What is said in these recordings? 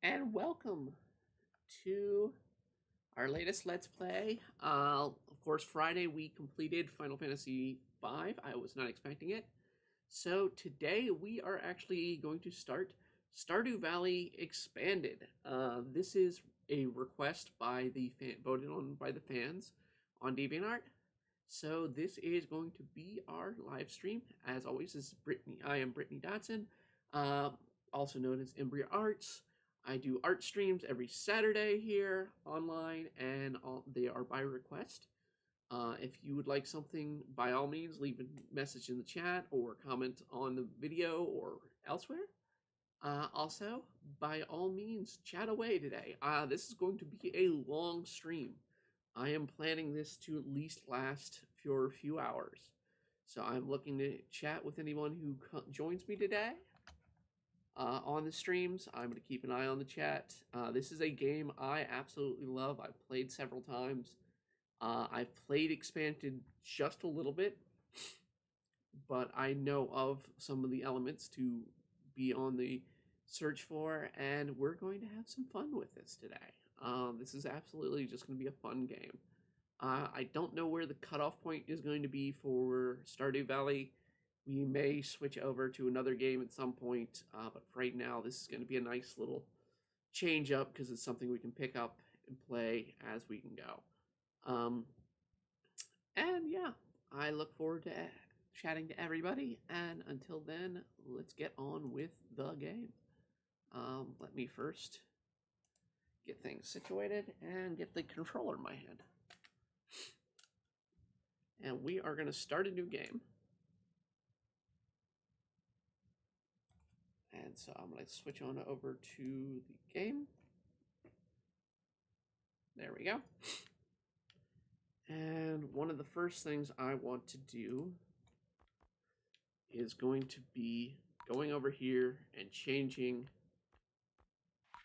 and welcome to our latest Let's Play. Of course, Friday we completed Final Fantasy V. I was not expecting it. So today we are actually going to start Stardew Valley Expanded. This is a request by voted on by the fans on DeviantArt. So this is going to be our live stream. As always, this is Brittany. I am Brittany Dotson, uh, also known as Imbria Arts. I do art streams every Saturday here online, and they are by request. If you would like something, by all means, leave a message in the chat or comment on the video or elsewhere. Also, by all means, chat away today. This is going to be a long stream. I am planning this to at least last for a few hours. So I'm looking to chat with anyone who joins me today on the streams. I'm going to keep an eye on the chat. This is a game I absolutely love. I've played several times. I've played Expanded just a little bit, but I know of some of the elements to be on the search for, and we're going to have some fun with this today. This is absolutely just going to be a fun game. I don't know where the cutoff point is going to be for Stardew Valley. We may switch over to another game at some point, but right now this is going to be a nice little change up because it's something we can pick up and play as we can go. And yeah, I look forward to chatting to everybody, and until then, let's get on with the game. Let me first get things situated and get the controller in my hand. And we are going to start a new game. And so I'm going to switch on over to the game. There we go. And one of the first things I want to do is going to be going over here and changing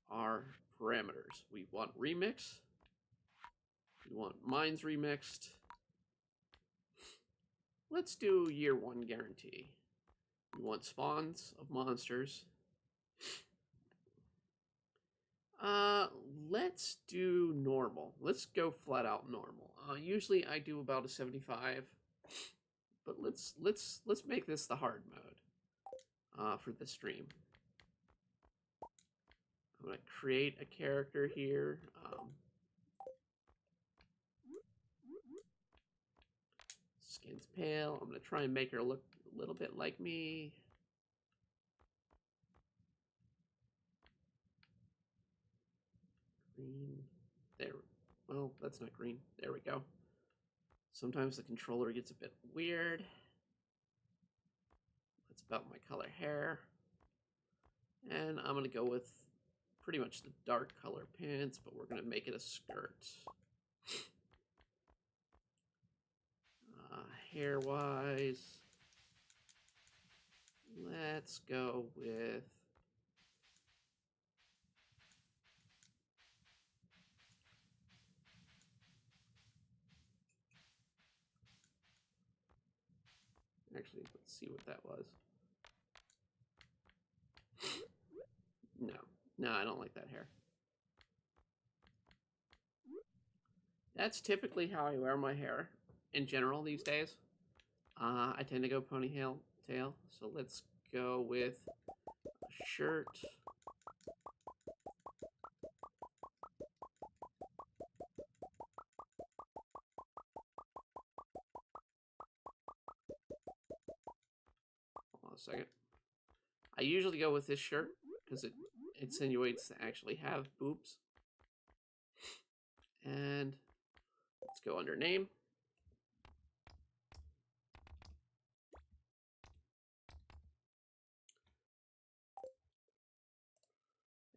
our parameters. We want remix. We want mines remixed. Let's do year one guarantee. We want spawns of monsters. Let's do normal. Let's go flat out normal. Usually I do about a 75, but let's make this the hard mode for the stream. I'm gonna create a character here. Skin's pale. I'm gonna try and make her look a little bit like me. Green. There. Well, that's not green. There we go. Sometimes the controller gets a bit weird. That's about my color hair. And I'm going to go with pretty much the dark color pants, but we're going to make it a skirt. Hair-wise, let's go with actually, let's see what that was. No, I don't like that hair. That's typically how I wear my hair in general these days. I tend to go ponytail, so let's go with a shirt. Hold on a second. I usually go with this shirt because it insinuates to actually have boobs. And let's go under name.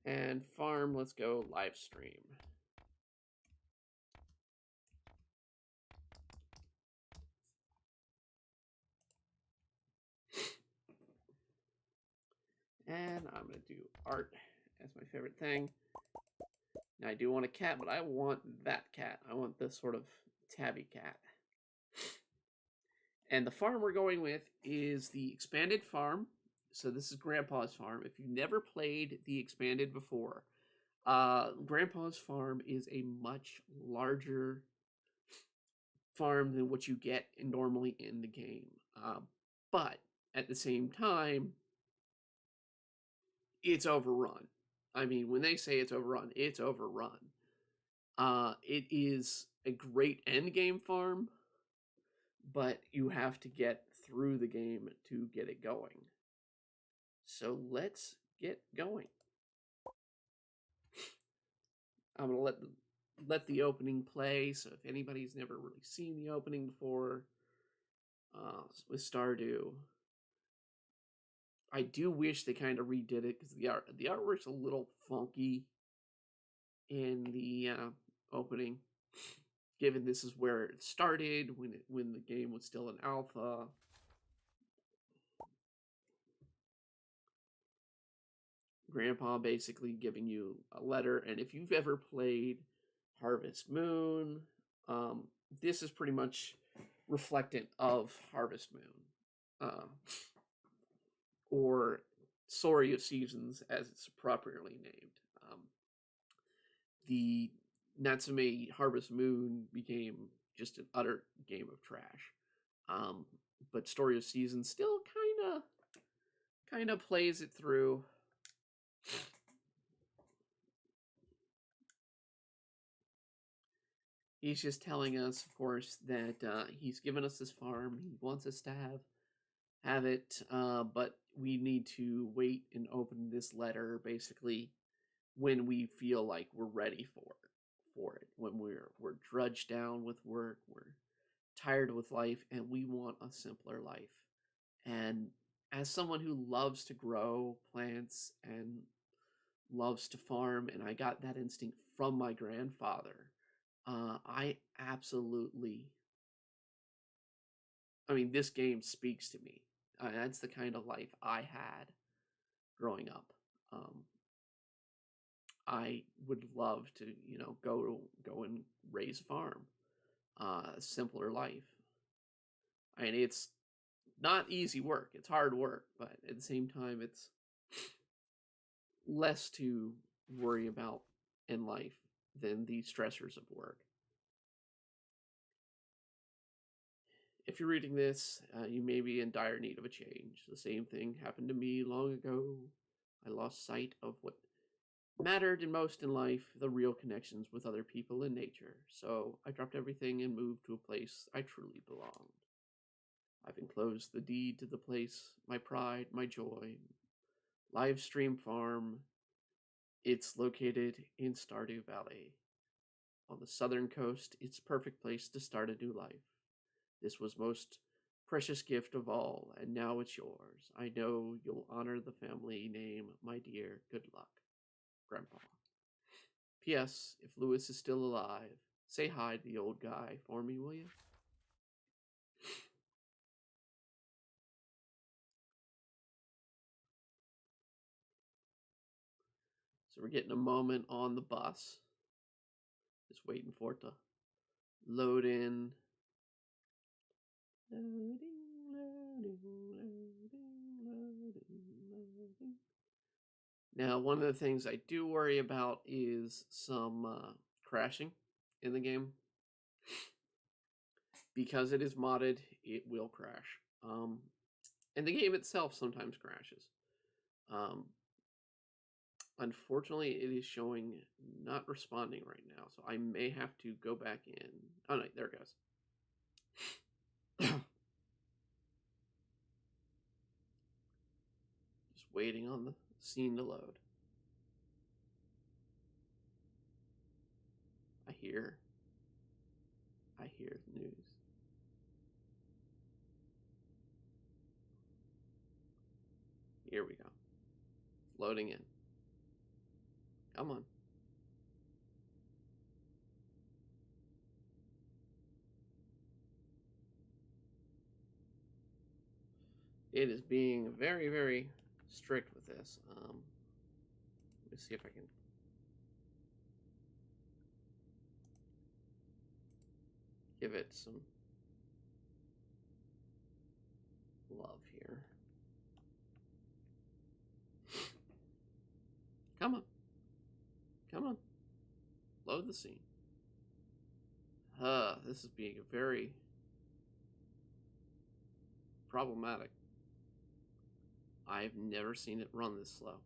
And farm, let's go live stream. And I'm going to do art as my favorite thing. Now I do want a cat, but I want that cat. I want this sort of tabby cat. And the farm we're going with is the expanded farm. So this is Grandpa's farm. If you've never played the expanded before, Grandpa's farm is a much larger farm than what you get normally in the game. But at the same time, it's overrun. I mean, when they say it's overrun, it's overrun. It is a great end game farm, but you have to get through the game to get it going. So let's get going. I'm gonna let the opening play. So if anybody's never really seen the opening before, with Stardew, I do wish they kind of redid it because the artwork's a little funky in the opening. Given this is where it started when the game was still in alpha. Grandpa basically giving you a letter, and if you've ever played Harvest Moon, this is pretty much reflectant of Harvest Moon, or Story of Seasons as it's properly named. The Natsume Harvest Moon became just an utter game of trash, but Story of Seasons still kind of plays it through. He's just telling us, of course, that he's given us this farm. He wants us to have it, but we need to wait and open this letter basically when we feel like we're ready for it. When we're drudged down with work, we're tired with life, and we want a simpler life. And as someone who loves to grow plants and loves to farm, and I got that instinct from my grandfather. I absolutely. I mean, this game speaks to me. That's the kind of life I had growing up. Um, I would love to, go and raise a farm. Simpler life. I mean, it's not easy work. It's hard work, but at the same time, it's less to worry about in life than the stressors of work. If you're reading this, you may be in dire need of a change. The same thing happened to me long ago. I lost sight of what mattered most in life, the real connections with other people and nature. So I dropped everything and moved to a place I truly belonged. I've enclosed the deed to the place, my pride, my joy. Live Stream Farm. It's located in Stardew Valley. On the southern coast, it's a perfect place to start a new life. This was most precious gift of all, and now it's yours. I know you'll honor the family name, my dear. Good luck, Grandpa. P.S. If Lewis is still alive, say hi to the old guy for me, will you? So we're getting a moment on the bus. Just waiting for it to load in. Loading, loading, loading, loading. Now, one of the things I do worry about is some crashing in the game. Because it is modded, it will crash. And the game itself sometimes crashes. Unfortunately, it is showing not responding right now, so I may have to go back in. Oh no, there it goes. Just waiting on the scene to load. I hear the news. Here we go. It's loading in. Come on. It is being very, very strict with this. Let me see if I can give it some love here. Come on. Come on. Load the scene. This is being very problematic. I've never seen it run this slow.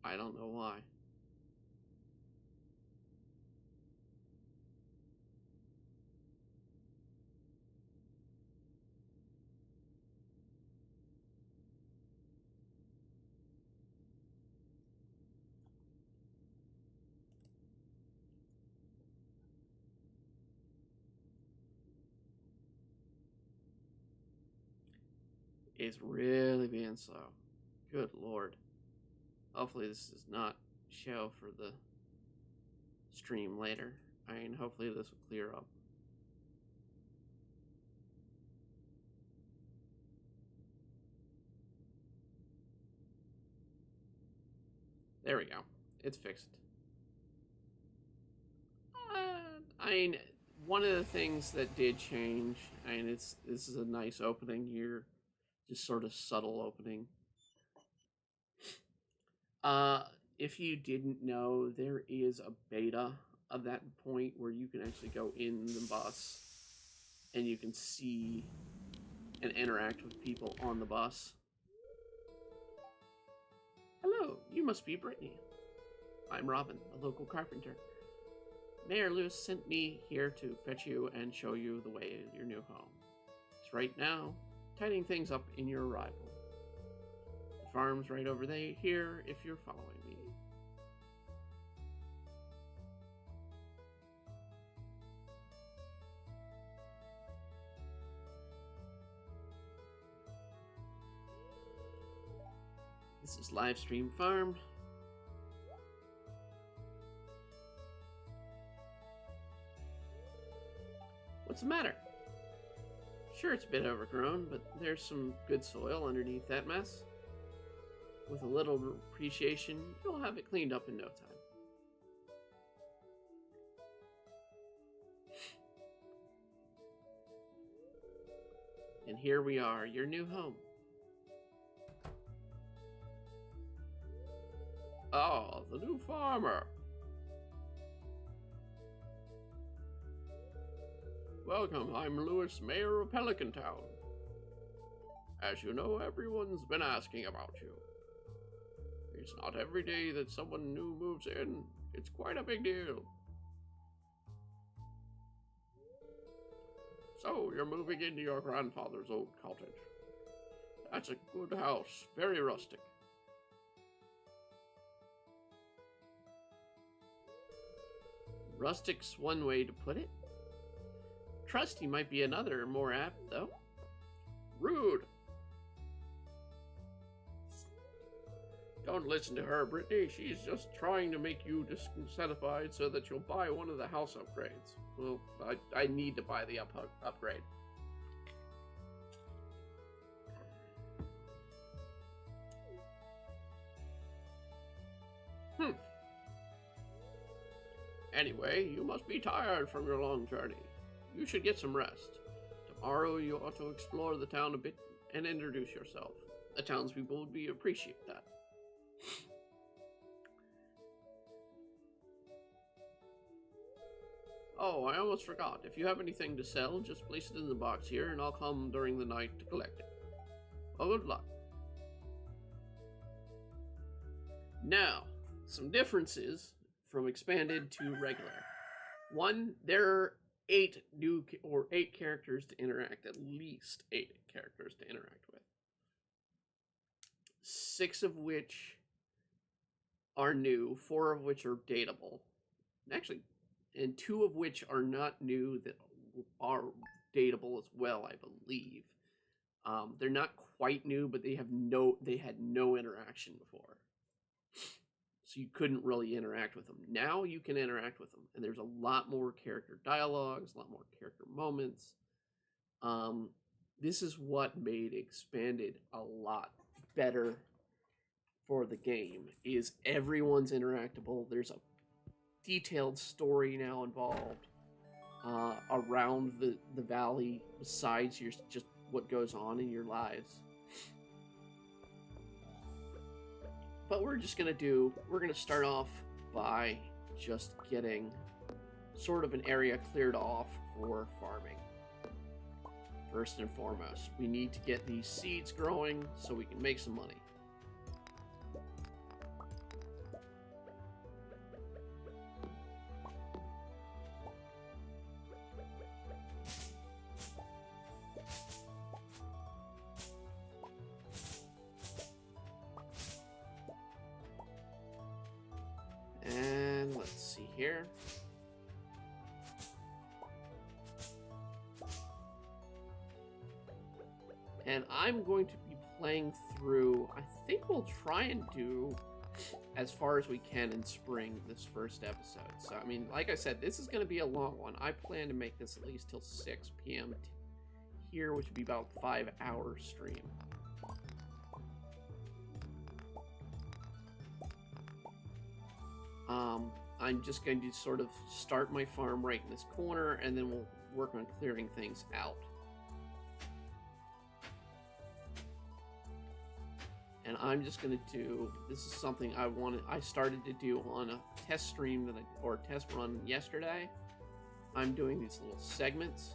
I don't know why. It's really being slow. Good lord. Hopefully this does not show for the stream later. I mean, hopefully this will clear up. There we go. It's fixed. I mean, one of the things that did change, I mean, this is a nice opening here, just sort of subtle opening. If you didn't know, there is a beta of that point where you can actually go in the bus and you can see and interact with people on the bus. Hello, you must be Brittany. I'm Robin, a local carpenter. Mayor Lewis sent me here to fetch you and show you the way of your new home. It's right now, tidying things up in your arrival. The farm's right over there here if you're following me. This is Livestream Farm. What's the matter? Sure, it's a bit overgrown, but there's some good soil underneath that mess. With a little appreciation, you'll have it cleaned up in no time. And here we are, your new home. Oh, the new farmer. Welcome, I'm Lewis, mayor of Pelican Town. As you know, everyone's been asking about you. It's not every day that someone new moves in. It's quite a big deal. So, you're moving into your grandfather's old cottage. That's a good house, very rustic. Rustic's one way to put it. Trusty might be another, more apt, though. Rude. Don't listen to her, Brittany. She's just trying to make you dissatisfied so that you'll buy one of the house upgrades. Well, I need to buy the upgrade. Anyway, you must be tired from your long journey. You should get some rest. Tomorrow you ought to explore the town a bit and introduce yourself. The townspeople would appreciate that. Oh, I almost forgot. If you have anything to sell, just place it in the box here and I'll come during the night to collect it. Well, good luck. Now, some differences from expanded to regular. One, there are 8 characters to interact, at least 8 characters to interact with. 6 of which are new, 4 of which are dateable. Actually, and 2 of which are not new that are dateable as well, I believe. They're not quite new, but they had no interaction before. So you couldn't really interact with them. Now you can interact with them, and there's a lot more character dialogues, a lot more character moments. This is what made Expanded a lot better for the game, is everyone's interactable. There's a detailed story now involved. around the valley besides your just what goes on in your lives. But we're gonna start off by just getting sort of an area cleared off for farming. First and foremost, we need to get these seeds growing so we can make some money. And let's see here. And I'm going to be playing through, I think we'll try and do as far as we can in spring this first episode. So, I mean, like I said, this is going to be a long one. I plan to make this at least till 6 p.m. here, which would be about a 5-hour stream. I'm just going to sort of start my farm right in this corner, and then we'll work on clearing things out. And I'm just going to do, this is something I started to do on a test stream or test run yesterday. I'm doing these little segments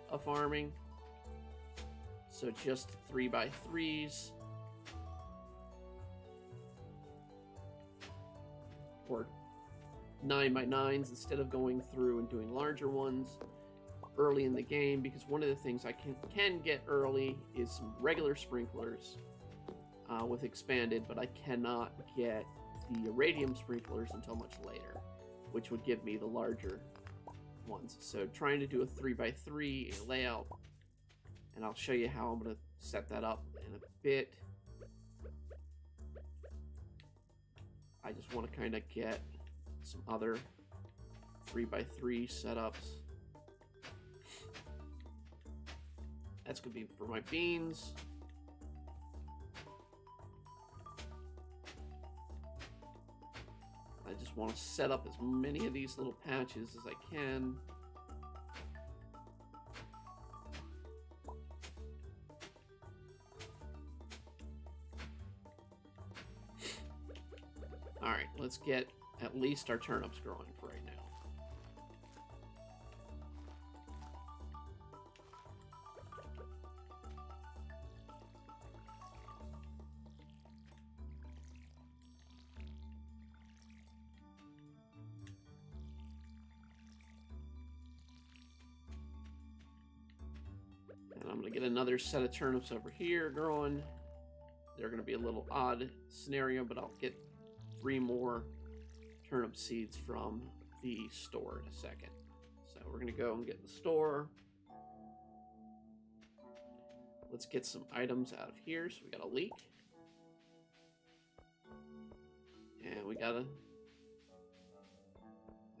of farming. So just 3x3s. Or 9x9s instead of going through and doing larger ones early in the game, because one of the things I can get early is some regular sprinklers with expanded, but I cannot get the radium sprinklers until much later, which would give me the larger ones. So trying to do a 3x3 layout, and I'll show you how I'm going to set that up in a bit. I just want to kind of get some other 3x3 setups. That's going to be for my beans. I just want to set up as many of these little patches as I can. Alright, let's get at least our turnips growing for right now. And I'm going to get another set of turnips over here growing. They're going to be a little odd scenario, but I'll get 3 more turnip seeds from the store in a second. So we're going to go and get the store. Let's get some items out of here. So we got a leek. And we got I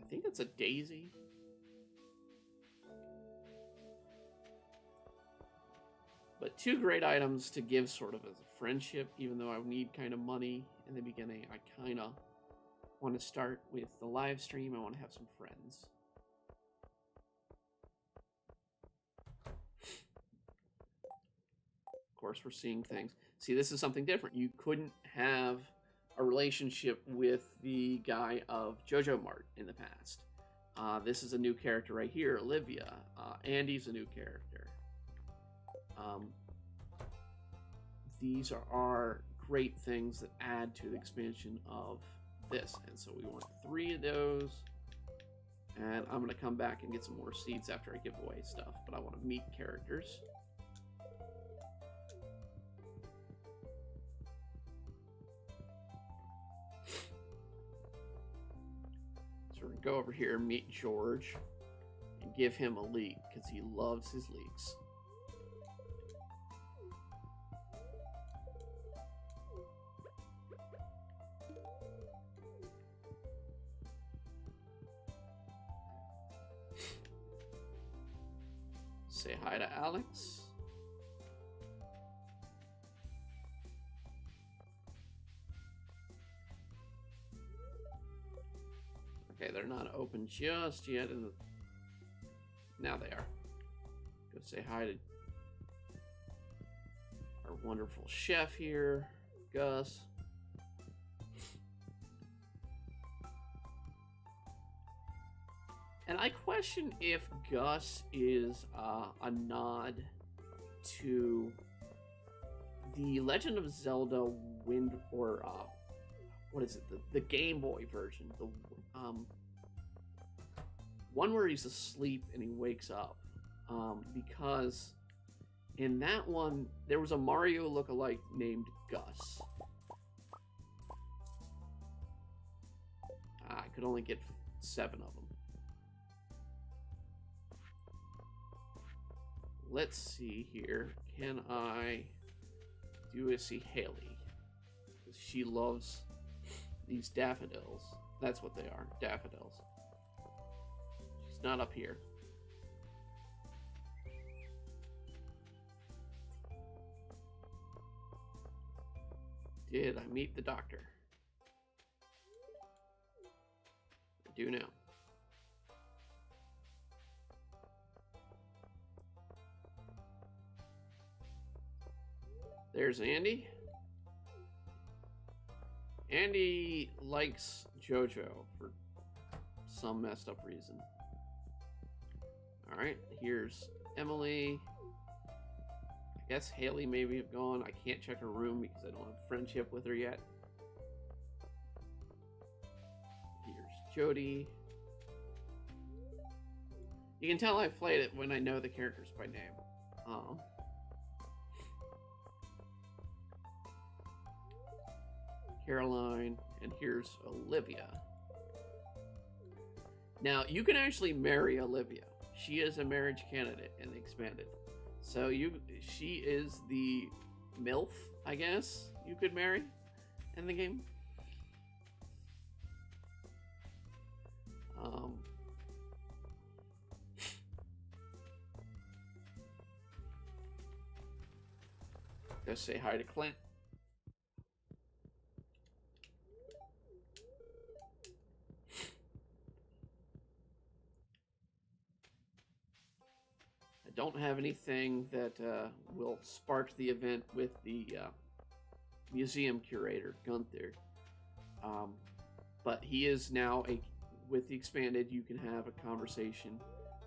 think that's a daisy. But 2 great items to give sort of as a friendship, even though I need kind of money in the beginning. I kind of want to start with the live stream. I want to have some friends. Of course, we're seeing things. See, this is something different. You couldn't have a relationship with the guy of JoJo Mart in the past. This is a new character right here, Olivia. Andy's a new character. These are great things that add to the expansion of this. And so we want 3 of those. And I'm going to come back and get some more seeds after I give away stuff. But I want to meet characters. So we're going to go over here and meet George. And give him a leek, because he loves his leeks. Say hi to Alex. Okay, they're not open just yet. Now they are. Go say hi to our wonderful chef here, Gus. And I question if Gus is a nod to the Legend of Zelda Wind, or what is it? The Game Boy version, the one where he's asleep and he wakes up, because in that one there was a Mario lookalike named Gus. I could only get 7 of them. Let's see here. Can I do a see Haley? Because she loves these daffodils. That's what they are, daffodils. She's not up here. Did I meet the doctor? I do now. There's Andy. Andy likes JoJo for some messed up reason. Alright, here's Emily. I guess Haley maybe have gone. I can't check her room because I don't have friendship with her yet. Here's Jody. You can tell I've played it when I know the characters by name. Caroline, and here's Olivia. Now, you can actually marry Olivia. She is a marriage candidate in the expanded. So she is the MILF, I guess, you could marry in the game. Go say hi to Clint. Don't have anything that will spark the event with the museum curator, Gunther. But he is now with the expanded, you can have a conversation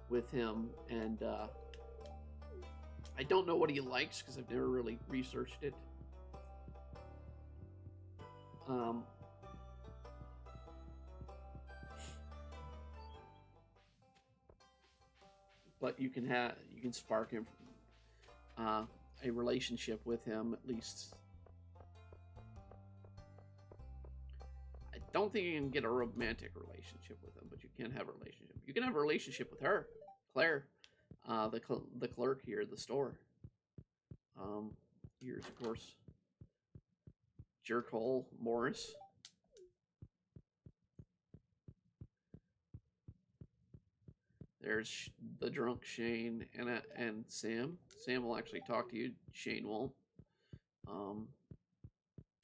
with him, and I don't know what he likes because I've never really researched it. But you can spark him a relationship with him, at least. I don't think you can get a romantic relationship with him, but you can have a relationship. You can have a relationship with her, Claire, the clerk here at the store. Here's of course Jerkhole Morris. There's the drunk Shane and Sam. Sam will actually talk to you. Shane won't.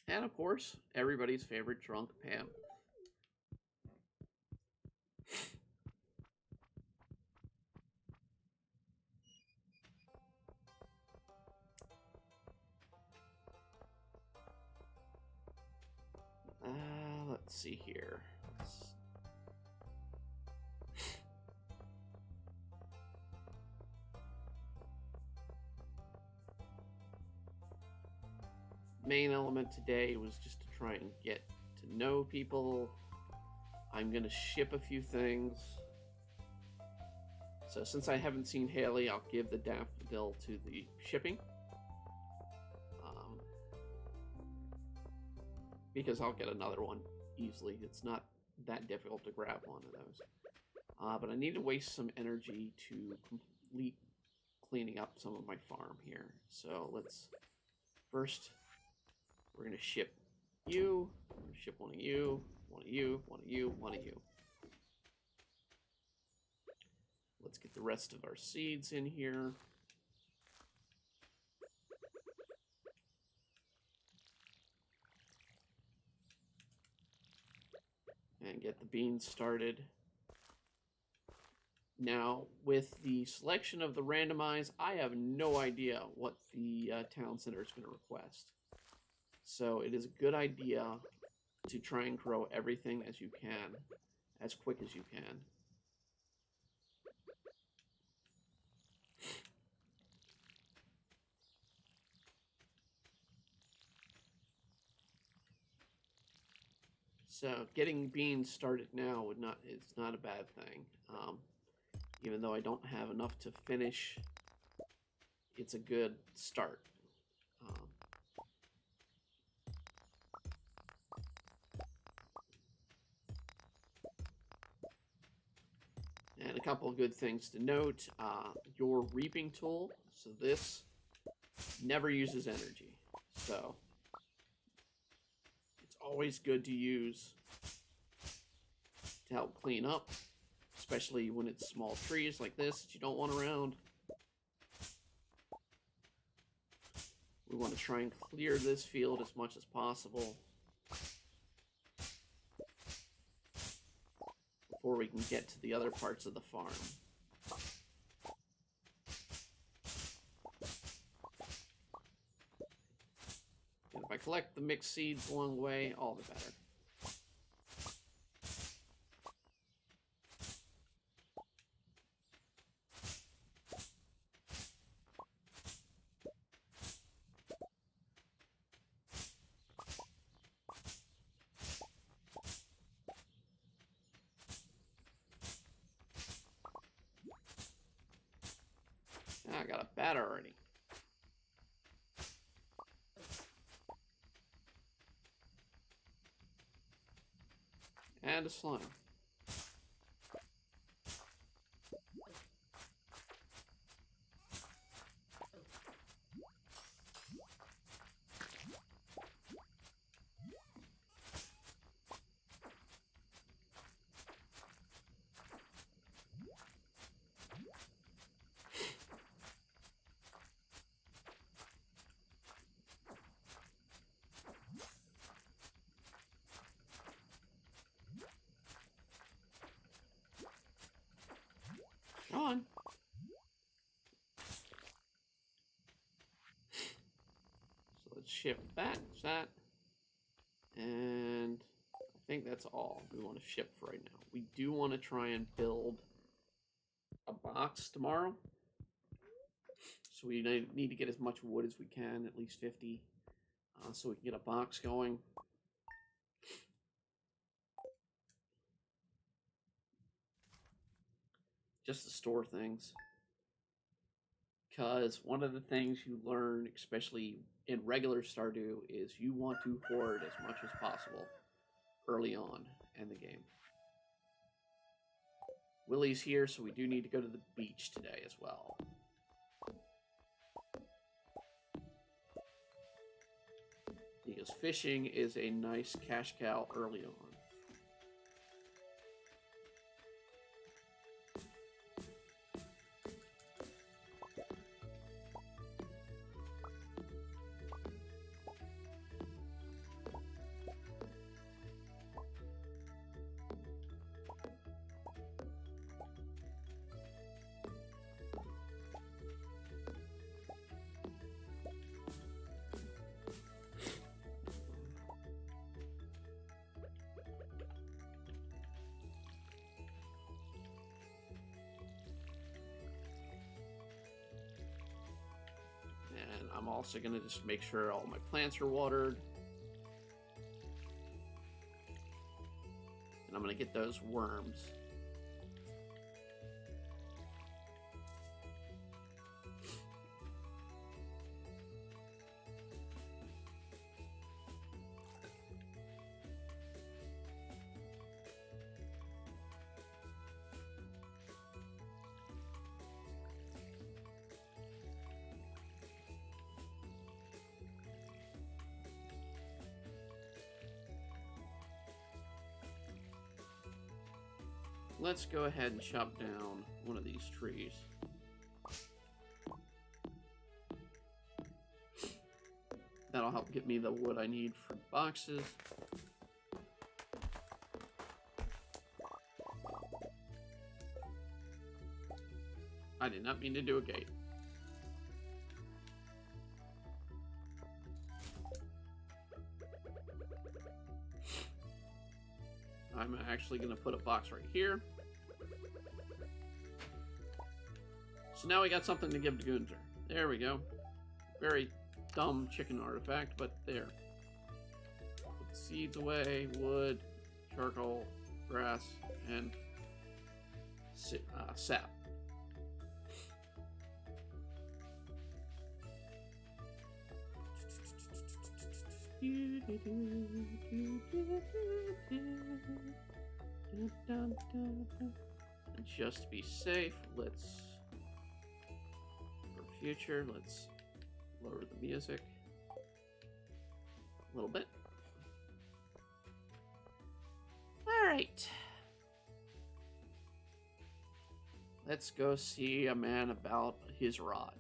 And of course, everybody's favorite drunk Pam. Let's see here. Main element today was just to try and get to know people. I'm gonna ship a few things. So since I haven't seen Haley, I'll give the daffodil to the shipping. Because I'll get another one easily. It's not that difficult to grab one of those. But I need to waste some energy to complete cleaning up some of my farm here. So let's first, we're gonna ship you. We're gonna ship one of you, one of you, one of you, one of you. Let's get the rest of our seeds in here. And get the beans started. Now, with the selection of the randomize, I have no idea what the town center is going to request. So it is a good idea to try and grow everything as you can, as quick as you can. So getting beans started now it's not a bad thing. Even though I don't have enough to finish, it's a good start. And a couple of good things to note, your reaping tool, so this never uses energy. So it's always good to use to help clean up, especially when it's small trees like this that you don't want around. We want to try and clear this field as much as possible before we can get to the other parts of the farm. And if I collect the mixed seeds along the way, all the better. I got a bat already. And a slime. Come on. So let's ship that. And I think that's all we want to ship for right now. We do want to try and build a box tomorrow. So we need to get as much wood as we can, at least 50, so we can get a box going. Just to store things. Because one of the things you learn, especially in regular Stardew, is you want to hoard as much as possible early on in the game. Willie's here, so we do need to go to the beach today as well. Because fishing is a nice cash cow early on. And I'm also going to just make sure all my plants are watered. And I'm going to get those worms. Let's go ahead and chop down one of these trees. That'll help get me the wood I need for boxes. I did not mean to do a gate. I'm actually going to put a box right here. So now we got something to give to Gunther. There we go. Very dumb chicken artifact, but there. Put the seeds away, wood, charcoal, grass, and sap. And just to be safe, let's, for future, let's lower the music a little bit. All right. Let's go see a man about his rod.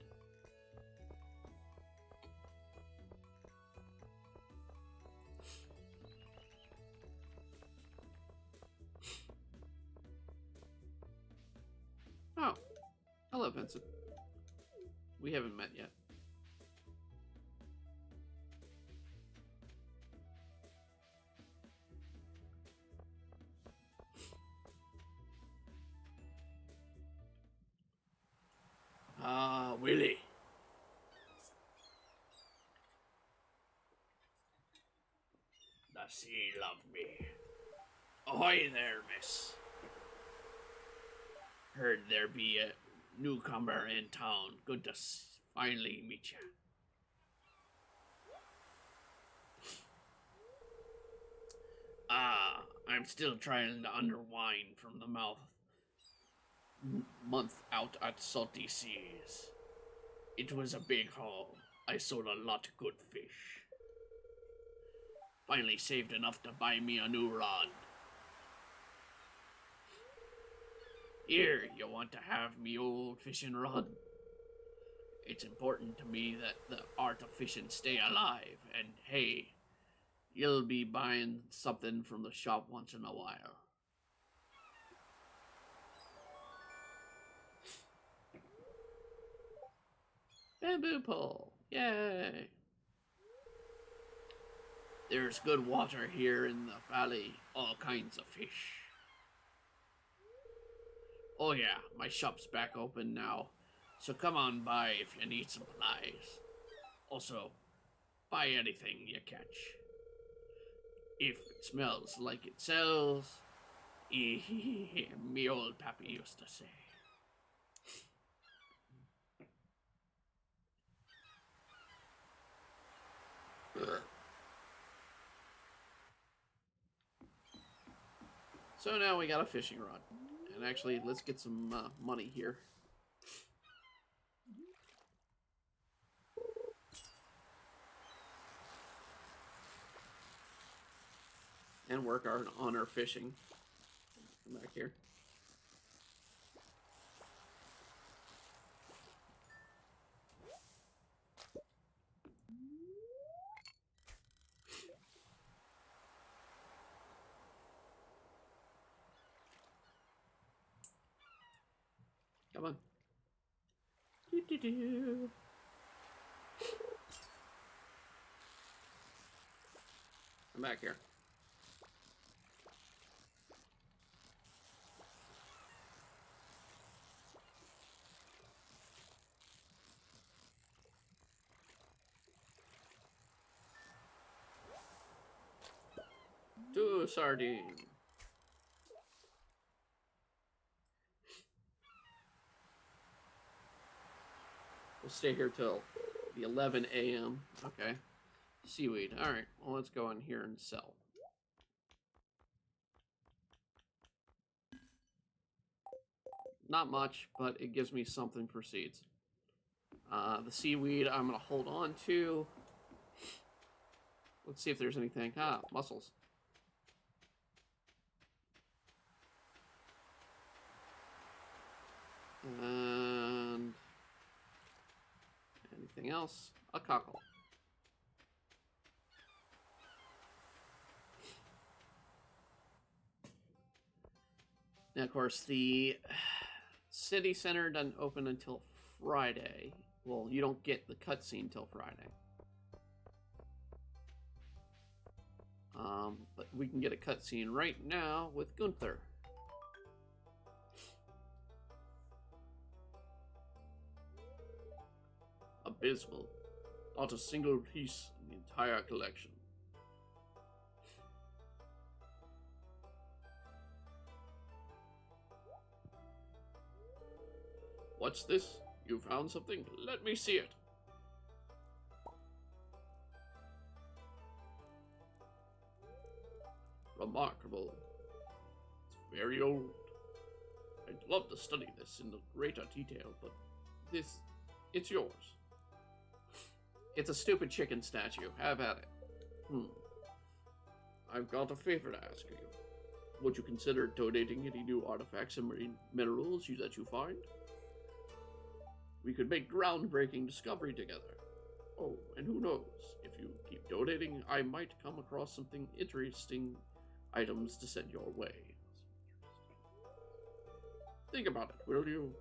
Oh, hello, Vincent. We haven't met yet. Willie. Does he love me? Ahoy there, miss. Heard there be a newcomer in town. Good to finally meet you. I'm still trying to unwind from the month out at Salty Seas. It was a big haul. I sold a lot of good fish. Finally saved enough to buy me a new rod. Here, you want to have me old fishing rod? It's important to me that the art of fishing stay alive, and hey, you'll be buying something from the shop once in a while. Bamboo pole, yay! There's good water here in the valley, all kinds of fish. Oh yeah, my shop's back open now, so come on by if you need some supplies. Also, buy anything you catch. If it smells like it sells, me old pappy used to say. So now we got a fishing rod. And actually, let's get some money here. And work on our fishing. Come back here. Come on. Do-do-do. Come back here. To sardine. We'll stay here till the 11 a.m. Okay. Seaweed. Alright, well, let's go in here and sell. Not much, but it gives me something for seeds. The seaweed I'm going to hold on to. Let's see if there's anything. Mussels. And anything else? A cockle. Now, of course, the City Center doesn't open until Friday. Well, you don't get the cutscene till Friday. But we can get a cutscene right now with Gunther. Abysmal. Not a single piece in the entire collection. What's this? You found something? Let me see it. Remarkable. It's very old. I'd love to study this in greater detail, but it's yours. It's a stupid chicken statue. Have at it. I've got a favor to ask you. Would you consider donating any new artifacts and marine minerals that you find? We could make groundbreaking discovery together. Oh, and who knows? If you keep donating, I might come across something interesting items to send your way. Think about it, will you?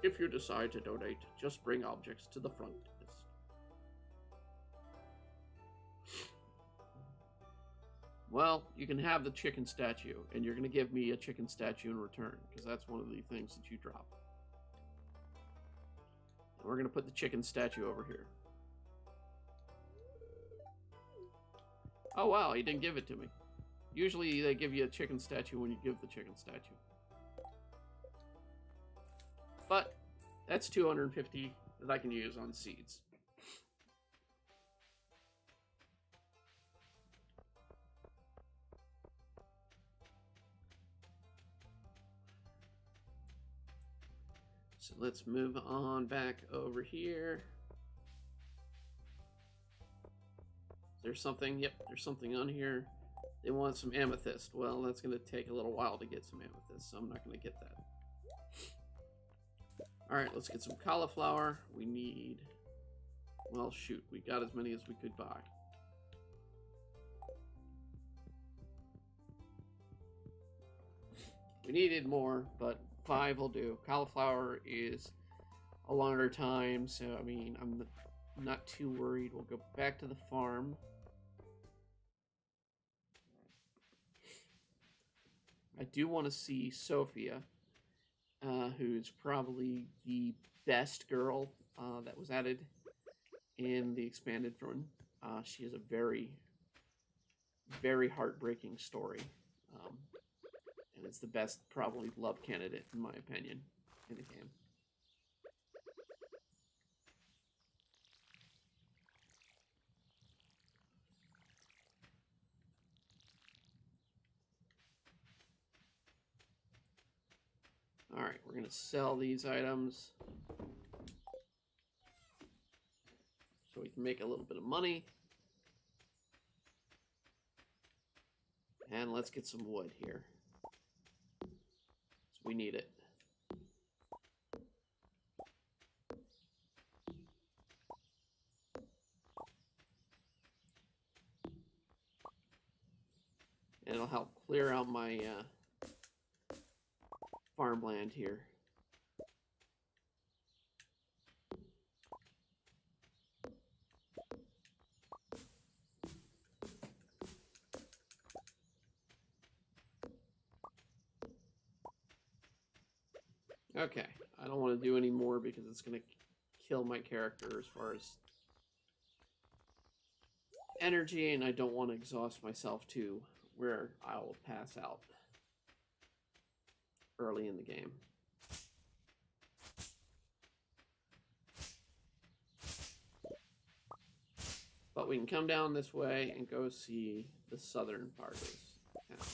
If you decide to donate, just bring objects to the front desk. Well, you can have the chicken statue, and you're going to give me a chicken statue in return, because that's one of the things that you drop. And we're going to put the chicken statue over here. Oh wow, he didn't give it to me. Usually they give you a chicken statue when you give the chicken statue. But that's 250 that I can use on seeds. So let's move on back over here. There's something, yep, there's something on here. They want some amethyst. Well, that's going to take a little while to get some amethyst, so I'm not going to get that. Alright, let's get some cauliflower. We need... Well, shoot, we got as many as we could buy. We needed more, but 5 will do. Cauliflower is a longer time, so, I mean, I'm not too worried. We'll go back to the farm. I do want to see Sophia, who's probably the best girl that was added in the expanded run. She has a very, very heartbreaking story. And it's the best, probably, love candidate, in my opinion, in the game. Alright, we're going to sell these items so we can make a little bit of money. And let's get some wood here. So we need it. And it'll help clear out my farmland here. Okay, I don't want to do any more because it's going to kill my character as far as energy, and I don't want to exhaust myself to where I will pass out early in the game. But we can come down this way and go see the southern part of this town.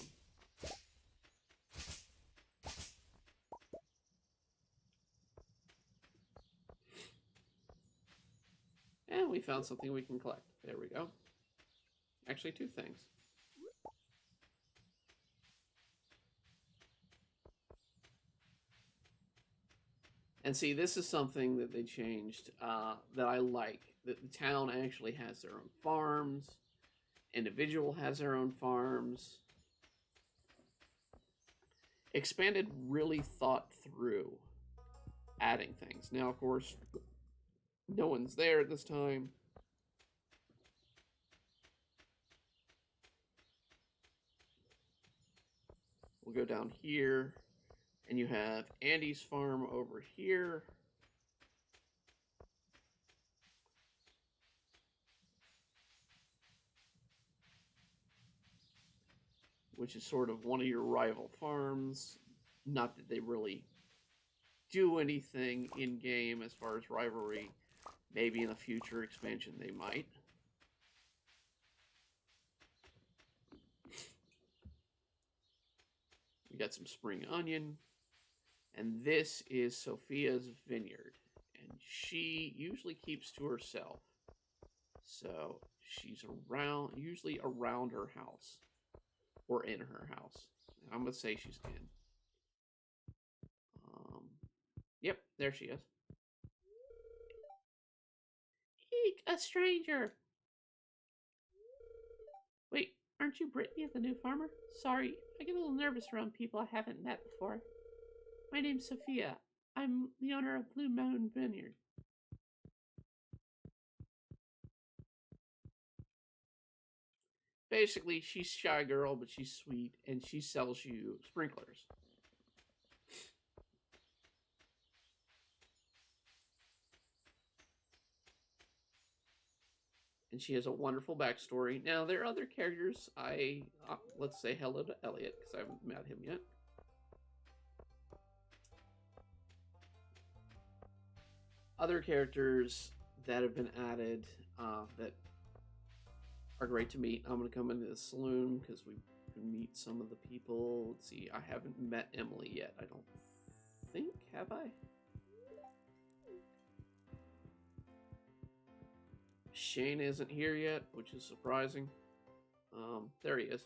And we found something we can collect. There we go. Actually, 2 things. And see, this is something that they changed that I like. That the town actually has their own farms. Individual has their own farms. Expanded really thought through adding things. Now, of course, no one's there at this time. We'll go down here, and you have Andy's farm over here. Which is sort of one of your rival farms. Not that they really do anything in game as far as rivalry. Maybe in a future expansion they might. We got some spring onion. And this is Sophia's vineyard. And she usually keeps to herself. So she's usually around her house. Or in her house. I'm going to say she's in. Yep, there she is. Eek, a stranger! Wait, aren't you Brittany, the new farmer? Sorry, I get a little nervous around people I haven't met before. My name's Sophia. I'm the owner of Blue Mountain Vineyard. Basically, she's a shy girl, but she's sweet, and she sells you sprinklers. And she has a wonderful backstory. Now, there are other characters. Let's say hello to Elliot, because I haven't met him yet. Other characters that have been added that are great to meet. I'm going to come into the saloon because we can meet some of the people. Let's see, I haven't met Emily yet, I don't think. Have I? Shane isn't here yet, which is surprising. There he is.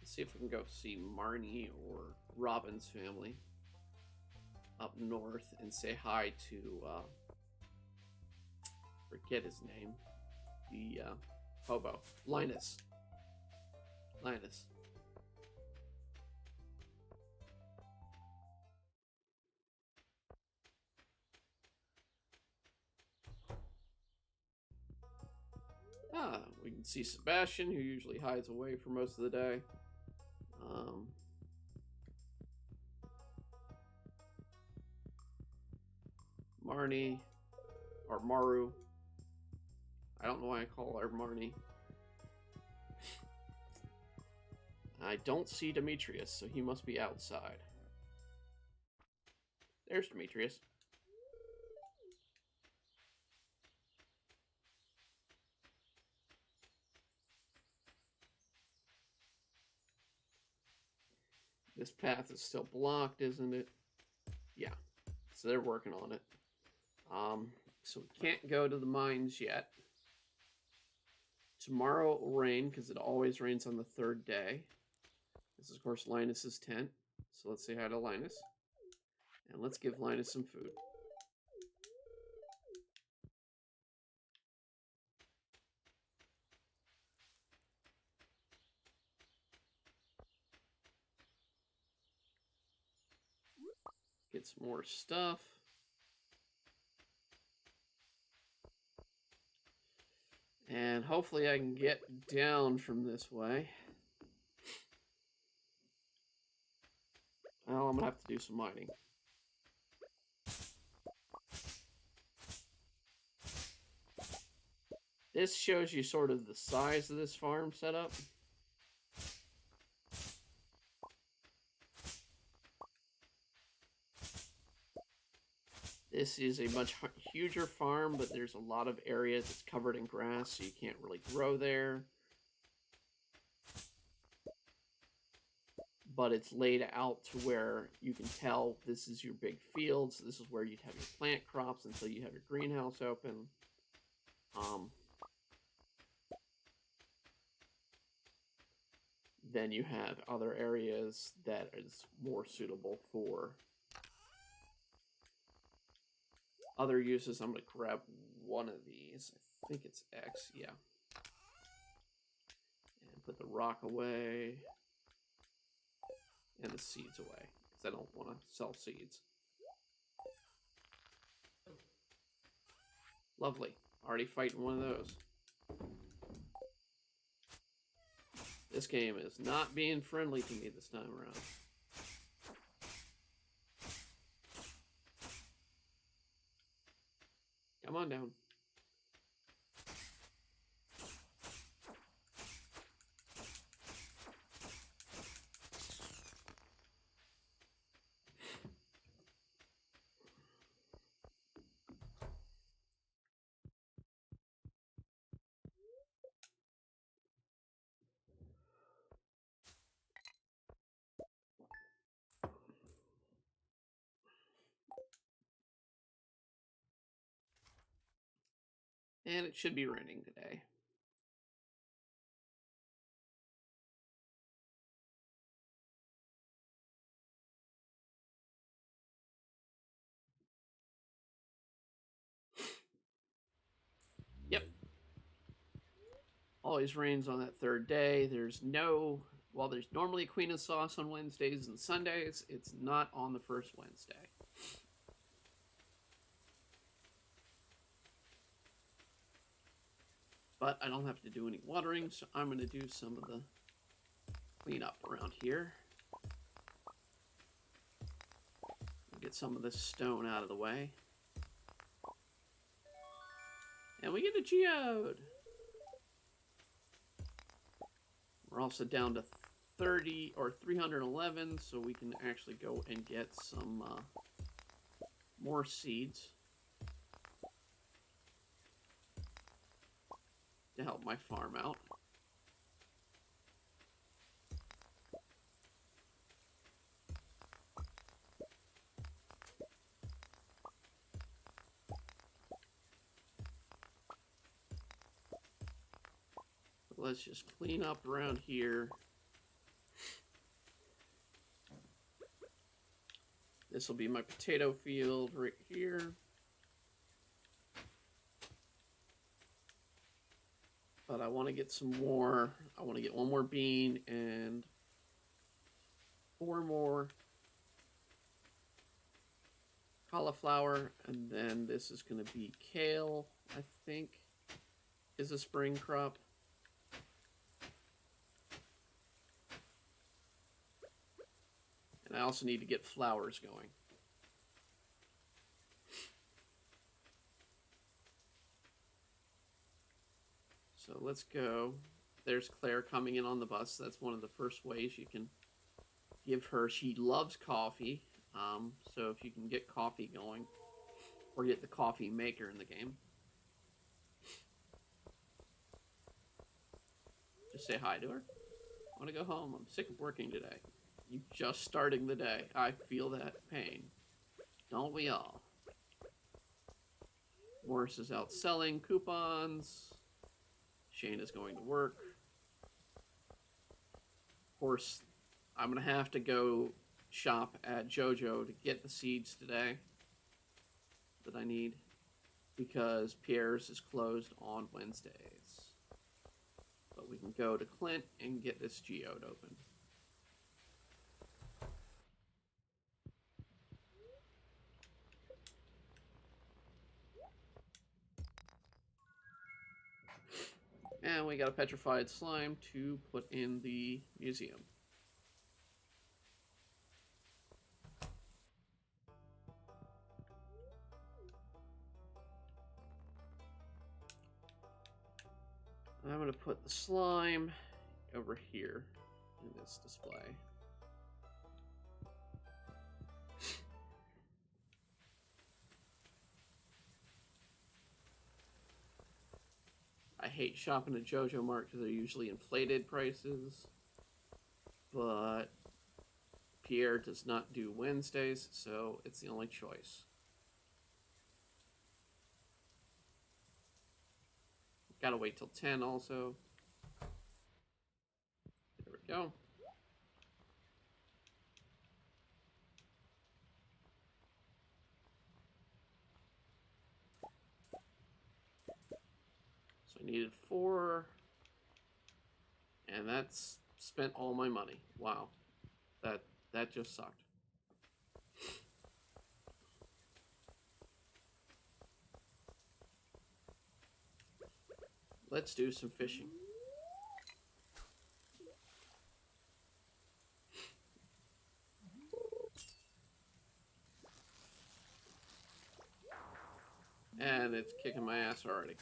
Let's see if we can go see Marnie or Robin's family up north and say hi to, forget his name, the hobo, Linus. We can see Sebastian, who usually hides away for most of the day. Marnie, or Maru. I don't know why I call her Marnie. I don't see Demetrius, so he must be outside. There's Demetrius. This path is still blocked, isn't it? Yeah. So they're working on it. So we can't go to the mines yet. Tomorrow it will rain, because it always rains on the third day. This is, of course, Linus's tent. So let's say hi to Linus. And let's give Linus some food. Get some more stuff. And hopefully I can get down from this way. Well, I'm going to have to do some mining. This shows you sort of the size of this farm setup. This is a much huger farm, but there's a lot of area that's covered in grass, so you can't really grow there. But it's laid out to where you can tell this is your big fields. This is where you'd have your plant crops until you have your greenhouse open. Then you have other areas that is more suitable for other uses. I'm going to grab one of these. I think it's X, yeah. And put the rock away. And the seeds away, because I don't want to sell seeds. Lovely. Already fighting one of those. This game is not being friendly to me this time around. Come on down. And it should be raining today. Yep. Always rains on that third day. There's no, while there's normally a Queen of Sauce on Wednesdays and Sundays, it's not on the first Wednesday. But I don't have to do any watering, so I'm going to do some of the cleanup around here. Get some of this stone out of the way. And we get a geode. We're also down to 30 or 311, so we can actually go and get some more seeds to help my farm out. Let's just clean up around here. This will be my potato field right here. But I want to get some more. I want to get one more bean and 4 more cauliflower. And then this is going to be kale, I think, is a spring crop. And I also need to get flowers going. So let's go. There's Claire coming in on the bus. That's one of the first ways you can give her. She loves coffee. So if you can get coffee going, or get the coffee maker in the game, just say hi to her. I want to go home. I'm sick of working today. You just starting the day. I feel that pain. Don't we all? Morris is out selling coupons. Shane is going to work. Of course, I'm going to have to go shop at JoJo to get the seeds today that I need, because Pierre's is closed on Wednesdays. But we can go to Clint and get this geode open. And we got a petrified slime to put in the museum. I'm going to put the slime over here in this display. I hate shopping at JoJo Mart because they're usually inflated prices, but Pierre does not do Wednesdays, so it's the only choice. Gotta wait till 10 also. There we go. needed 4. And that's spent all my money. Wow. That just sucked. Let's do some fishing. And it's kicking my ass already.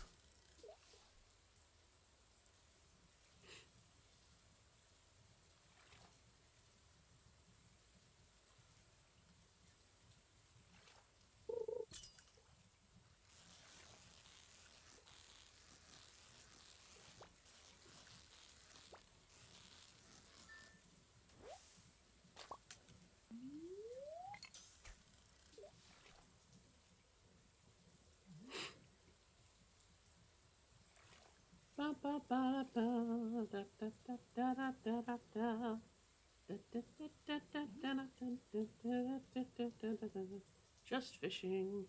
Just fishing.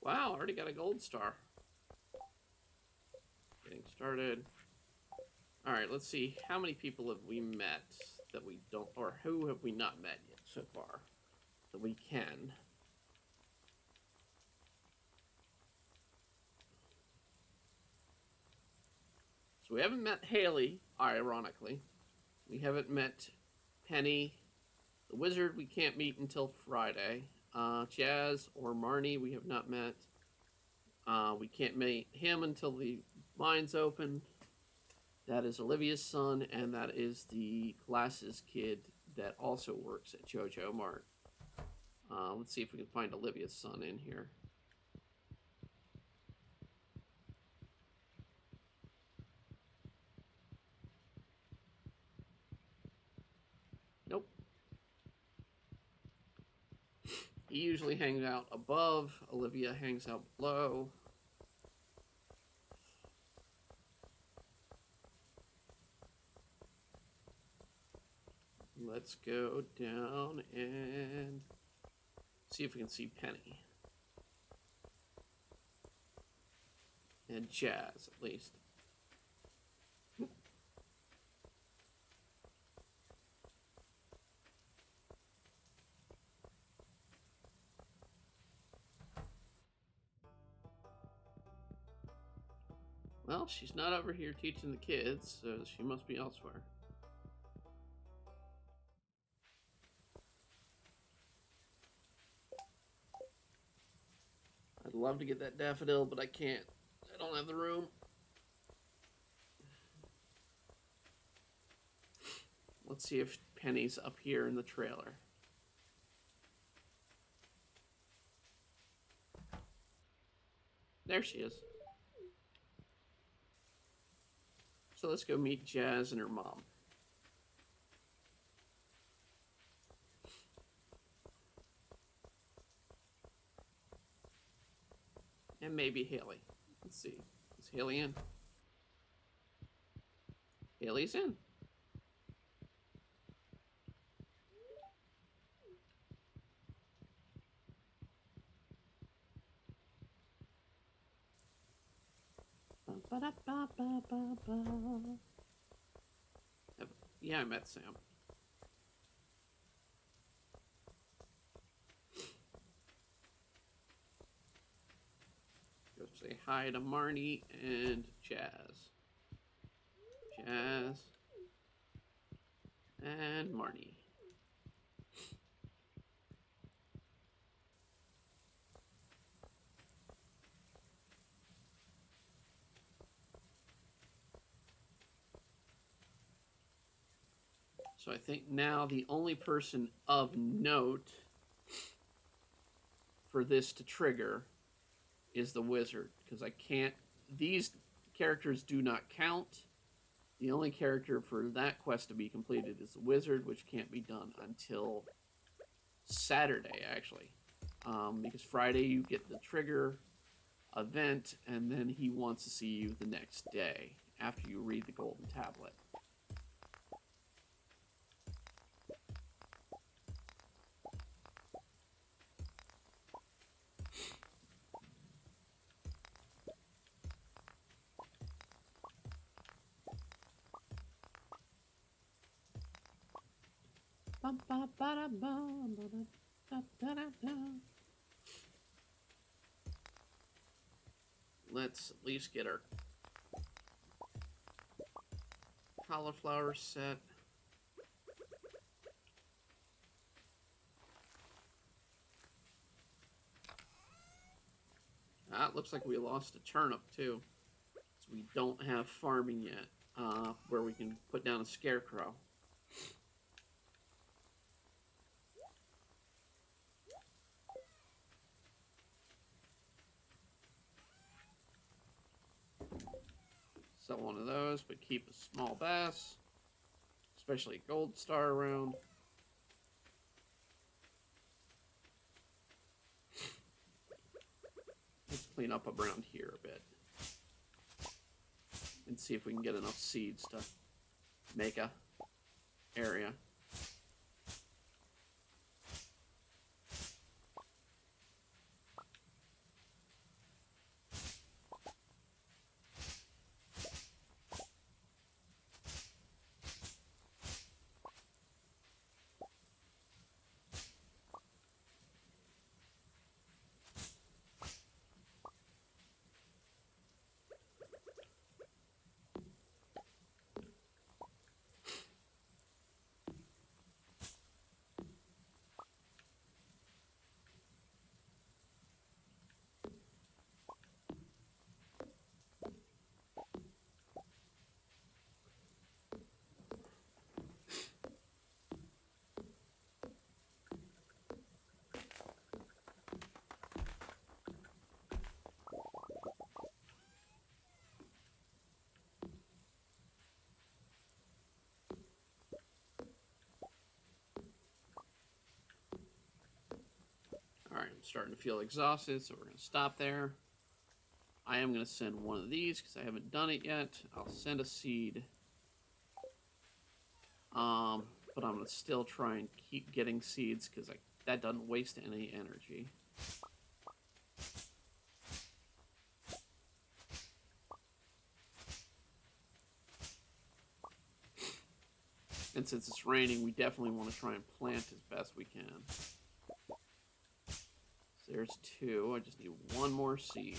Wow, already got a gold star. Getting started. Alright, let's see. How many people have we met that we don't, or who have we not met yet so far that we can? So we haven't met Haley, ironically. We haven't met Penny. The wizard we can't meet until Friday. Jazz or Marnie we have not met. We can't meet him until the mine's open. That is Olivia's son, and that is the glasses kid that also works at JoJo Mart. Let's see if we can find Olivia's son in here. Nope. He usually hangs out above. Olivia hangs out below. Let's go down and see if we can see Penny. And Jazz, at least. Well, she's not over here teaching the kids, so she must be elsewhere. I'd love to get that daffodil, but I can't. I don't have the room. Let's see if Penny's up here in the trailer. There she is. So let's go meet Jazz and her mom. And maybe Haley. Let's see. Is Haley in? Haley's in. Yeah, I met Sam. Go say hi to Marnie and Jazz. Jazz and Marnie. So I think now the only person of note for this to trigger is the wizard, because I can't, these characters do not count The only character for that quest to be completed is the wizard, which can't be done until Saturday, actually. Because Friday you get the trigger event, and then he wants to see you the next day after you read the golden tablet. Let's at least get our cauliflower set. It looks like we lost a turnip too. So we don't have farming yet, where we can put down a scarecrow. Sell one of those, but keep a small bass, especially a gold star around. Let's clean up around here a bit and see if we can get enough seeds to make a area. Alright, I'm starting to feel exhausted, so we're going to stop there. I am going to send one of these because I haven't done it yet. I'll send a seed. But I'm going to still try and keep getting seeds because that doesn't waste any energy. And since it's raining, we definitely want to try and plant as best we can. So there's 2. I just need 1 more seed.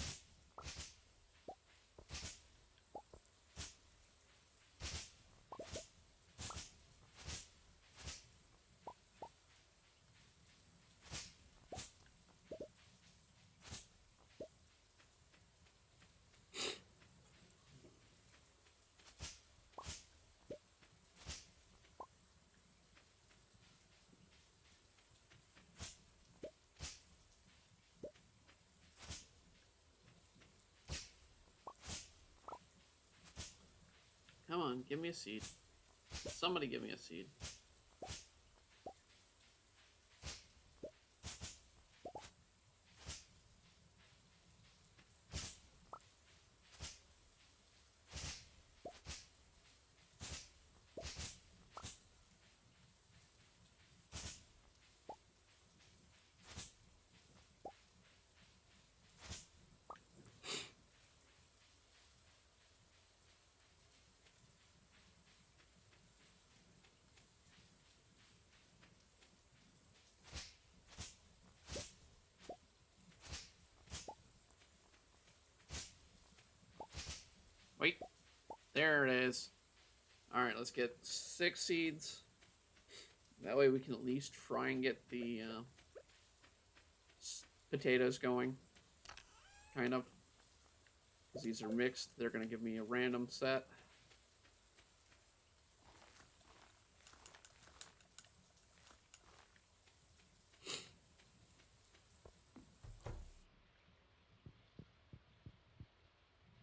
Come on, give me a seed. Somebody give me a seed. Wait, there it is. Alright, let's get 6 seeds. That way we can at least try and get the potatoes going. Kind of. Because these are mixed, they're going to give me a random set.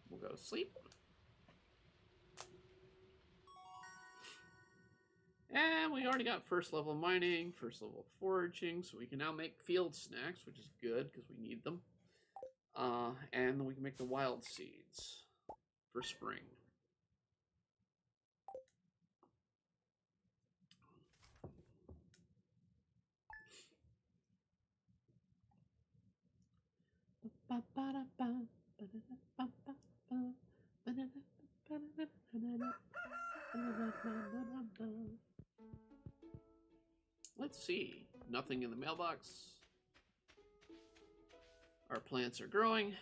We'll go to sleep. And we already got first level mining, first level foraging, so we can now make field snacks, which is good because we need them. And then we can make the wild seeds for spring. Let's see. Nothing in the mailbox. Our plants are growing.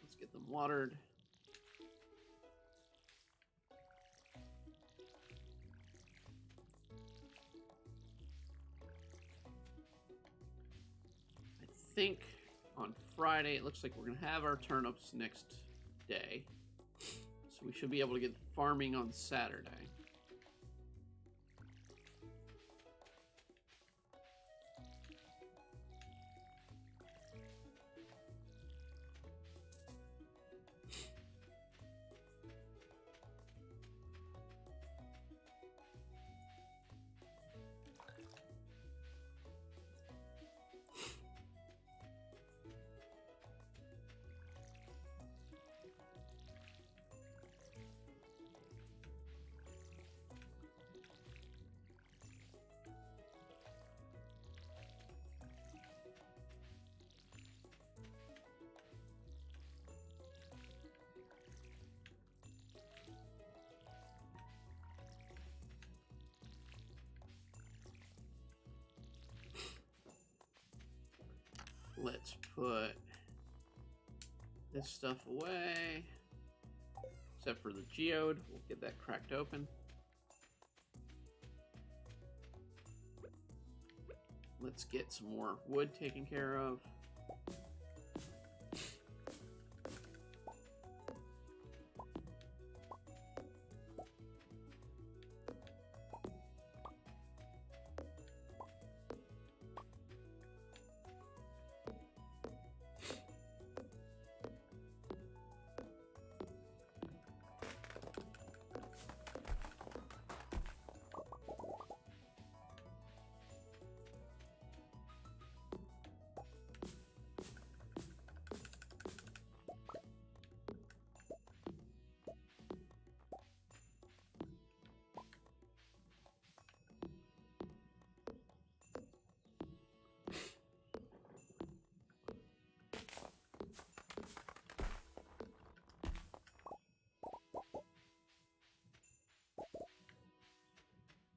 Let's get them watered. I think on Friday it looks like we're going to have our turnips next day. So we should be able to get farming on Saturday. Let's put this stuff away, except for the geode. We'll get that cracked open. Let's get some more wood taken care of.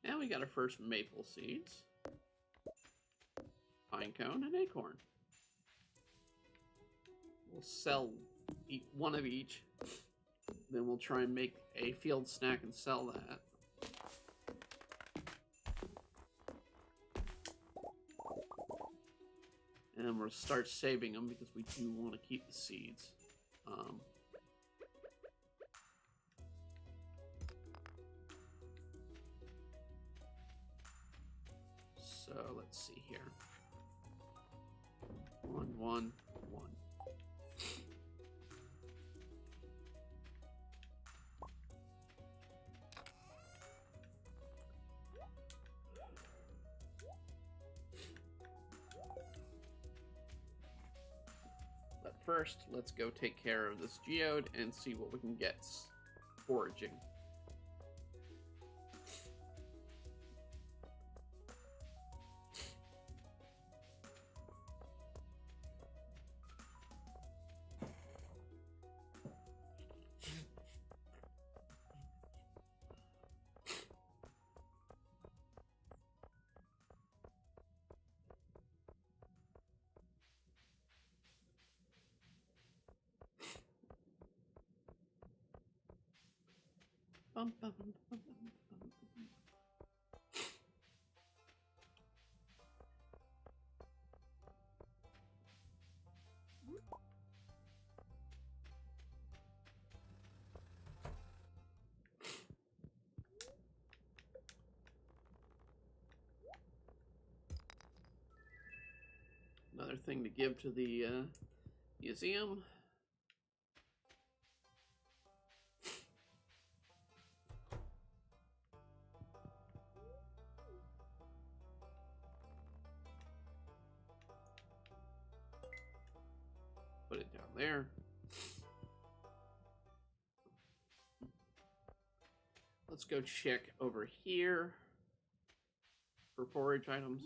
And we got our first maple seeds, pine cone, and acorn. We'll sell one of each. Then we'll try and make a field snack and sell that. And then we'll start saving them because we do want to keep the seeds. So let's see here. 1, 1, 1. But first, let's go take care of this geode and see what we can get foraging. Another thing to give to the museum. there. Let's go check over here for forage items.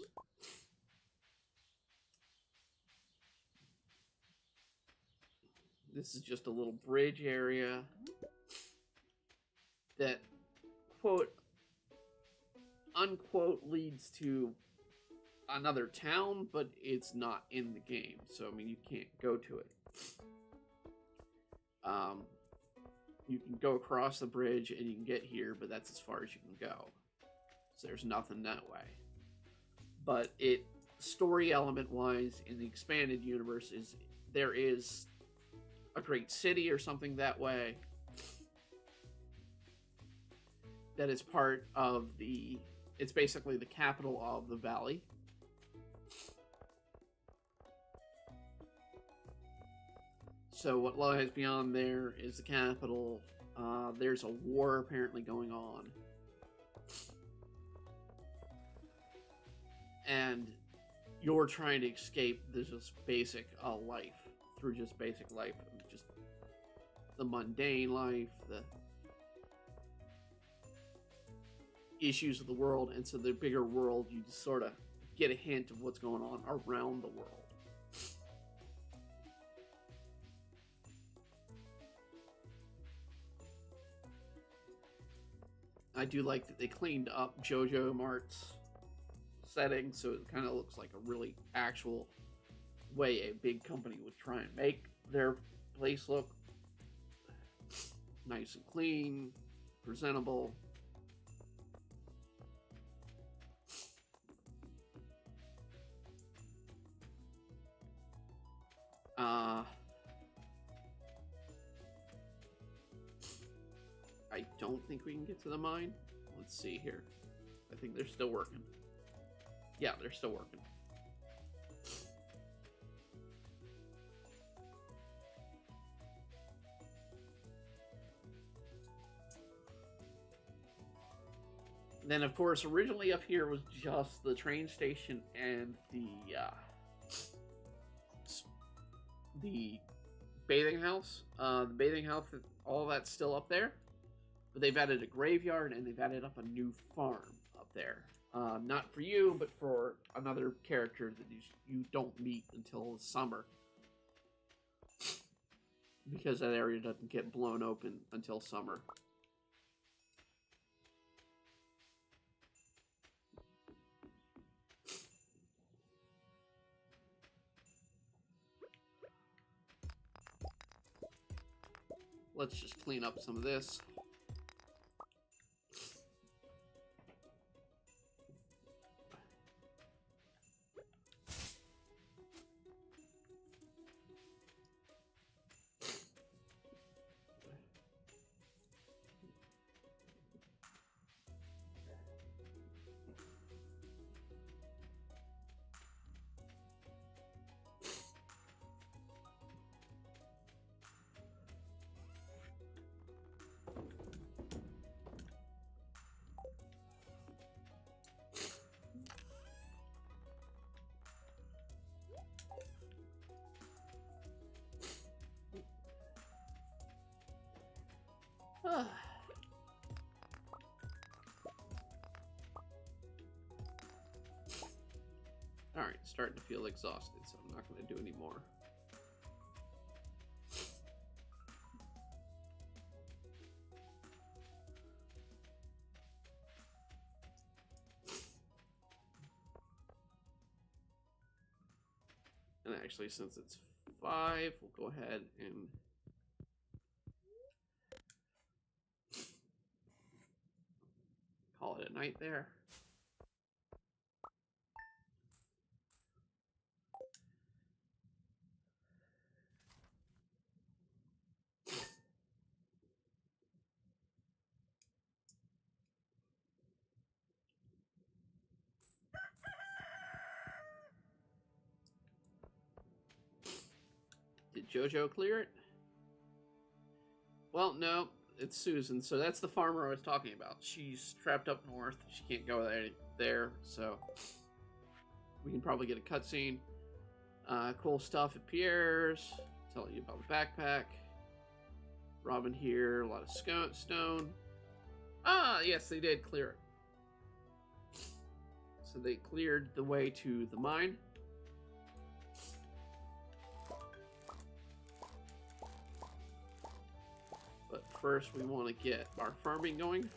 This is just a little bridge area that, quote, unquote, leads to another town, but it's not in the game. So, I mean, you can't go to it. You can go across the bridge and you can get here, but that's as far as you can go. So there's nothing that way. But it, story element wise, in the expanded universe, there is a great city or something that way that is part of it's basically the capital of the valley. So what lies beyond there is the capital. There's a war apparently going on. And you're trying to escape this just basic life. Through just basic life. Just the mundane life. The issues of the world. And so the bigger world, you just sort of get a hint of what's going on around the world. I do like that they cleaned up JoJo Mart's setting, so it kind of looks like a really actual way a big company would try and make their place look nice and clean, presentable. I don't think we can get to the mine. Let's see here. I think they're still working. Yeah, they're still working. And then, of course, originally up here was just the train station and the bathing house. The bathing house, all that's still up there. But they've added a graveyard and they've added up a new farm up there. Not for you, but for another character that you don't meet until summer. Because that area doesn't get blown open until summer. Let's just clean up some of this. Alright, starting to feel exhausted, so I'm not going to do any more. And actually, since it's 5, we'll go ahead and call it a night there. Did JoJo clear it? Well, no, it's Susan. So that's the farmer I was talking about. She's trapped up north. She can't go there, so we can probably get a cutscene. Cool stuff appears. telling you about the backpack. Robin here, a lot of stone. Ah, yes, they did clear it. So they cleared the way to the mine. But first we want to get our farming going.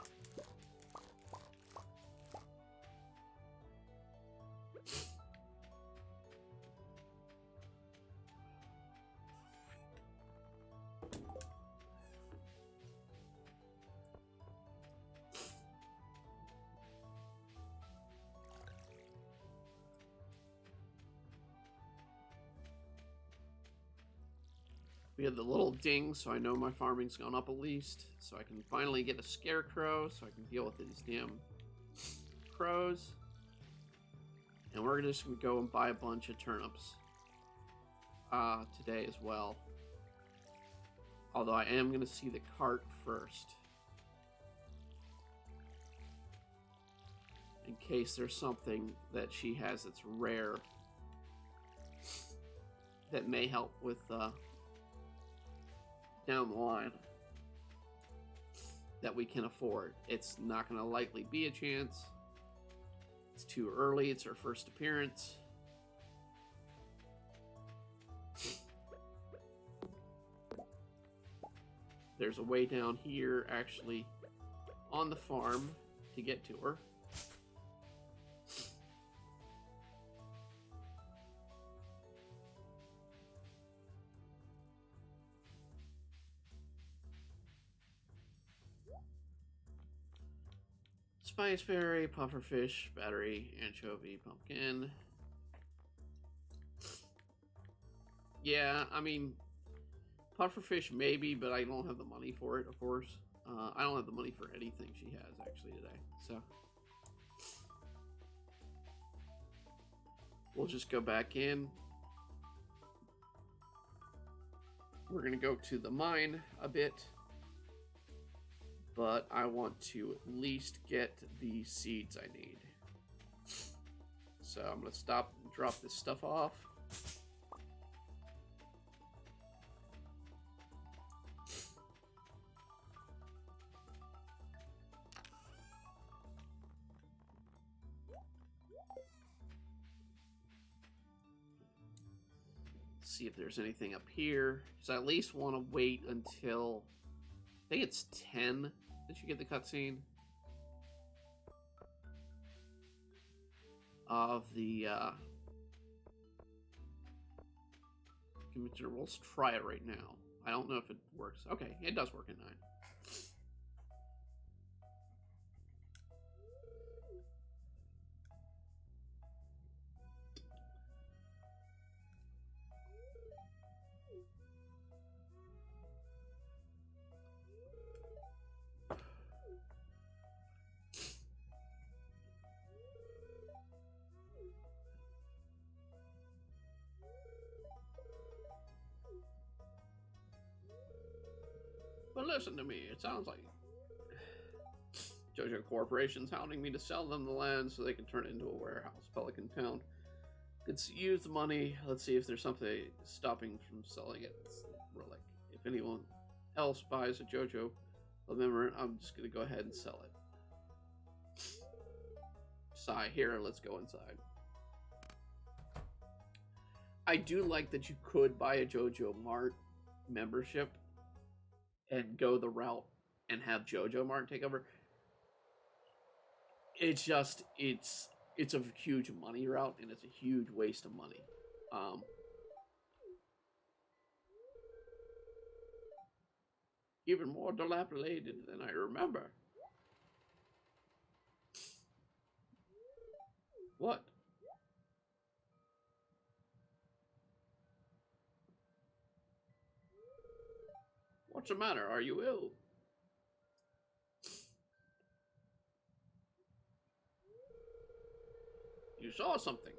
We had the little ding, so I know my farming's gone up at least. So I can finally get a scarecrow, so I can deal with these damn crows. And we're just going to go and buy a bunch of turnips today as well. Although I am going to see the cart first. In case there's something that she has that's rare. That may help with down the line. That we can afford. It's not going to likely be a chance. It's too early. It's our first appearance. There's a way down here, actually, on the farm to get to her. Spiceberry, pufferfish, battery, anchovy, pumpkin. Yeah, I mean, pufferfish maybe, but I don't have the money for it, of course. I don't have the money for anything she has, actually, today. So, we'll just go back in. We're going to go to the mine a bit. But I want to at least get the seeds I need. So I'm going to stop and drop this stuff off. See if there's anything up here. So I at least want to wait until, I think it's 10 that you get the cutscene of the computer. Let's try it right now. I don't know if it works. Okay, it does work at 9. But listen to me, it sounds like JoJo Corporation's hounding me to sell them the land so they can turn it into a warehouse. Pelican Town could use the money. Let's see if there's something stopping from selling it. Relic. If anyone else buys a JoJo remember, I'm just going to go ahead and sell it. Sigh here, let's go inside. I do like that you could buy a JoJo Mart membership and go the route and have JoJo Mart take over. It's just, it's a huge money route, and it's a huge waste of money. Even more dilapidated than I remember. What? What's the matter? Are you ill? You saw something.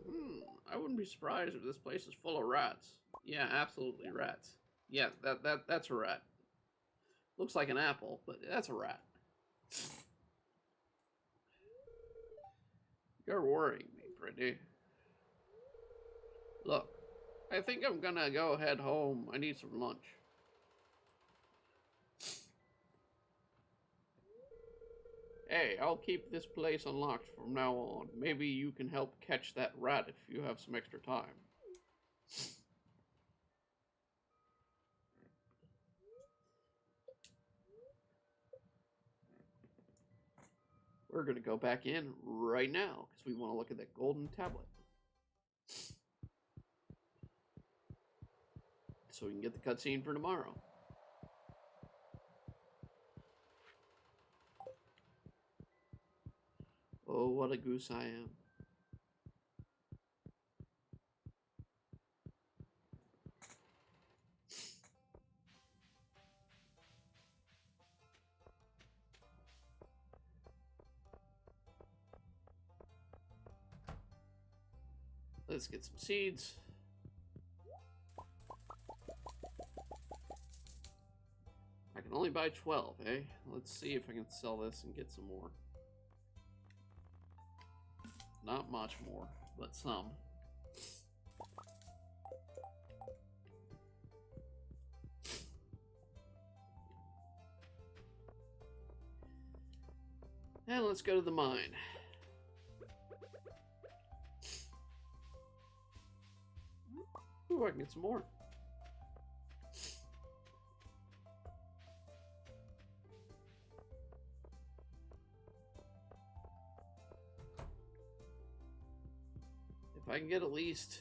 I wouldn't be surprised if this place is full of rats. Yeah, absolutely rats. Yeah, that's a rat. Looks like an apple, but that's a rat. You're worrying me, Brittany. Look, I think I'm gonna go head home. I need some lunch. Hey, I'll keep this place unlocked from now on. Maybe you can help catch that rat if you have some extra time. We're gonna go back in right now because we want to look at that golden tablet. So we can get the cutscene for tomorrow. Oh, what a goose I am. Let's get some seeds. I can only buy 12, eh? Let's see if I can sell this and get some more. Not much more, but some. And let's go to the mine. Ooh, I can get some more. If I can get at least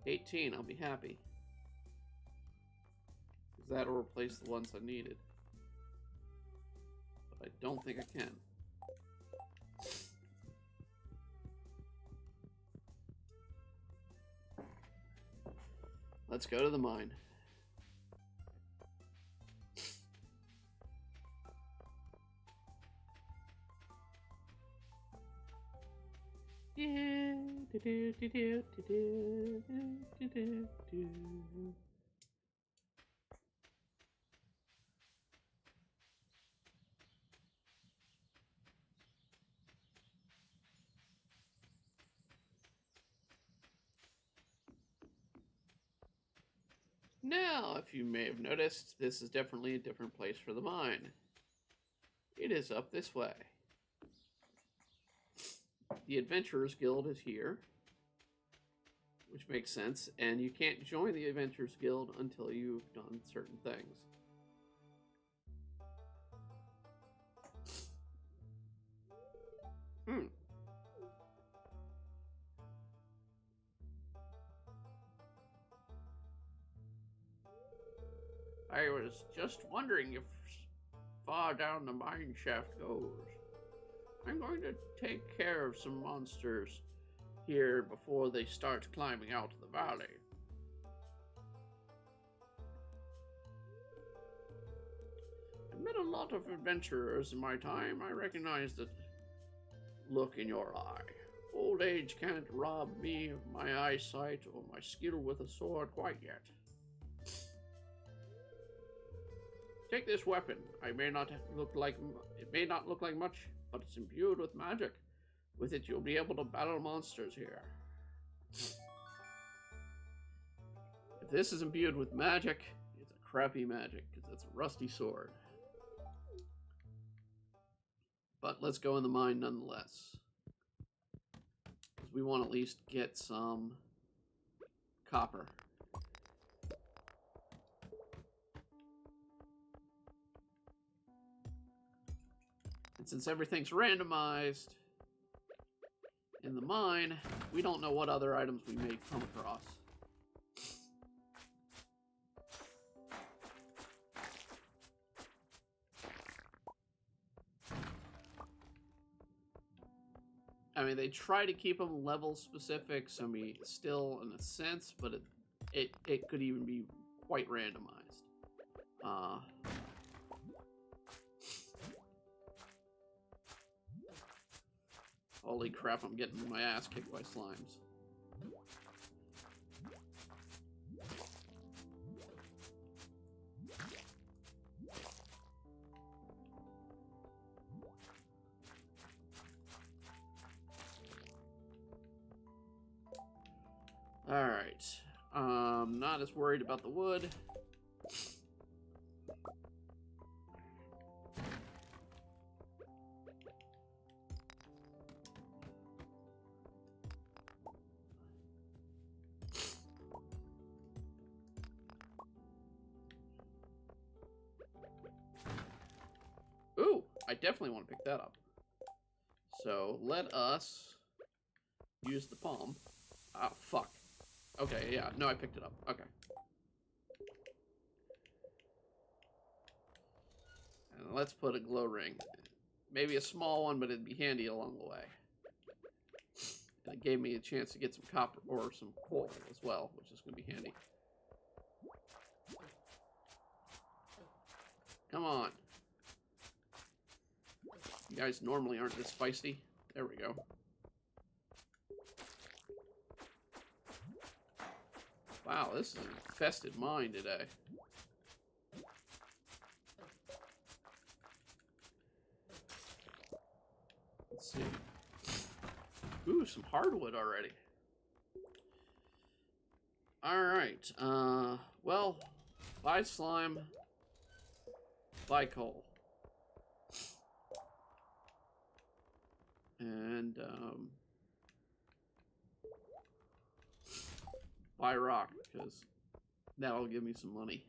18, I'll be happy. Because that'll replace the ones I needed. But I don't think I can. Let's go to the mine. Yeah. Now, if you may have noticed, this is definitely a different place for the mine. It is up this way. The Adventurers Guild is here, which makes sense, and you can't join the Adventurers Guild until you've done certain things. I was just wondering if far down the mine shaft goes. I'm going to take care of some monsters here before they start climbing out of the valley. I've met a lot of adventurers in my time. I recognize that look in your eye. Old age can't rob me of my eyesight or my skill with a sword quite yet. Take this weapon. It may not look like much, but it's imbued with magic. With it, you'll be able to battle monsters here. If this is imbued with magic, it's a crappy magic, because it's a rusty sword. But let's go in the mine nonetheless. Because we want to at least get some copper. And since everything's randomized in the mine, we don't know what other items we may come across. I mean, they try to keep them level specific, so I mean, still in a sense, but it could even be quite randomized. Holy crap, I'm getting my ass kicked by slimes. Alright. Not as worried about the wood. Ooh, I definitely want to pick that up. So let us use the palm. Ah, fuck. Okay, yeah, no, I picked it up. Okay. And let's put a glow ring. Maybe a small one, but it'd be handy along the way. And it gave me a chance to get some copper or some coal as well, which is going to be handy. Come on. You guys normally aren't this feisty. There we go. Wow, this is an infested mine today. Let's see. Ooh, some hardwood already. Alright, well, buy slime, buy coal. And, buy rock, because that'll give me some money.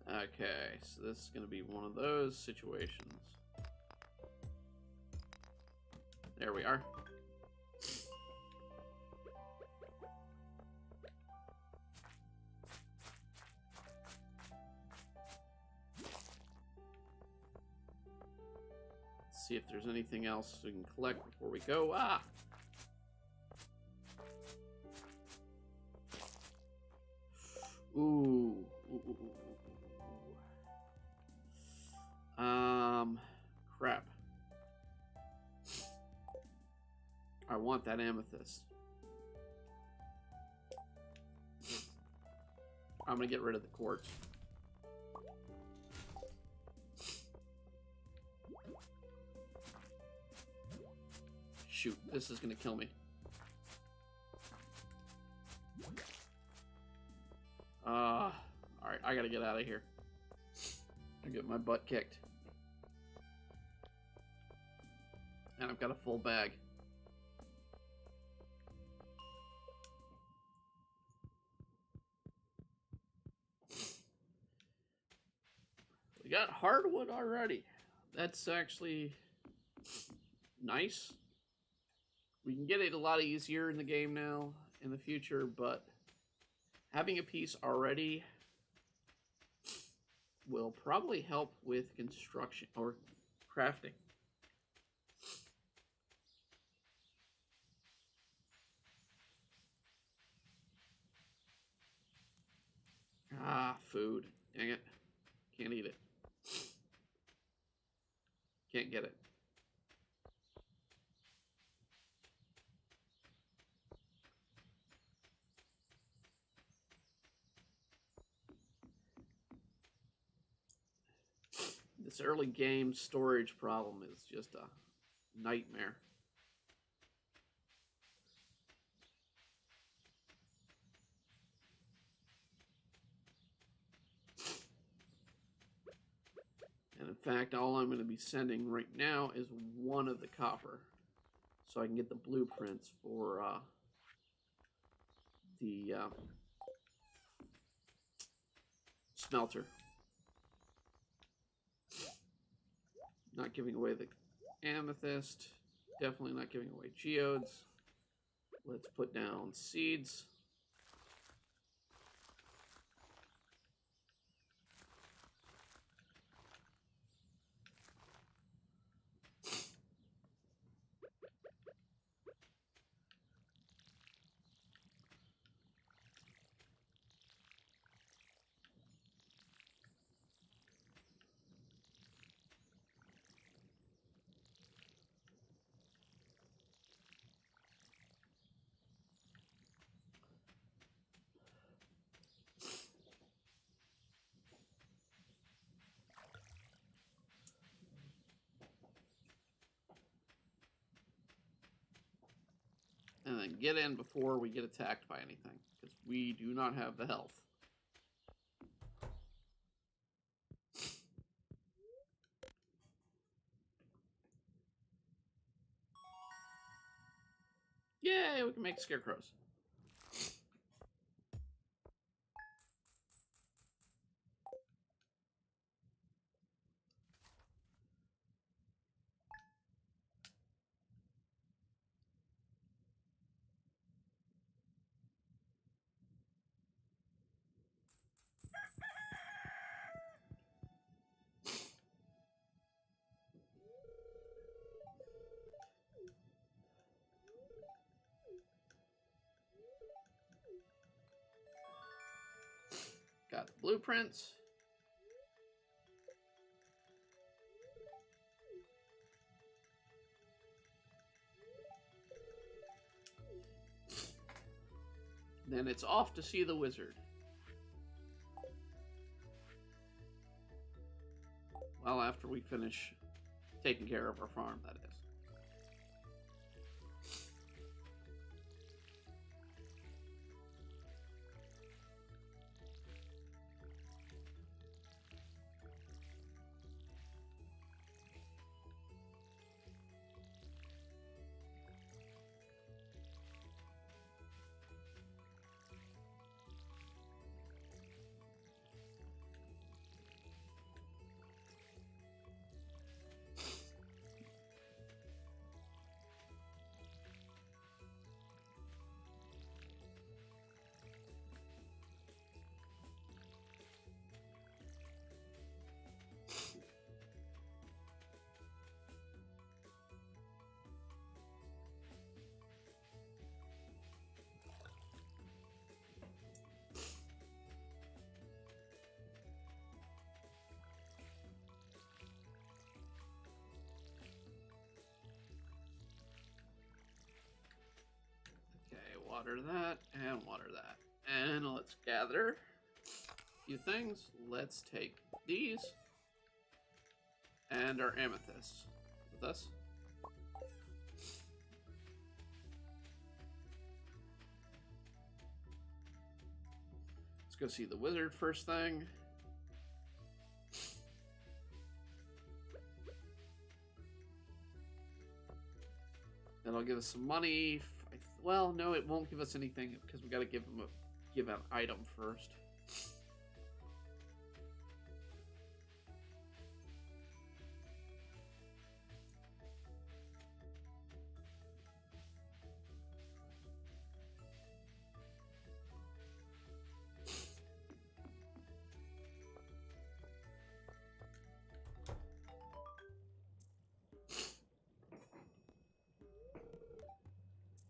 Okay, so this is going to be one of those situations. There we are. Let's see if there's anything else we can collect before we go. Ah! Ooh. Crap. I want that amethyst. I'm gonna get rid of the quartz. Shoot, this is gonna kill me. Alright, I gotta get out of here. I get my butt kicked. And I've got a full bag. We got hardwood already. That's actually nice. We can get it a lot easier in the game now, in the future, but having a piece already will probably help with construction or crafting. Ah, food. Dang it. Can't eat it. Can't get it. This early game storage problem is just a nightmare. And in fact, all I'm going to be sending right now is one of the copper. So I can get the blueprints for the smelter. Not giving away the amethyst. Definitely not giving away geodes. Let's put down seeds. and get in before we get attacked by anything, because we do not have the health. Yay, we can make scarecrows. Got the blueprints. Then it's off to see the wizard. Well, after we finish taking care of our farm, that is. Water that, and water that. And let's gather a few things. Let's take these and our amethysts with us. Let's go see the wizard first thing. That'll give us some money. Well, no, it won't give us anything because we got to give an item first.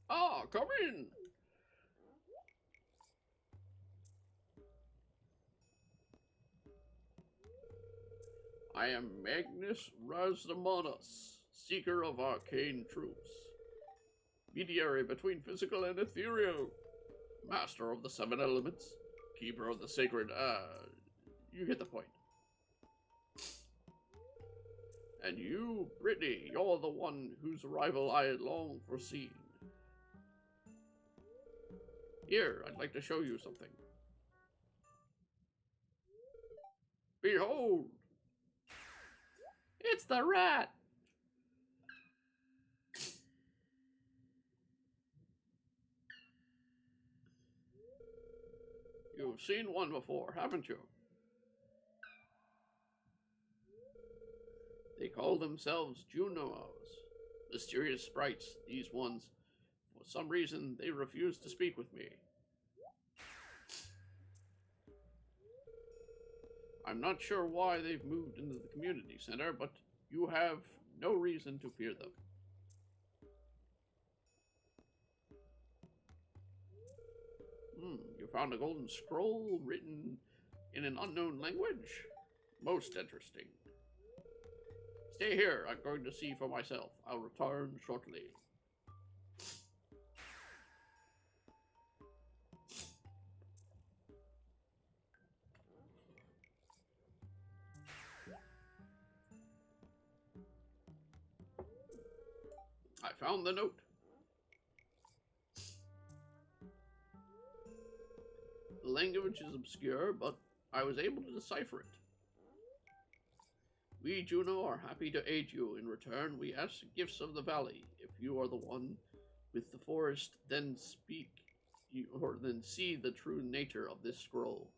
Ah, come in! I am Magnus Rasdamanus, seeker of arcane truths, mediary between physical and ethereal, master of the 7 elements, keeper of the sacred, you get the point. And you, Brittany, you're the one whose arrival I had long foreseen. Here, I'd like to show you something. Behold! It's the rat! You've seen one before, haven't you? They call themselves Junos. Mysterious sprites, these ones. For some reason, they refuse to speak with me. I'm not sure why they've moved into the community center, but you have no reason to fear them. You found a golden scroll written in an unknown language? Most interesting. Stay here, I'm going to see for myself. I'll return shortly. I found the note. language is obscure, but I was able to decipher it. We, Juno, are happy to aid you. In return, we ask gifts of the valley. If you are the one with the forest, then then see the true nature of this scroll.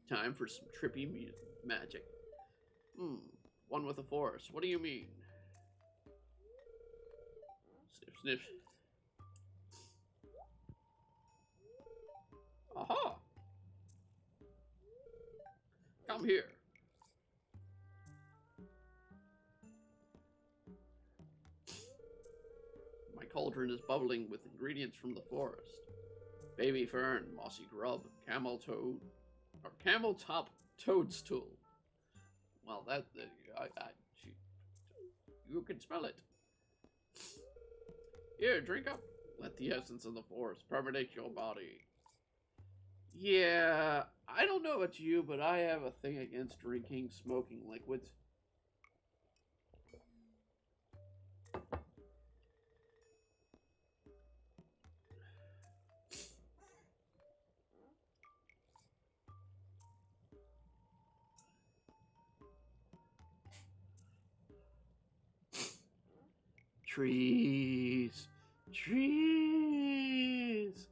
Time for some trippy magic. One with the forest. What do you mean? Sniff, sniff. Aha! Come here. My cauldron is bubbling with ingredients from the forest. Baby fern, mossy grub, camel top toadstool. Well, you can smell it. Here, drink up. Let the essence of the forest permeate your body. Yeah, I don't know about you, but I have a thing against drinking smoking liquids. Trees, trees,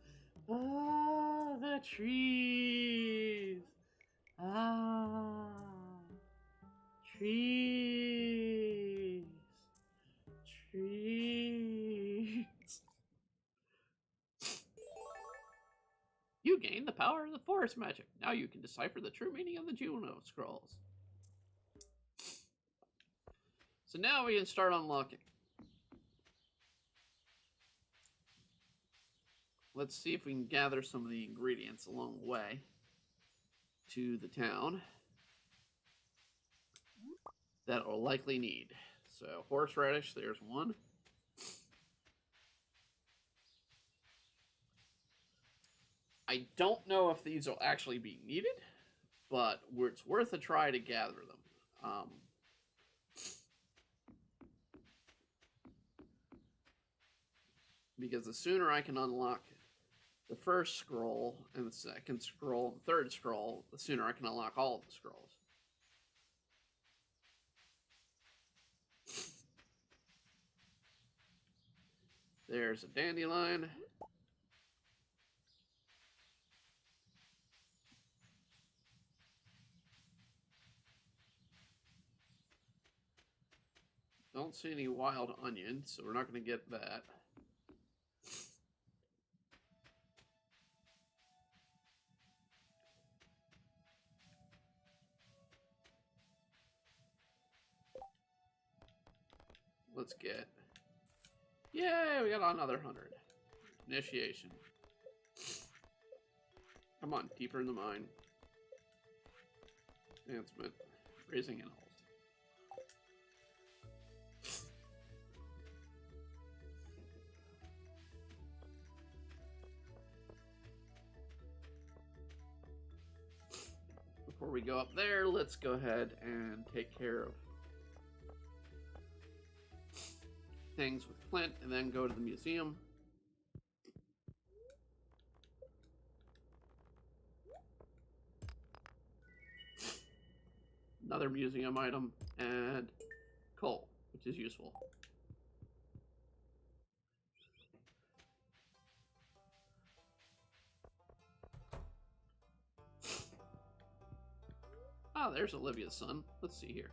ah, the trees, ah, trees, trees. You gain the power of the forest magic. Now you can decipher the true meaning of the Juno scrolls. So now we can start unlocking. Let's see if we can gather some of the ingredients along the way to the town that we'll likely need. So, horseradish, there's one. I don't know if these will actually be needed, but it's worth a try to gather them. Because the sooner I can unlock the first scroll and the second scroll and third scroll, the sooner I can unlock all of the scrolls. There's a dandelion. Don't see any wild onion, so we're not going to get that. Let's get... Yay, we got another 100. Initiation. Come on, deeper in the mine. Advancement. Raising animals. Before we go up there, let's go ahead and take care of things with Clint and then go to the museum. Another museum item and coal, which is useful. Ah, there's Olivia's son. Let's see here.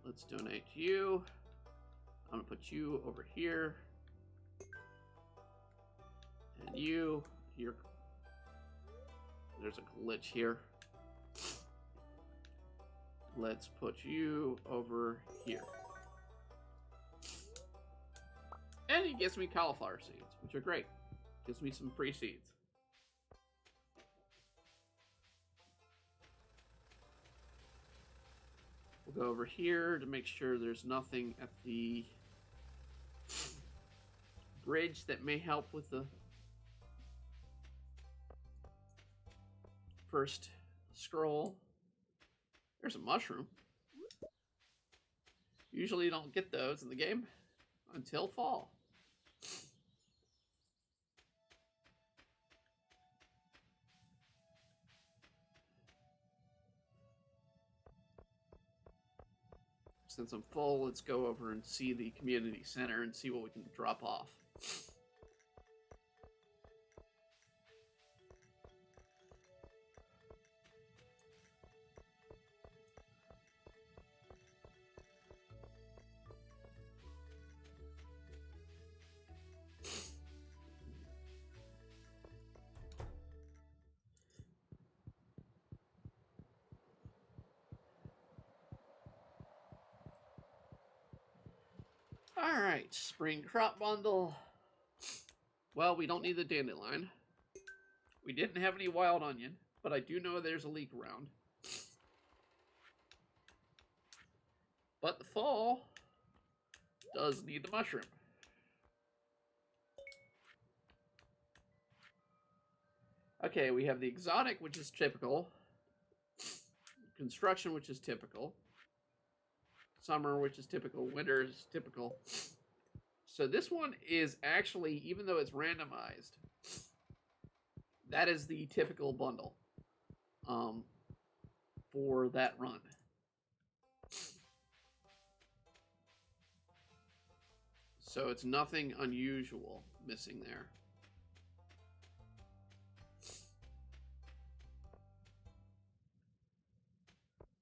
Let's donate to you. I'm gonna put you over here. And you're... There's a glitch here. Let's put you over here. And he gives me cauliflower seeds, which are great. Gives me some free seeds. We'll go over here to make sure there's nothing at the bridge that may help with the first scroll. There's a mushroom. Usually you don't get those in the game until fall. since I'm full, let's go over and see the community center and see what we can drop off. Alright, spring crop bundle. Well, we don't need the dandelion. We didn't have any wild onion, but I do know there's a leek around. But the fall does need the mushroom. Okay, we have the exotic, which is typical. Construction, which is typical. Summer, which is typical. Winter is typical. So this one is actually, even though it's randomized, that is the typical bundle for that run. So it's nothing unusual missing there.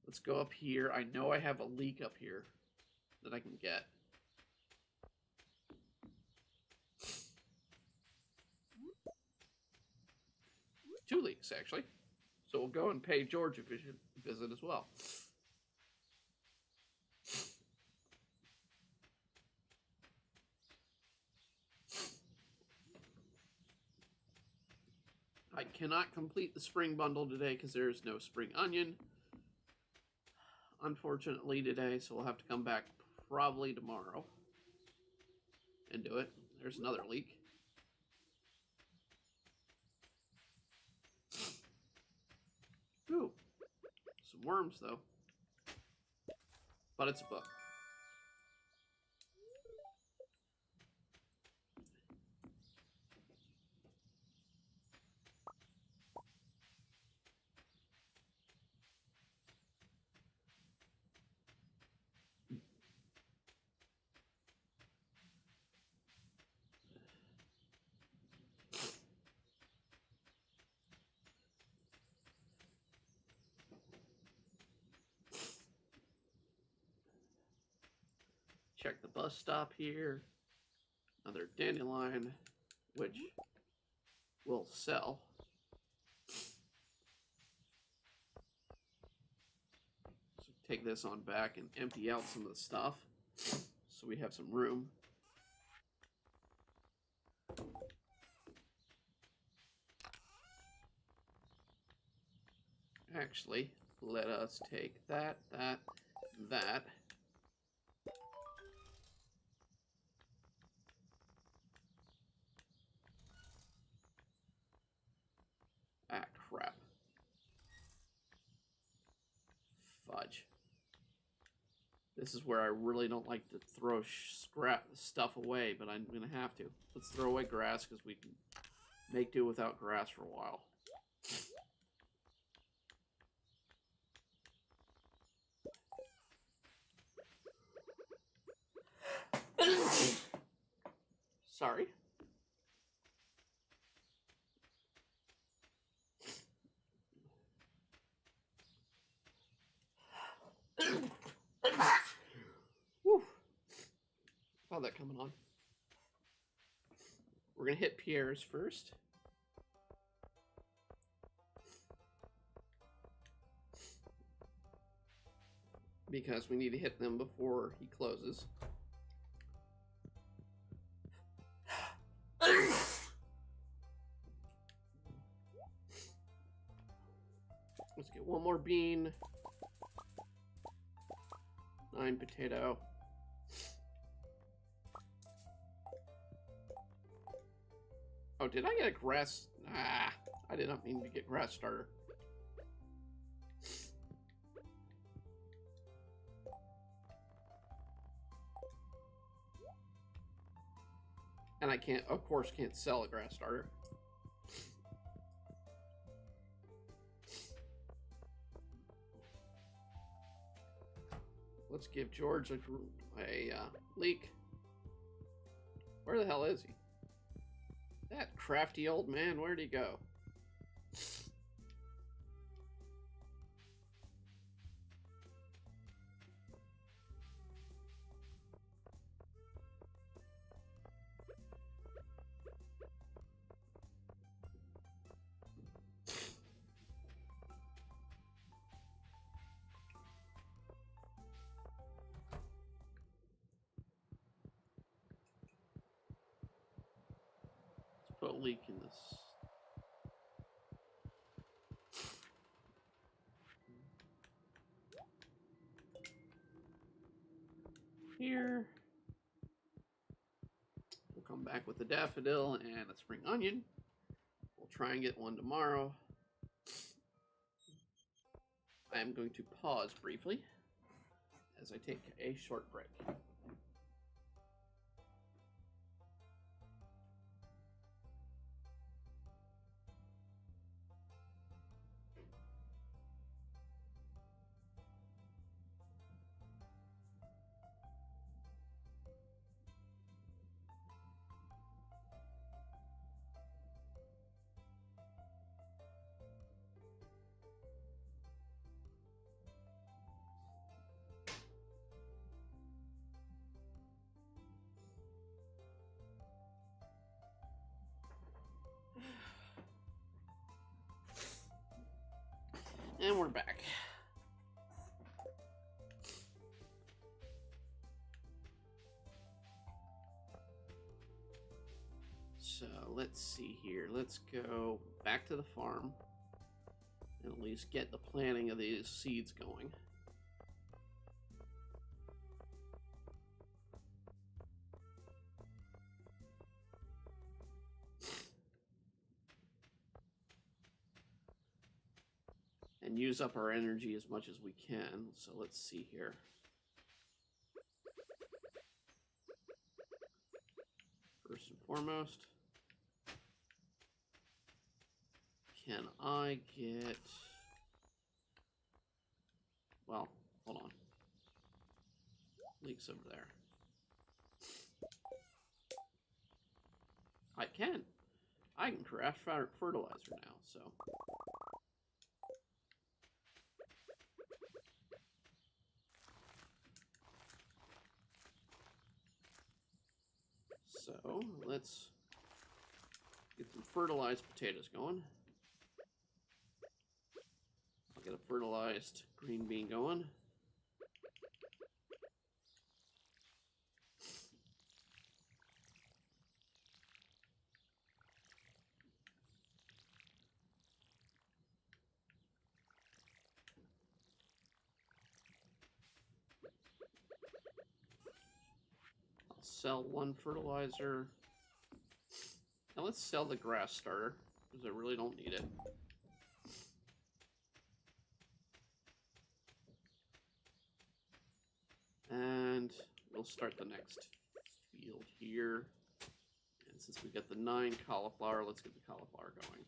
Let's go up here. I know I have a leek up here that I can get. Two leeks, actually. So we'll go and pay George a visit as well. I cannot complete the spring bundle today because there is no spring onion, unfortunately, today, so we'll have to come back probably tomorrow and do it. There's another leek. Ooh, some worms, though. But it's a book. Check the bus stop here. Another dandelion, which will sell. So take this on back and empty out some of the stuff so we have some room. Actually, let us take that. Ah, crap. Fudge. This is where I really don't like to throw scrap stuff away, but I'm going to have to. Let's throw away grass because we can make do without grass for a while. Sorry. Whew. Saw that coming on. We're going to hit Pierre's first. Because we need to hit them before he closes. Let's get one more bean. 9 potato. Oh, did I get a grass? Ah, I did not mean to get grass starter. And I can't, of course, can't sell a grass starter. Let's give George a leak. Where the hell is he? That crafty old man, where'd he go? Put a leak in this. Here. We'll come back with a daffodil and a spring onion. We'll try and get one tomorrow. I am going to pause briefly as I take a short break. And we're back. So let's see here. Let's go back to the farm and at least get the planting of these seeds going. And use up our energy as much as we can. So let's see here. First and foremost, can I get... Well, hold on. Leaks over there. I can. I can craft fertilizer now, so... So, let's get some fertilized potatoes going. I'll get a fertilized green bean going. Sell one fertilizer. Now let's sell the grass starter, because I really don't need it. And we'll start the next field here. And since we got the 9 cauliflower, let's get the cauliflower going.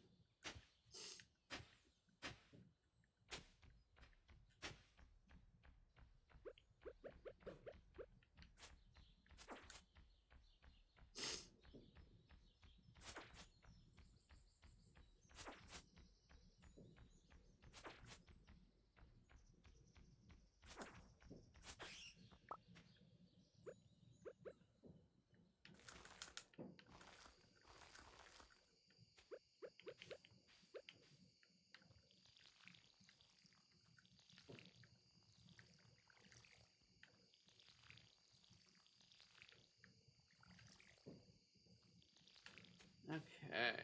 Okay.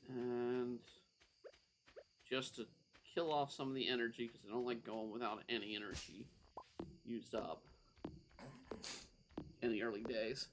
And just to kill off some of the energy, because I don't like going without any energy used up in the early days.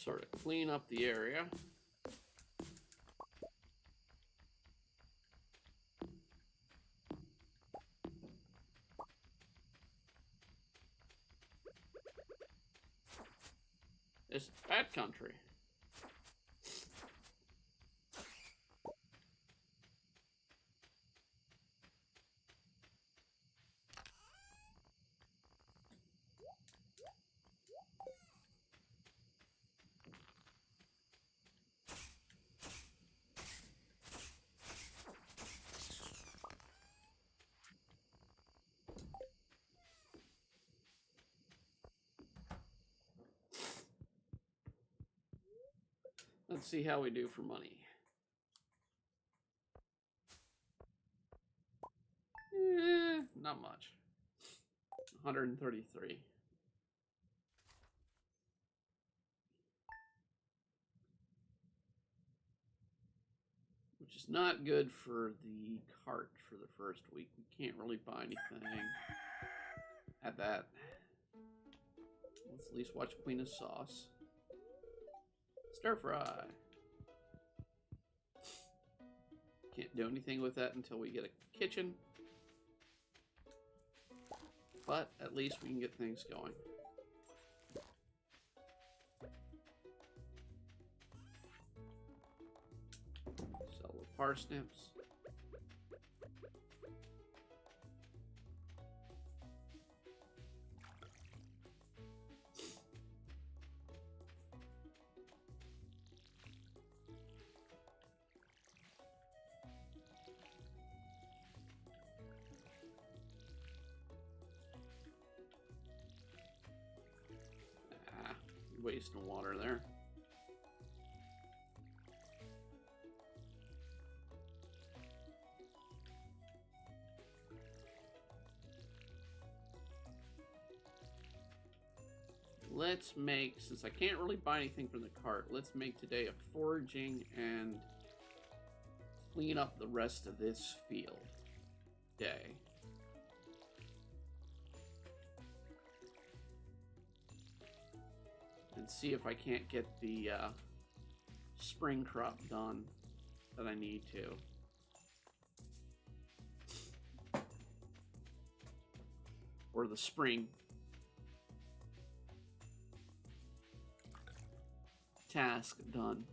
sort of clean up the area. This is bad country. Let's see how we do for money. Not much. 133. Which is not good for the cart for the first week. We can't really buy anything at that. Let's at least watch clean his sauce. Stir fry. Can't do anything with that until we get a kitchen. But at least we can get things going. Sell the parsnips. Wasting water there. Let's make, since I can't really buy anything from the cart, let's make today a foraging and clean up the rest of this field day. And see if I can't get the spring crop done that I need to. Or the spring task done.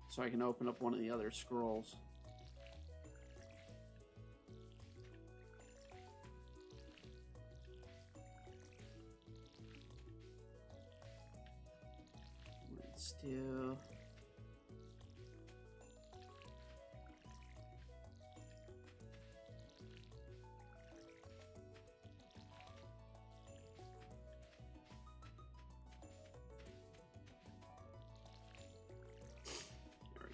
So I can open up one of the other scrolls. Let's do...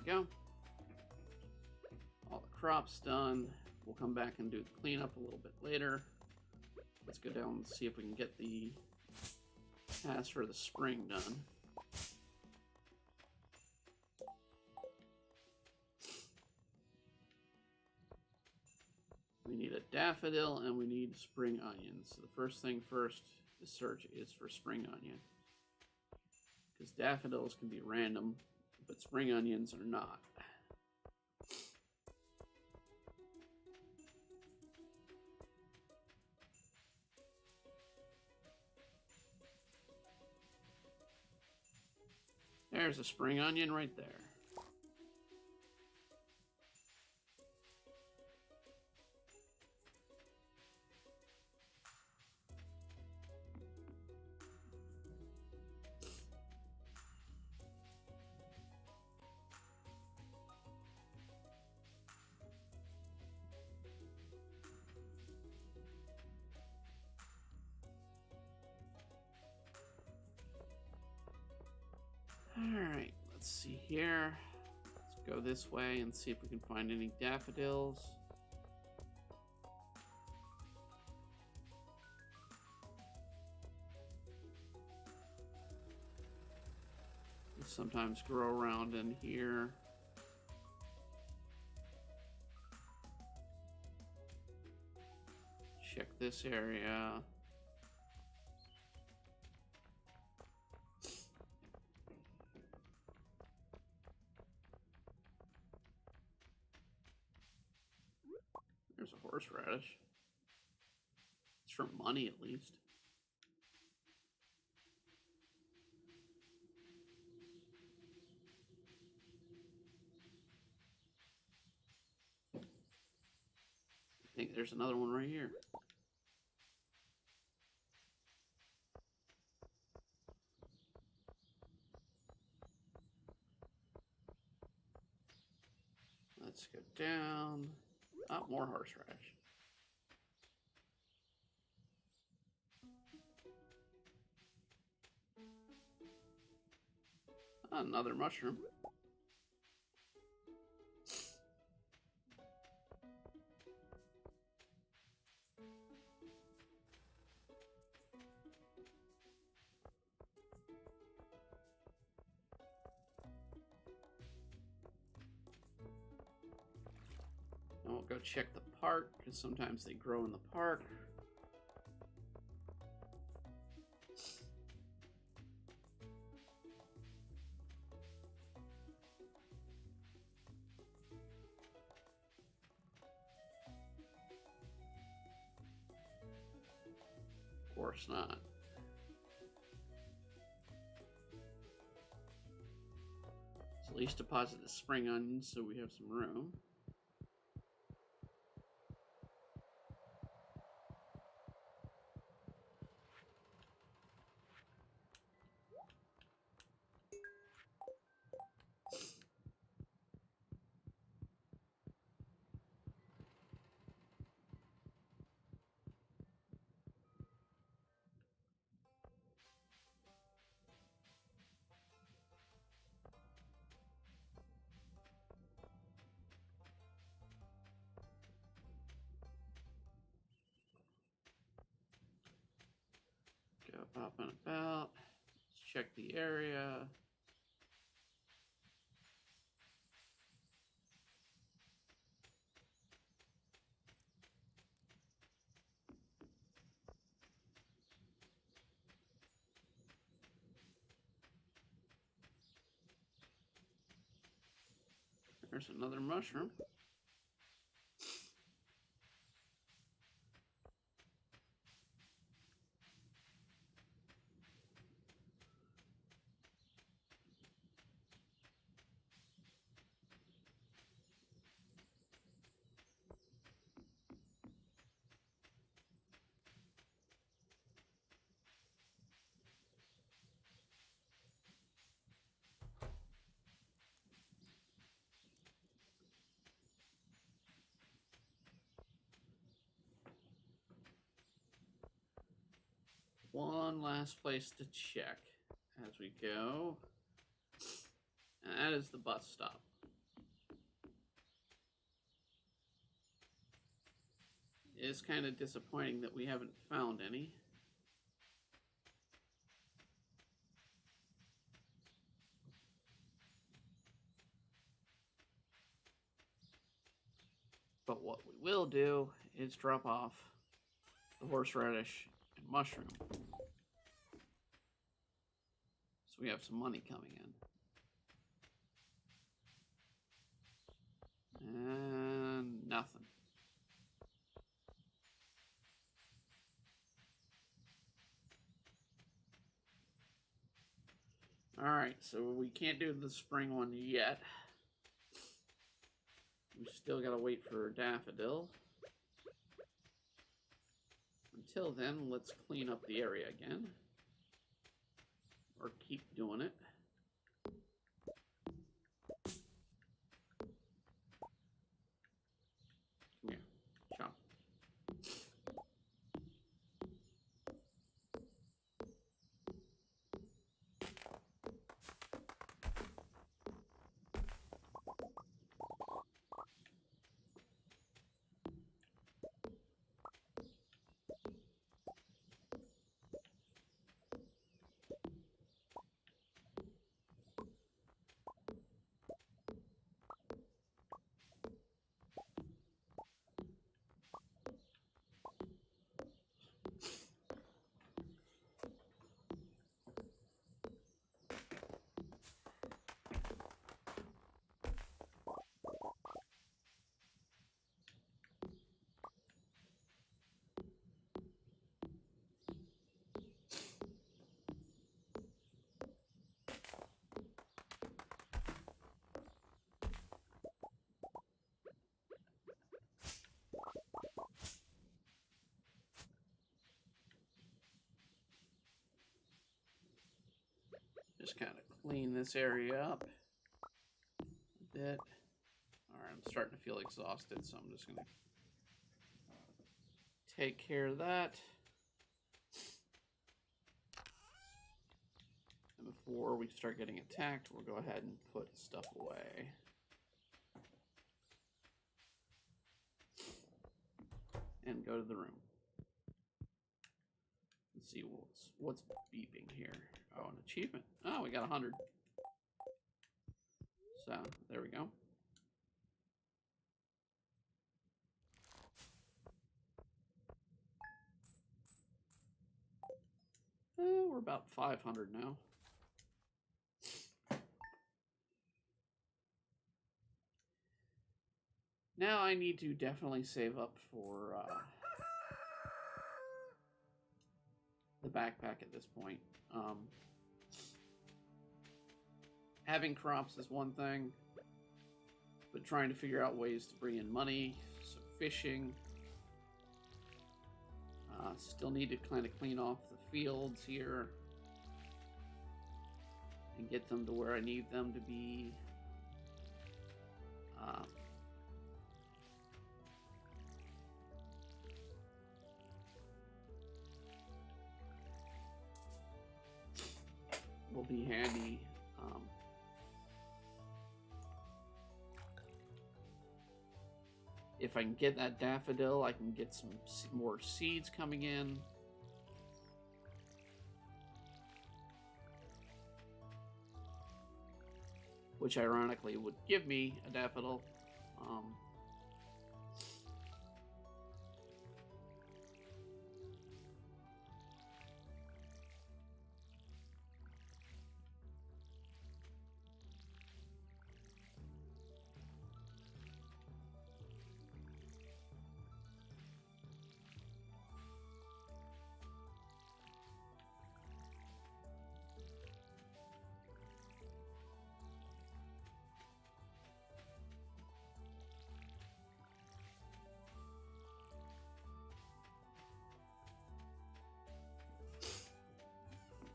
go. All the crops done. We'll come back and do the cleanup a little bit later. Let's go down and see if we can get the task for the spring done. We need a daffodil and we need spring onions. So the first thing first to search is for spring onion. Because daffodils can be random, but spring onions are not. There's a spring onion right there. Alright, let's see here. Let's go this way and see if we can find any daffodils. They sometimes grow around in here. Check this area. horseradish. It's for money, at least. I think there's another one right here. Let's go down. More horseradish. Another mushroom. And we'll go check the park, because sometimes they grow in the park. Of course not. So at least deposit the spring onions so we have some room. Go up and about. Let's check the area. There's another mushroom. One last place to check as we go, and that is the bus stop. It is kind of disappointing that we haven't found any. But what we will do is drop off the horseradish and mushroom. So we have some money coming in. And nothing. Alright, so we can't do the spring one yet. We still gotta wait for daffodil. Until then, let's clean up the area again. Or keep doing it. Come here. Chop. just kind of clean this area up a bit. Alright, I'm starting to feel exhausted, so I'm just going to take care of that. And before we start getting attacked, we'll go ahead and put stuff away. And go to the room. Let's see what's beeping here. Oh, an achievement. Oh, we got 100. So, there we go. We're about 500 now. Now I need to definitely save up for the backpack at this point. Having crops is one thing, but trying to figure out ways to bring in money, so fishing. Still need to kind of clean off the fields here and get them to where I need them to be. Will be handy. If I can get that daffodil, I can get some more seeds coming in. Which ironically would give me a daffodil.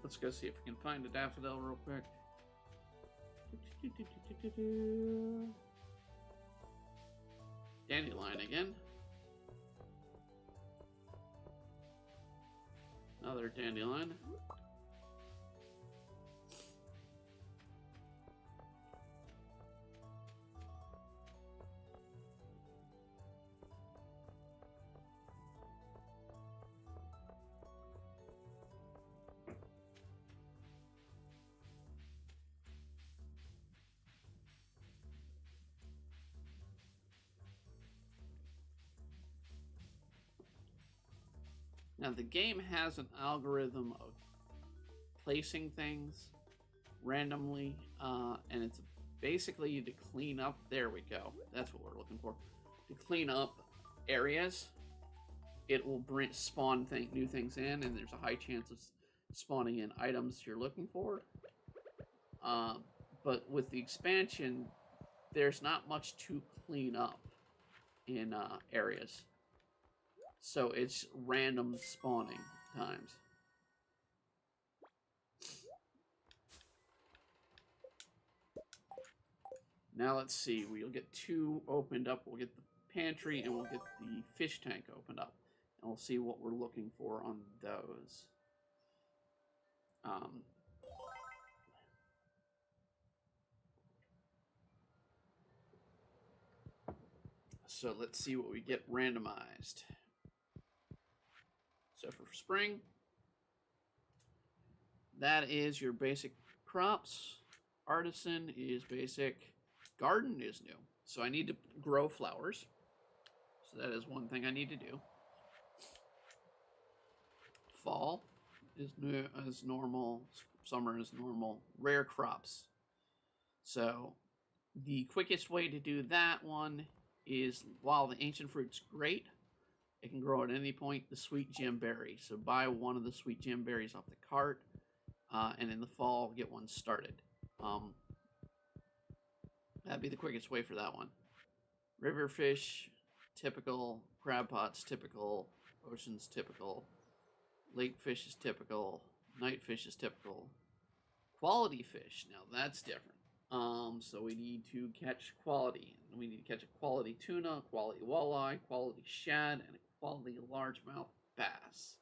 Let's go see if we can find a daffodil real quick. Dandelion again. Another dandelion. Now, the game has an algorithm of placing things randomly, and it's basically to clean up. There we go. That's what we're looking for. To clean up areas, it will spawn new things in, and there's a high chance of spawning in items you're looking for. But with the expansion, there's not much to clean up in areas. So it's random spawning times. Now let's see. We'll get 2 opened up. We'll get the pantry and we'll get the fish tank opened up. And we'll see what we're looking for on those. So let's see what we get randomized. So for spring, that is your basic crops. Artisan is basic. Garden is new. So I need to grow flowers. So that is one thing I need to do. Fall is new as normal. Summer is normal. Rare crops. So the quickest way to do that one is, while the ancient fruit's great, it can grow at any point, the sweet gem berry. So buy one of the sweet gem berries off the cart, and in the fall, get one started. That'd be the quickest way for that one. River fish, typical. Crab pots, typical. Oceans, typical. Lake fish is typical. Night fish is typical. quality fish. Now that's different. So we need to catch quality. We need to catch a quality tuna, quality walleye, quality shad, and a quality largemouth bass.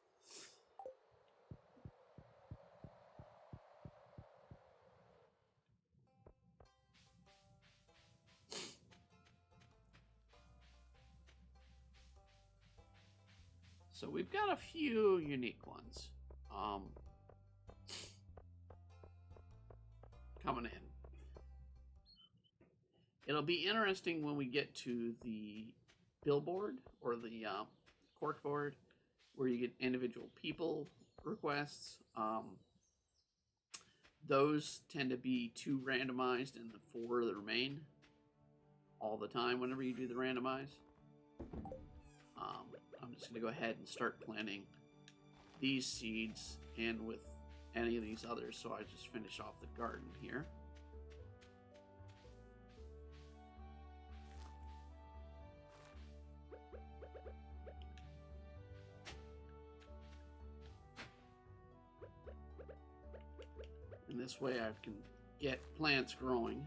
So we've got a few unique ones coming in. It'll be interesting when we get to the billboard or the cork board where you get individual people requests. Those tend to be 2 randomized and the 4 that remain all the time whenever you do the randomize. I'm just going to go ahead and start planting these seeds and with any of these others, so I just finish off the garden here. And this way I can get plants growing.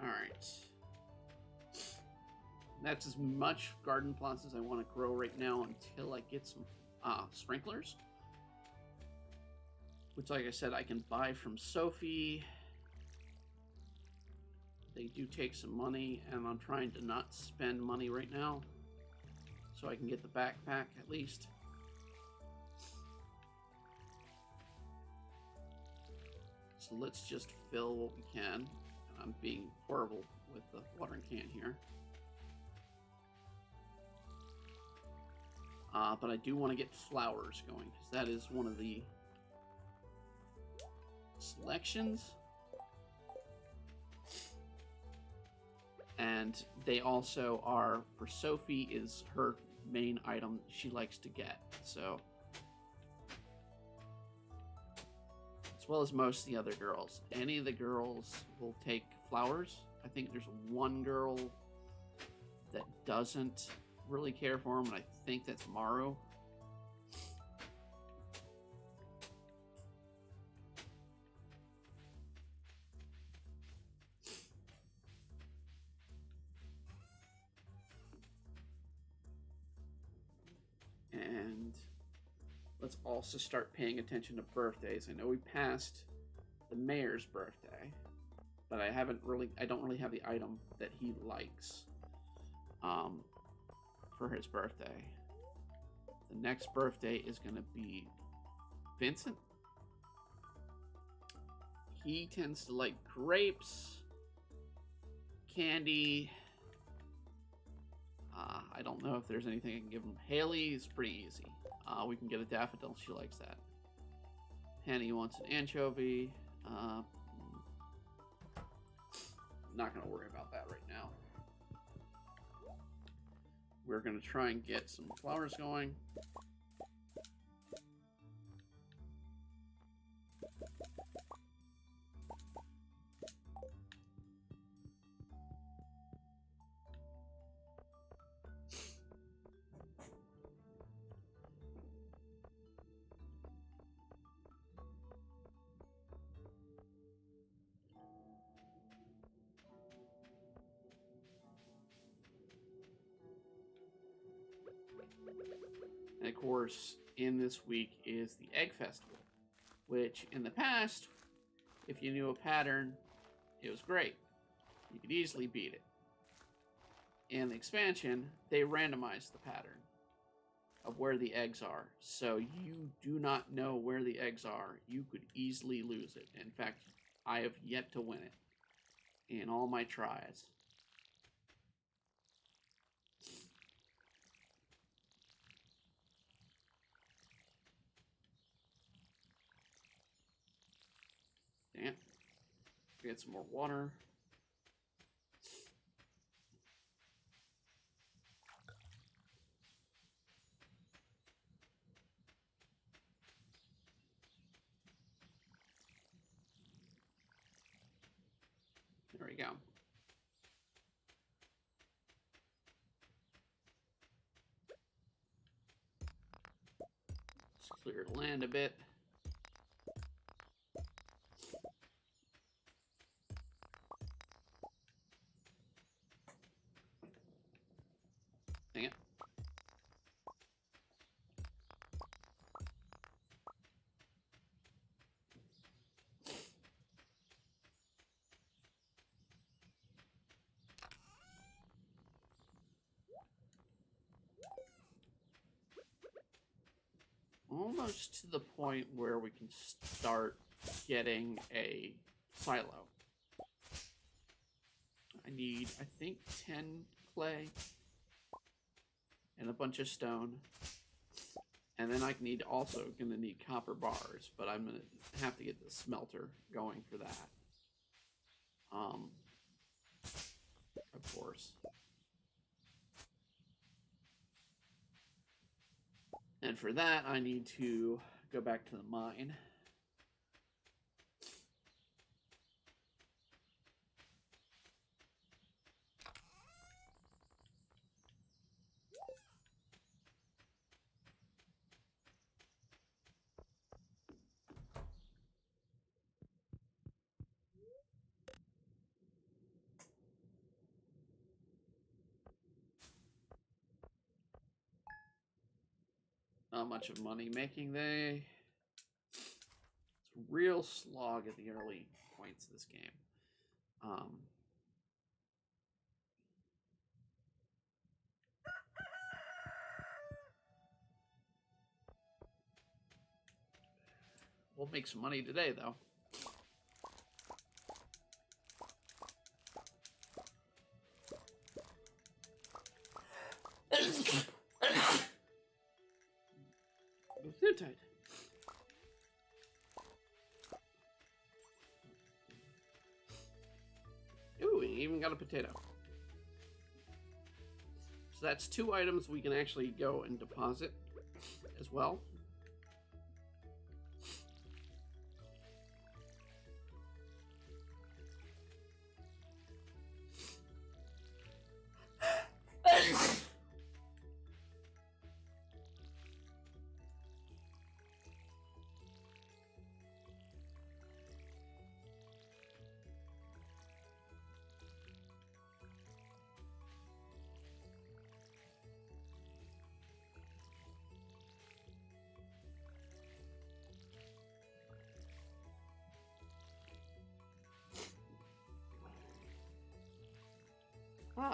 Alright. That's as much garden plots as I want to grow right now until I get some sprinklers. Which, like I said, I can buy from Sophie. They do take some money, and I'm trying to not spend money right now. So I can get the backpack at least. So let's just fill what we can. I'm being horrible with the watering can here. But I do want to get flowers going, because that is one of the selections. And they also are, for Sophie, is her main item she likes to get. So, as well as most of the other girls. Any of the girls will take flowers. I think there's one girl that doesn't really care for them, and I think that's Maru. And let's also start paying attention to birthdays. I know we passed the mayor's birthday, but I don't really have the item that he likes for his birthday. The next birthday is going to be Vincent. He tends to like grapes, candy. I don't know if there's anything I can give him. Haley is pretty easy. We can get a daffodil. She likes that. Penny wants an anchovy. Not going to worry about that right now. We're going to try and get some flowers going. And of course, in this week is the Egg Festival, which in the past, if you knew a pattern, it was great. You could easily beat it. In the expansion, they randomized the pattern of where the eggs are. So you do not know where the eggs are. You could easily lose it. In fact, I have yet to win it in all my tries. Damn. Get some more water. we go. Let's clear the land a bit. Dang it. Almost to the point where we can start getting a silo. I need, I think, 10 clay and a bunch of stone. And then I need also going to need copper bars, but I'm going to have to get the smelter going for that. Of course. And for that, I need to go back to the mine. Not much of money making they. It's a real slog at the early points of this game. We'll make some money today, though. Good tight. Ooh, we even got a potato. So that's 2 items we can actually go and deposit as well.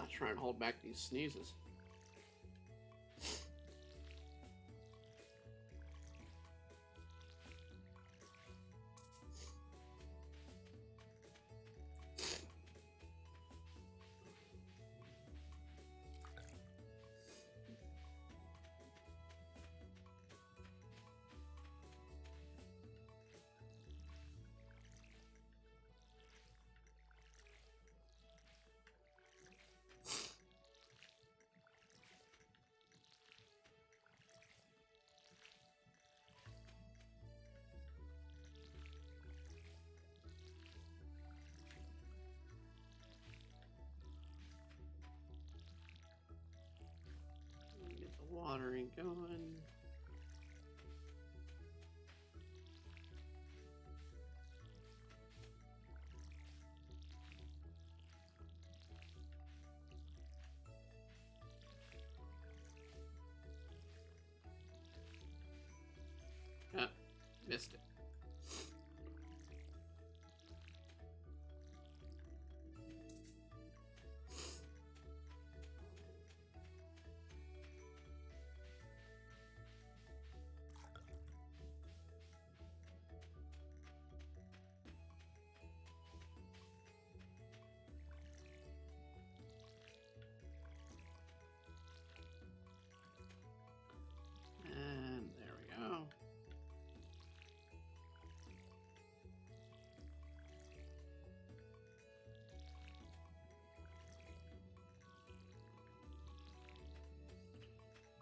Try and hold back these sneezes. Watering going. Ah, missed it. And there we go.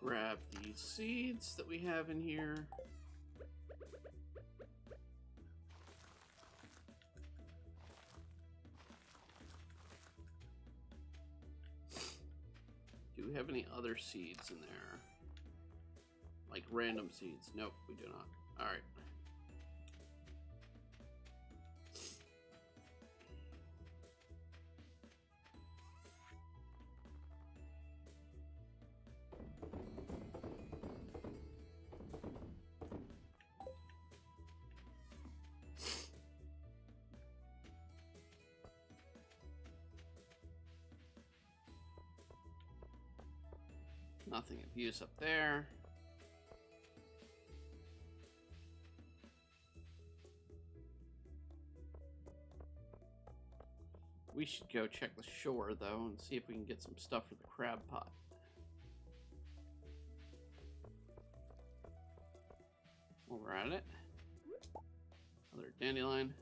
Grab these seeds that we have in here. we have any other seeds in there? Like random seeds? Nope, we do not. All right. Nothing of use up there. We should go check the shore, though, and see if we can get some stuff for the crab pot. While we're at it. Another dandelion.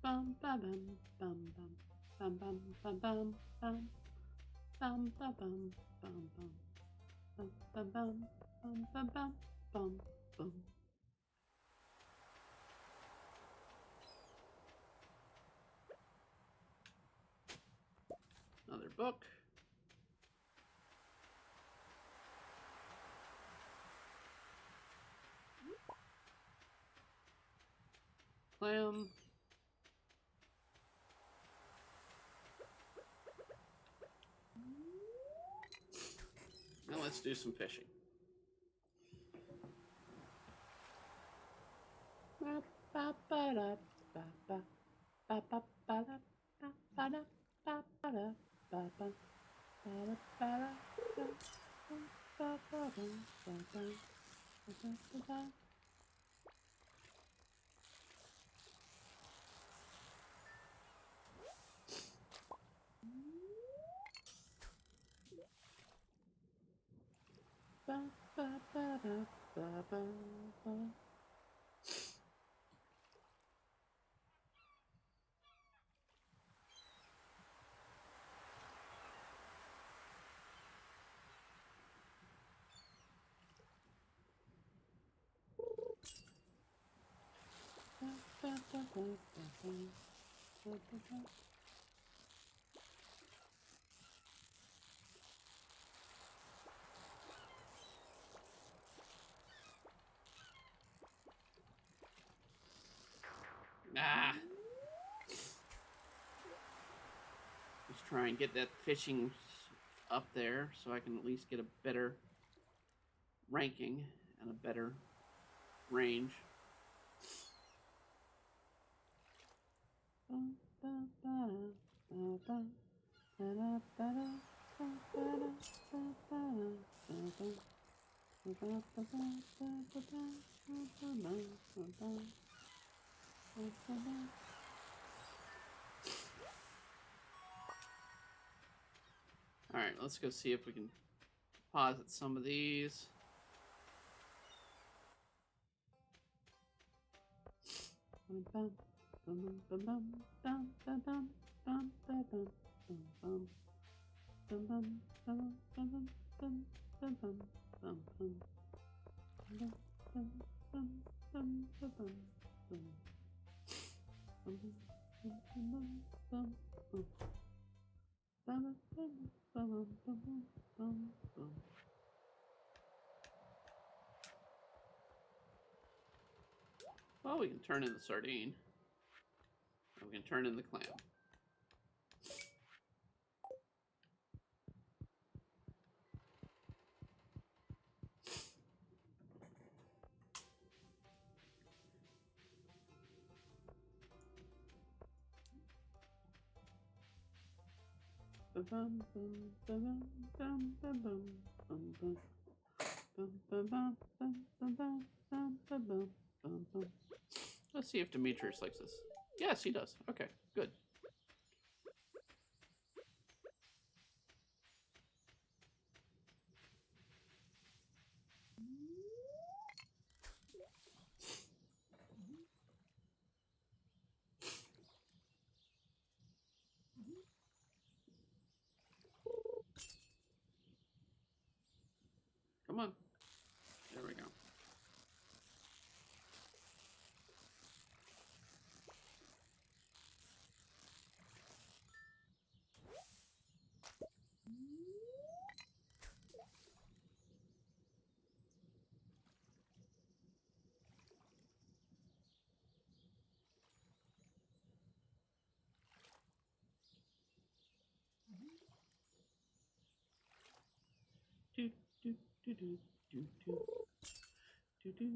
Bum ba bum bum bum bum bum bum bum bum bum ba bum bum bum bum bum bum bum bum bum bum. Another book. Clam. Now let's do some fishing. Ah! Let's try and get that fishing up there so I can at least get a better ranking and a better range. Alright, let's go see if we can deposit some of these. Well, we can turn in the sardine. And we can turn in the clam. Let's see if Demetrius likes this. Yes, he does. Okay, good. Come on. There we go. Do, do, do, do, do, do, do, do.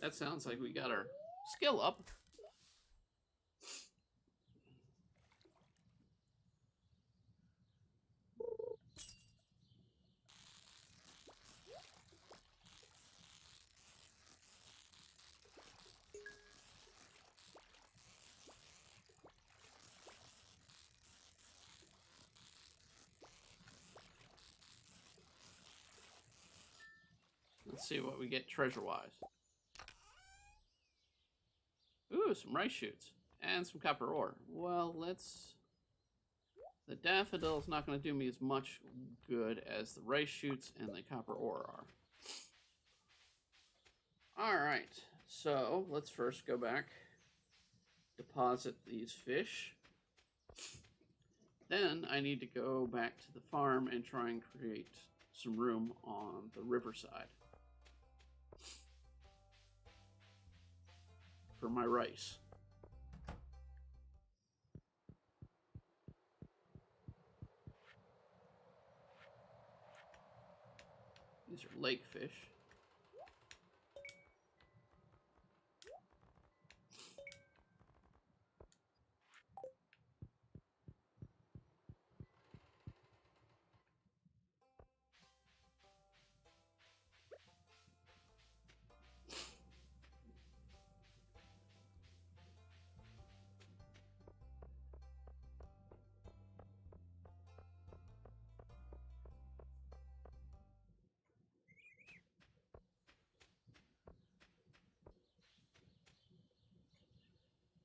That sounds like we got our skill up. Let's see what we get treasure-wise. Ooh, some rice shoots. And some copper ore. Well, let's... The daffodil is not going to do me as much good as the rice shoots and the copper ore are. Alright, so let's first go back. Deposit these fish. Then I need to go back to the farm and try and create some room on the riverside for my rice. These are lake fish.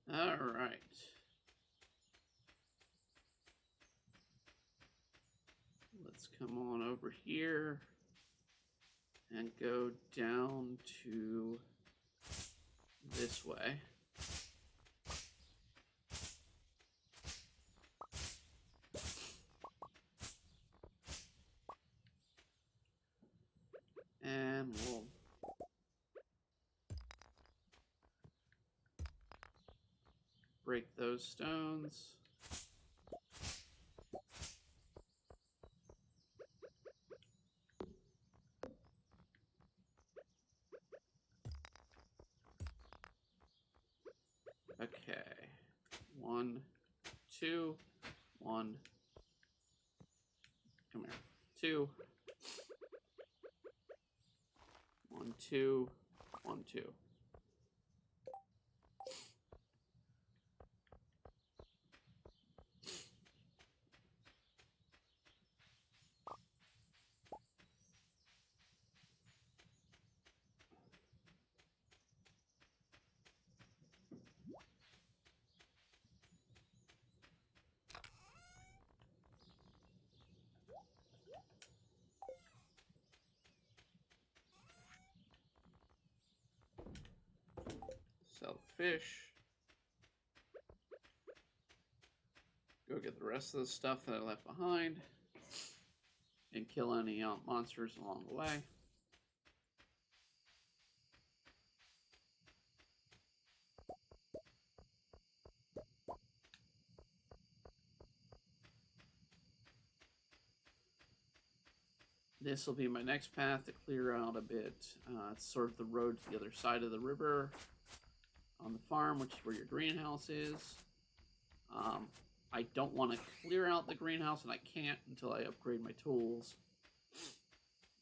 All right. Let's come on over here and go down to this way. And we'll break those stones. Okay. 1, 2, 1. Come here. 2. 1, 2, 1, 2. Sell the fish. Go get the rest of the stuff that I left behind. And kill any monsters along the way. This will be my next path to clear out a bit. It's sort of the road to the other side of the river on the farm, which is where your greenhouse is. I don't want to clear out the greenhouse, and I can't until I upgrade my tools.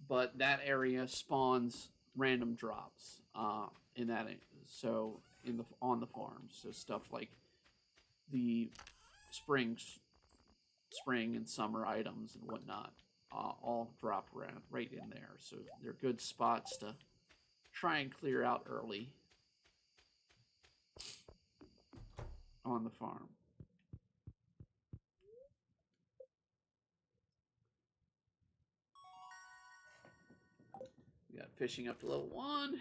But that area spawns random drops in that, so on the farm. So stuff like the spring and summer items and whatnot all drop around right in there. So they're good spots to try and clear out early on the farm. We got fishing up to level 1.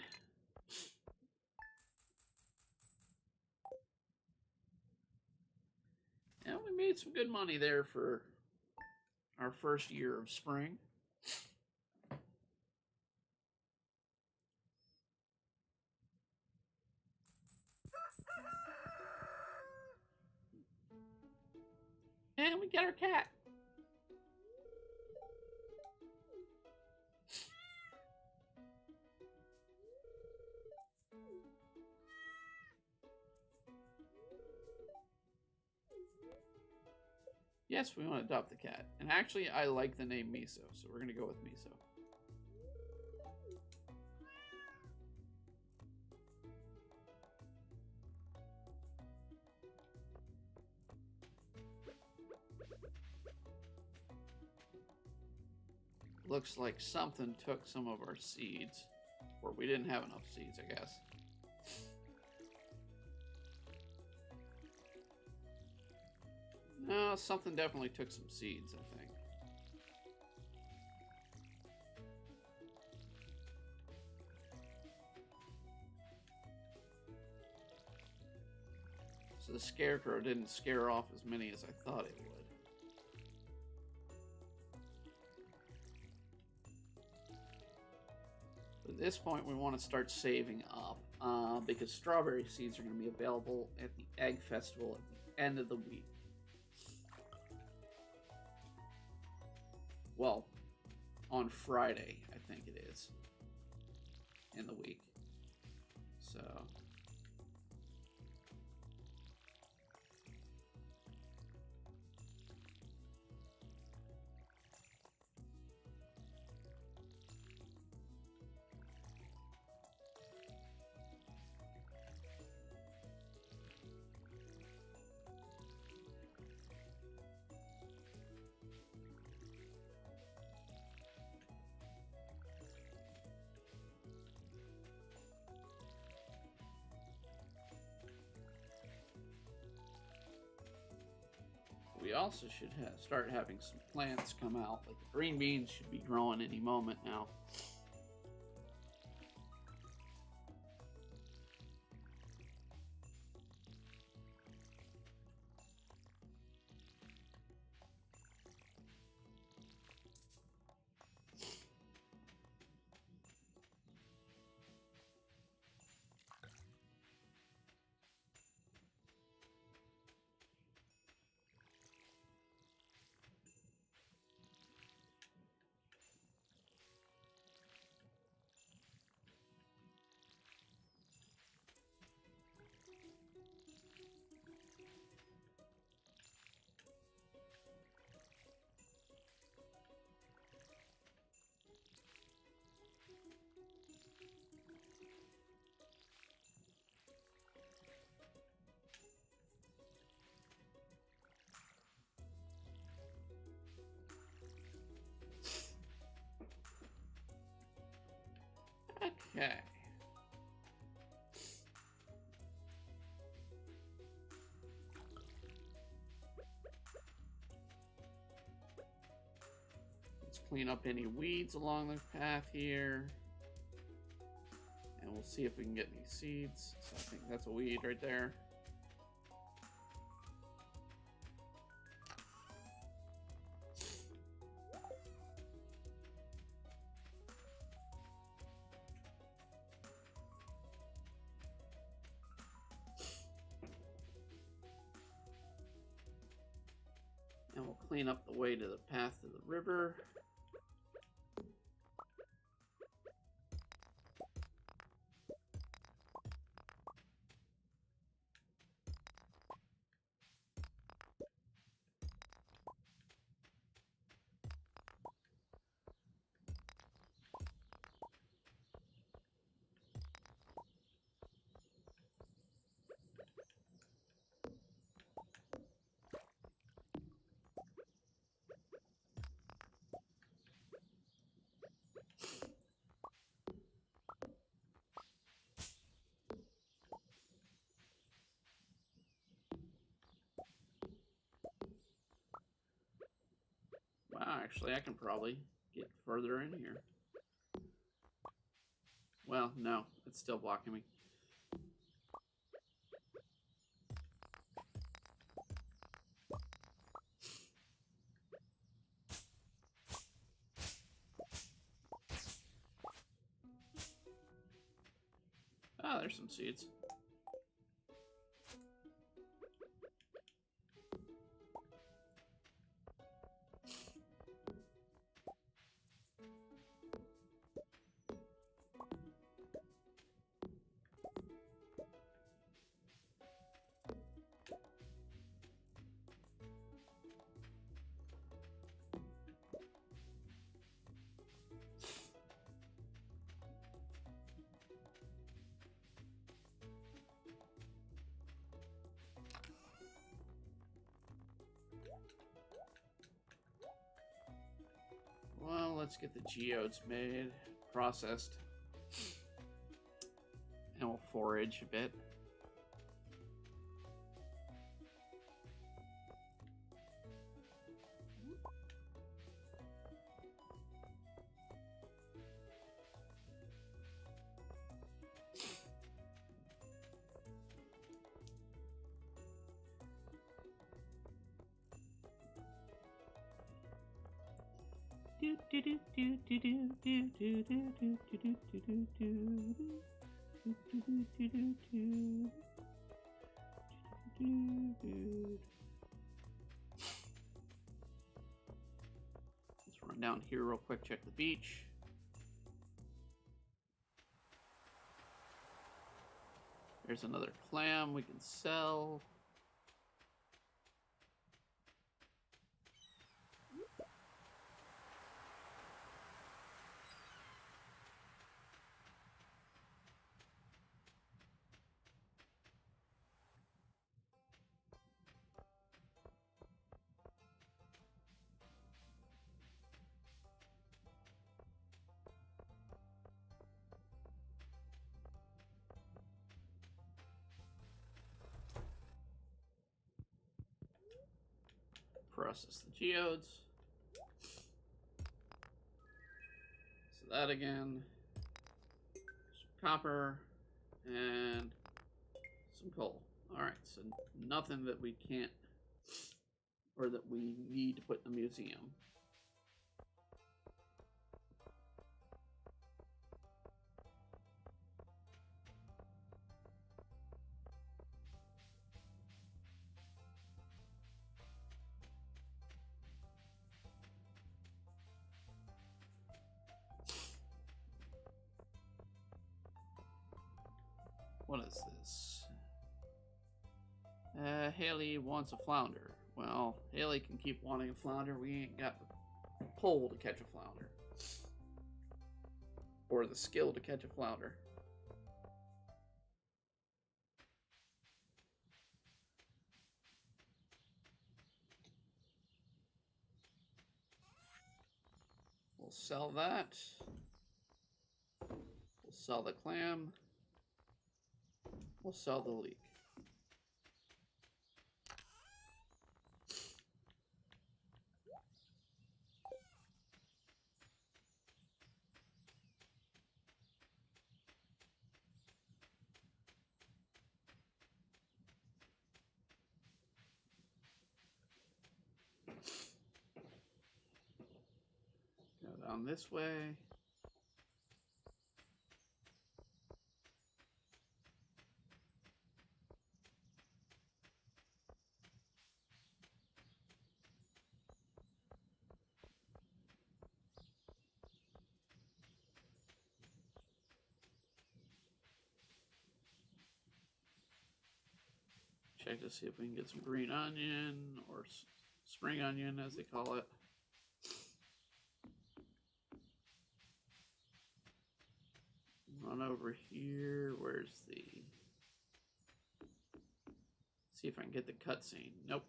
And we made some good money there for our first year of spring. And we got our cat. Yes, we want to adopt the cat. And actually, I like the name Miso, so we're going to go with Miso. Looks like something took some of our seeds. Or we didn't have enough seeds, I guess. No, something definitely took some seeds, I think. So the scarecrow didn't scare off as many as I thought it would. At this point, we want to start saving up because strawberry seeds are going to be available at the Egg Festival at the end of the week. Well, on Friday, I think it is, in the week. So... we also should start having some plants come out. Like the green beans should be growing any moment now. Okay. Let's clean up any weeds along the path here. And we'll see if we can get any seeds. So I think that's a weed right there. And we'll clean up the way to the path to the river. Actually, I can probably get further in here. Well, no, it's still blocking me. Ah, there's some seeds. Well, let's get the geodes made, processed, and we'll forage a bit. Let's run down here real quick, check the beach. There's another clam we can sell. Process the geodes. So that again. Some copper and some coal. Alright, so nothing that we can't or that we need to put in the museum. What is this? Haley wants a flounder. Well, Haley can keep wanting a flounder. We ain't got the pole to catch a flounder. Or the skill to catch a flounder. We'll sell that. We'll sell the clam. We'll sell the leek. Go down this way. Check to see if we can get some green onion or spring onion as they call it. Run over here. Where's the... See if I can get the cutscene. Nope.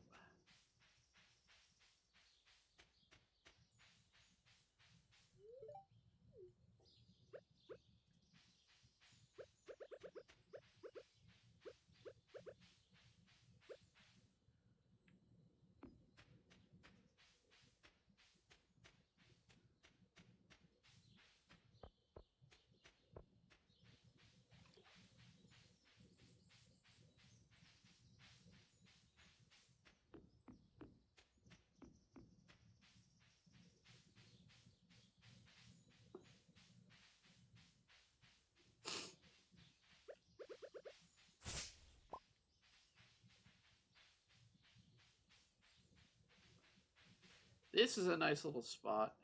This is a nice little spot.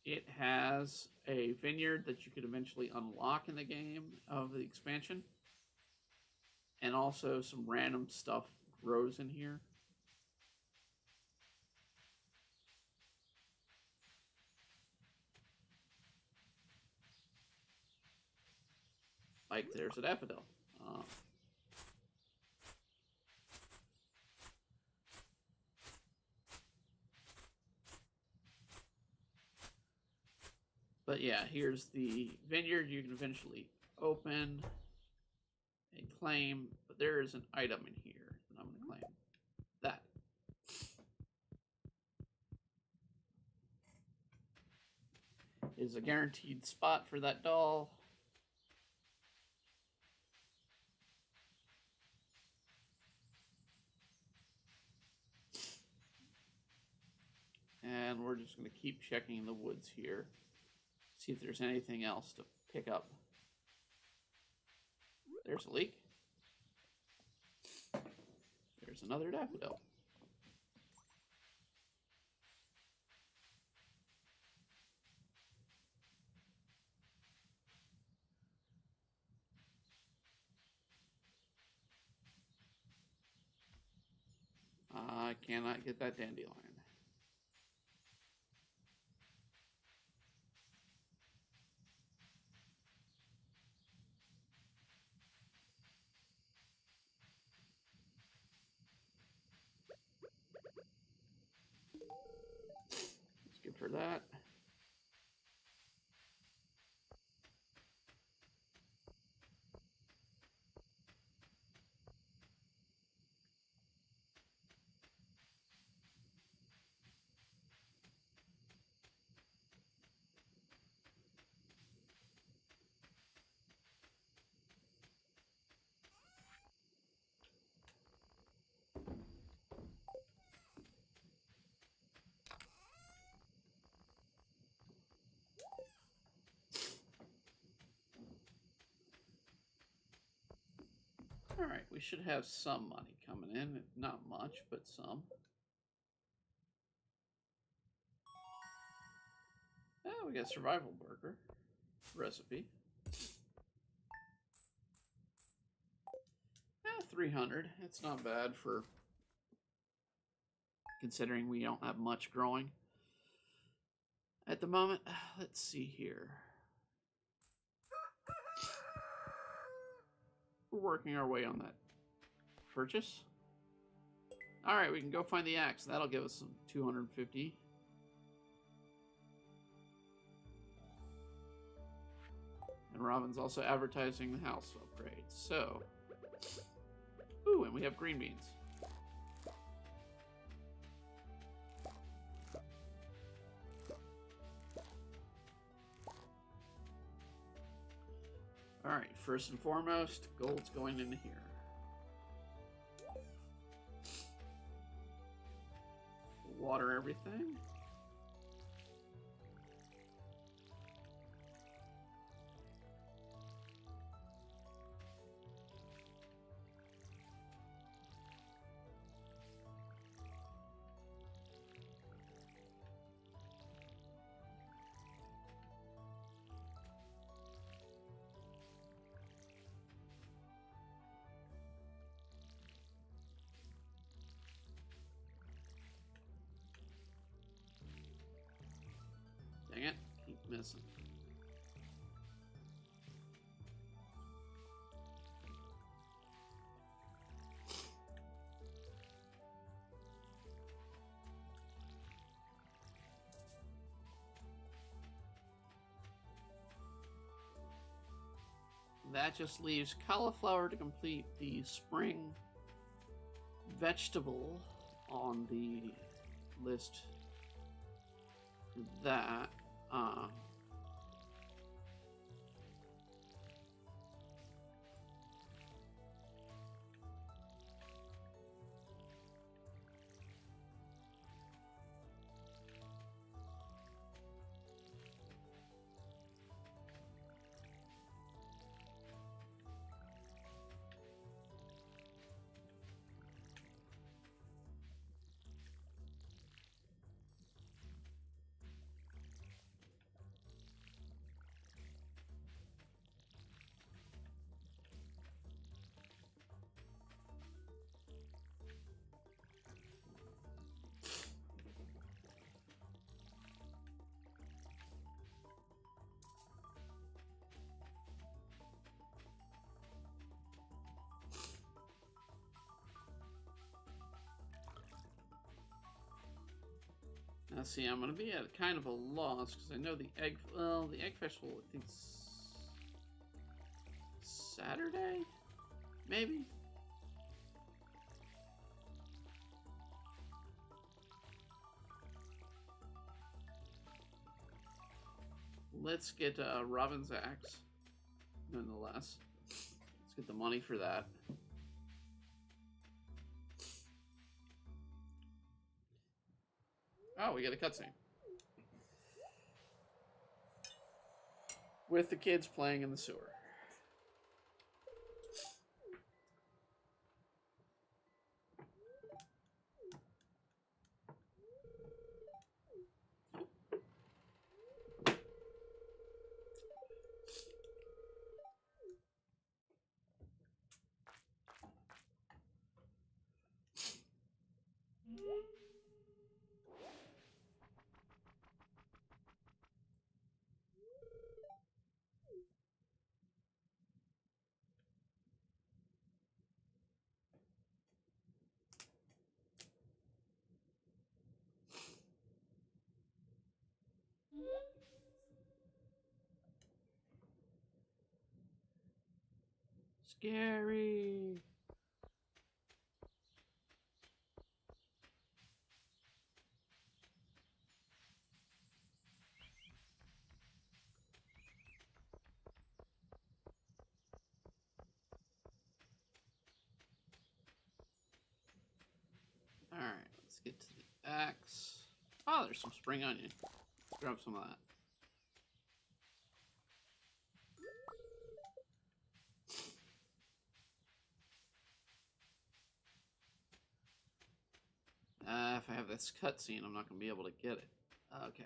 It has a vineyard that you could eventually unlock in the game of the expansion. And also some random stuff grows in here. Like there's a daffodil. But yeah, here's the vineyard you can eventually open and claim. But there is an item in here that I'm going to claim. That. Is a guaranteed spot for that doll. And we're just going to keep checking the woods here. See if there's anything else to pick up. There's a leek. There's another daffodil. I cannot get that dandelion. That's good for that. Alright, we should have some money coming in. Not much, but some. Oh, we got survival burger recipe. 300. It's not bad for considering we don't have much growing at the moment. Let's see here. We're working our way on that purchase. All right, we can go find the axe. That'll give us some 250. And Robin's also advertising the house upgrade. So, ooh, and we have green beans. All right, first and foremost, gold's going into here. Water everything. Dang it, keep missing. That just leaves cauliflower to complete the spring vegetable on the list for that. Now, see, I'm gonna be at kind of a loss because I know the egg. Well, the egg festival, I think Saturday, maybe. Let's get Robin's axe, nonetheless. Let's get the money for that. Oh, we got a cutscene. With the kids playing in the sewer. Scary. Alright, let's get to the axe. Oh, there's some spring onion. Let's grab some of that. If I have this cutscene, I'm not going to be able to get it. Okay.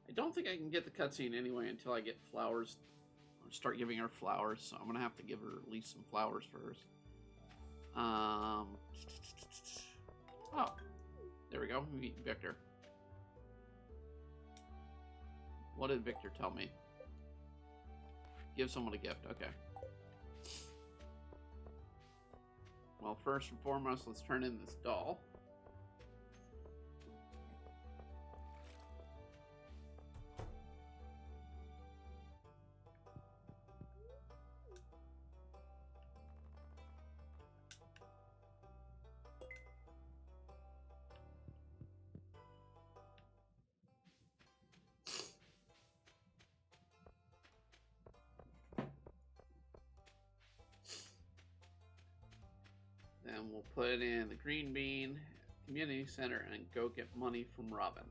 I don't think I can get the cutscene anyway until I get flowers. Or start giving her flowers, so I'm going to have to give her at least some flowers first. Oh. There we go. Meet Victor. What did Victor tell me? Give someone a gift. Okay. Well, first and foremost, let's turn in this doll. Then we'll put in the green bean, community center, and go get money from Robin.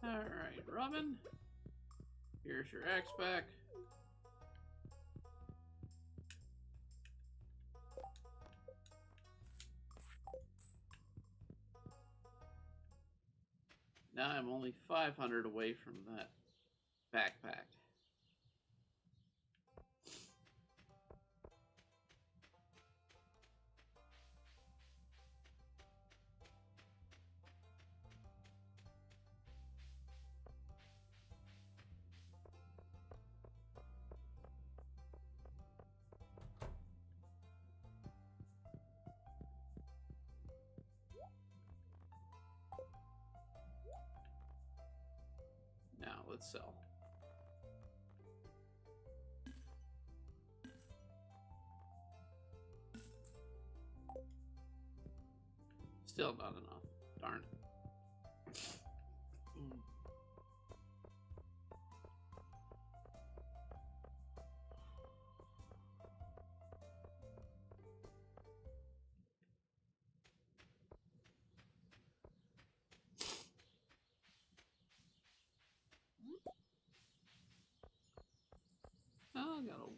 Alright, Robin. Here's your axe back. Now I'm only 500 away from that backpack. Now let's sell. Still not enough. Darn it.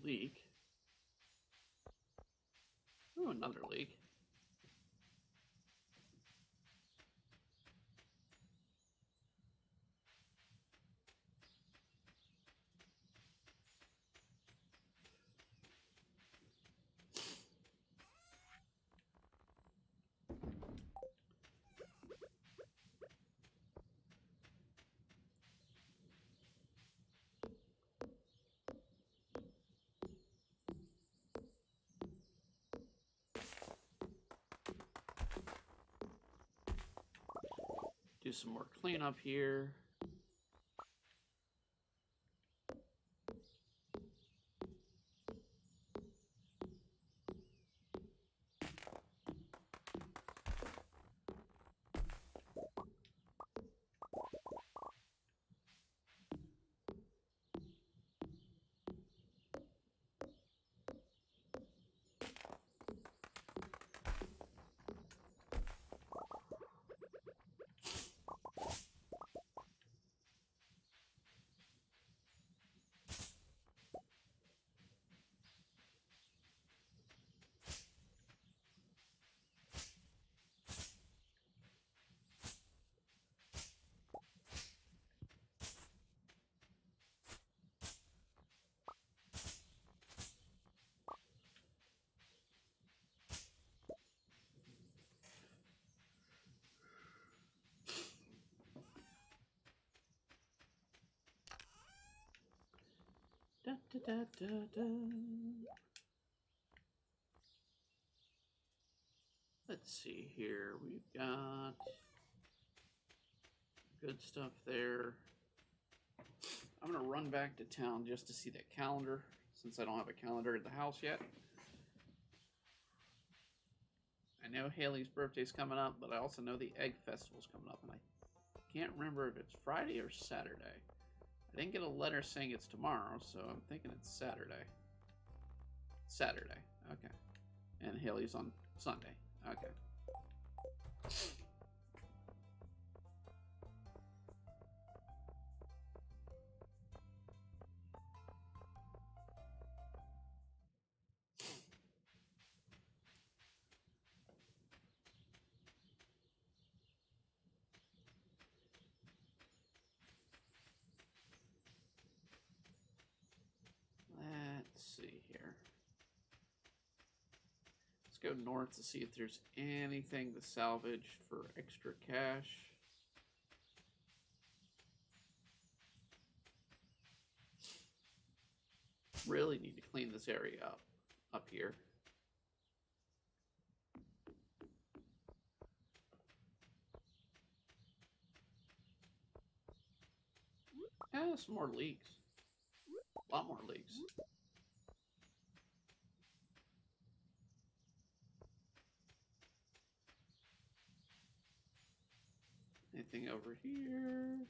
leak. Oh, another leak. Do some more cleanup here. Da, da, da, da, da. Let's see here. We've got good stuff there. I'm going to run back to town just to see that calendar, since I don't have a calendar at the house yet. I know Haley's birthday's coming up, but I also know the Egg Festival's coming up, and I can't remember if it's Friday or Saturday. I didn't get a letter saying it's tomorrow, so I'm thinking it's Saturday. Saturday, okay. And Haley's on Sunday, okay. Let's see here. Let's go north to see if there's anything to salvage for extra cash. Really need to clean this area up here. Some more leaks. A lot more leaks. Anything over here?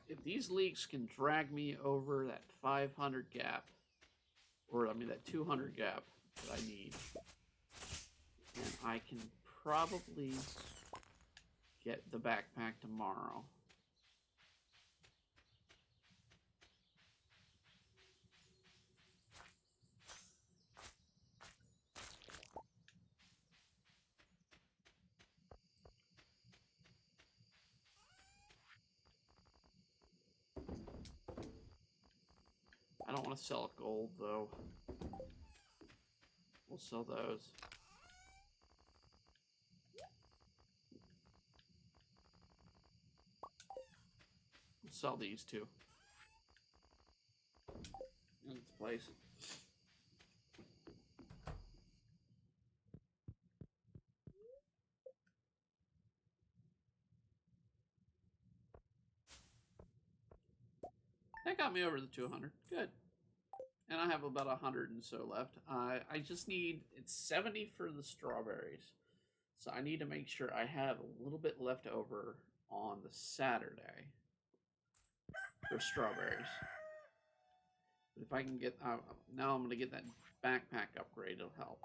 If these leaks can drag me over that 500 gap, or I mean that 200 gap that I need, then I can probably get the backpack tomorrow. want to sell gold, though. We'll sell those. We'll sell these too. In its place. That got me over the 200. Good. And I have about 100 and so left. I just need, it's 70 for the strawberries. So I need to make sure I have a little bit left over on the Saturday for strawberries. But if I can get, now I'm going to get that backpack upgrade, it'll help.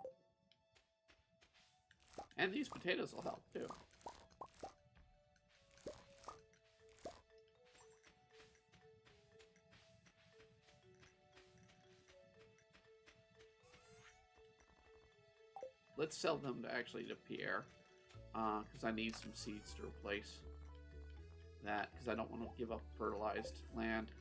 And these potatoes will help too. Let's sell them to Pierre, because I need some seeds to replace that, because I don't want to give up fertilized land.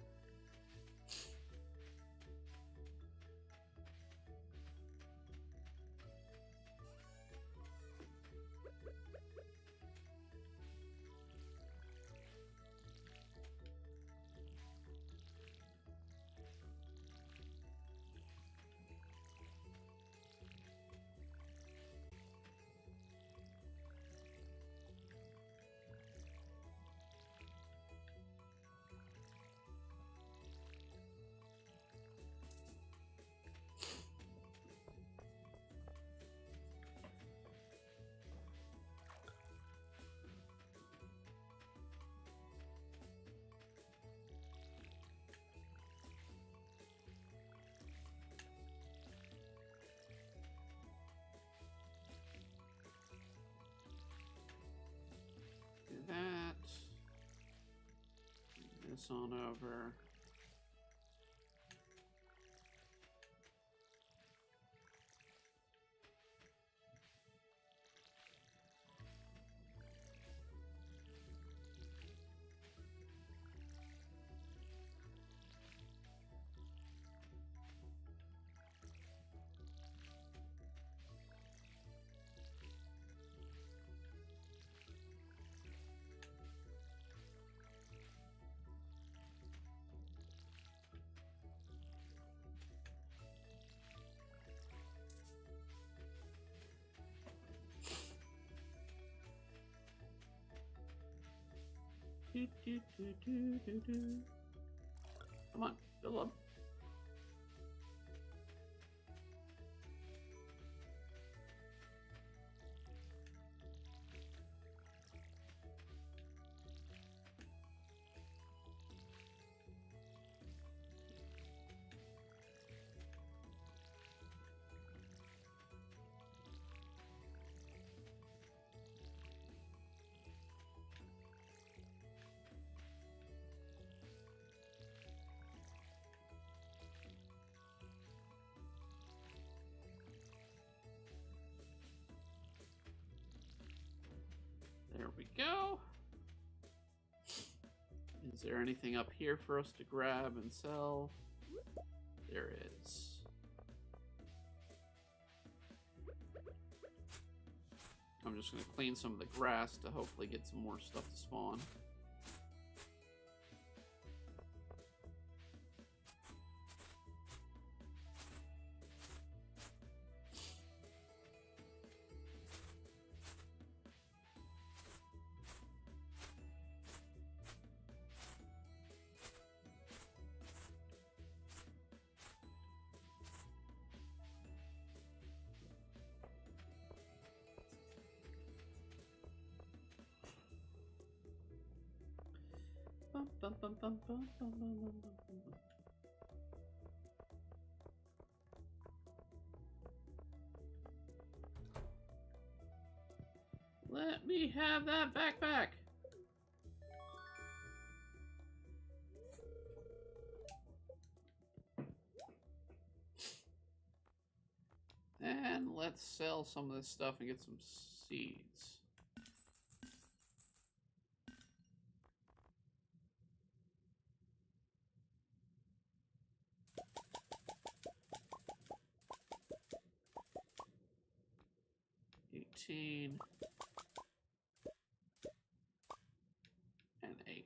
That. This on over. Come on, fill up. There we go. Is there anything up here for us to grab and sell? There is. I'm just going to clean some of the grass to hopefully get some more stuff to spawn. Let me have that backpack. And let's sell some of this stuff and get some seeds. 13 and 8.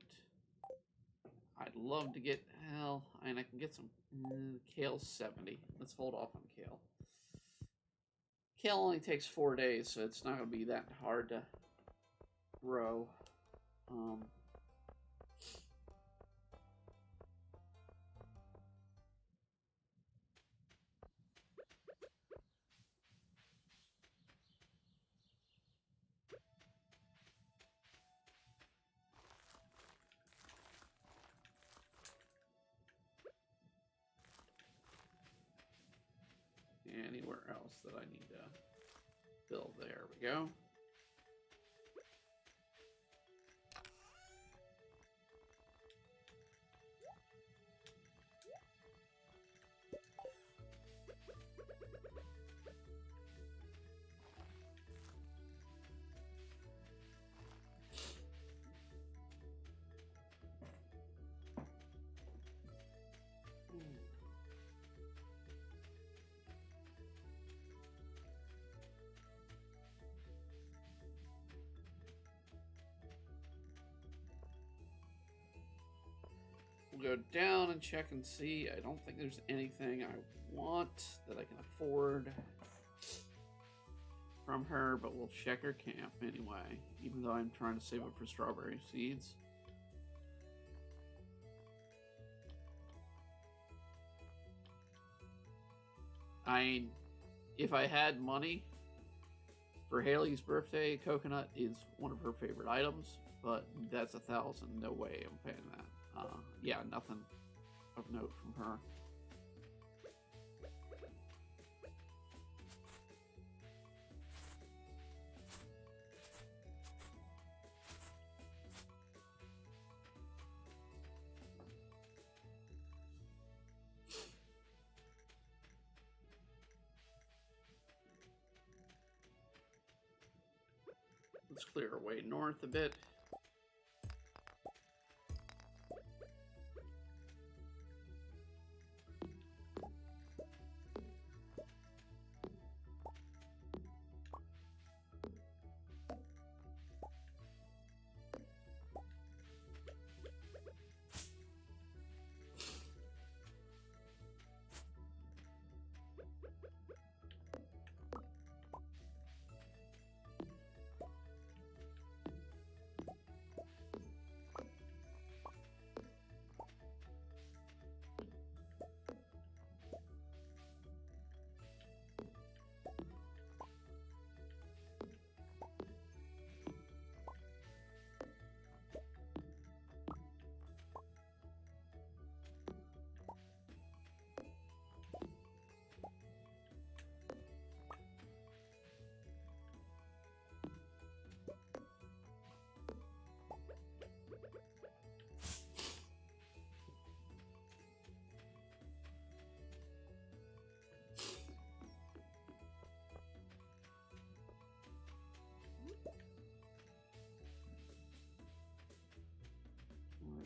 I'd love to get, hell, and I can get some kale 70. Let's hold off on kale. Kale only takes 4 days, so it's not going to be that hard to grow. Anywhere else that I need to build? There we go. We'll go down and check and see. I don't think there's anything I want that I can afford from her, but we'll check her camp anyway, even though I'm trying to save up for strawberry seeds. If I had money for Haley's birthday, coconut is one of her favorite items, but that's 1,000. No way I'm paying that. Yeah, nothing of note from her. Let's clear our way north a bit.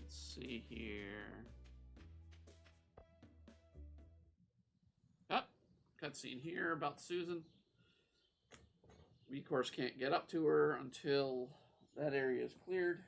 Let's see here. Oh, cutscene here about Susan. We, of course, can't get up to her until that area is cleared.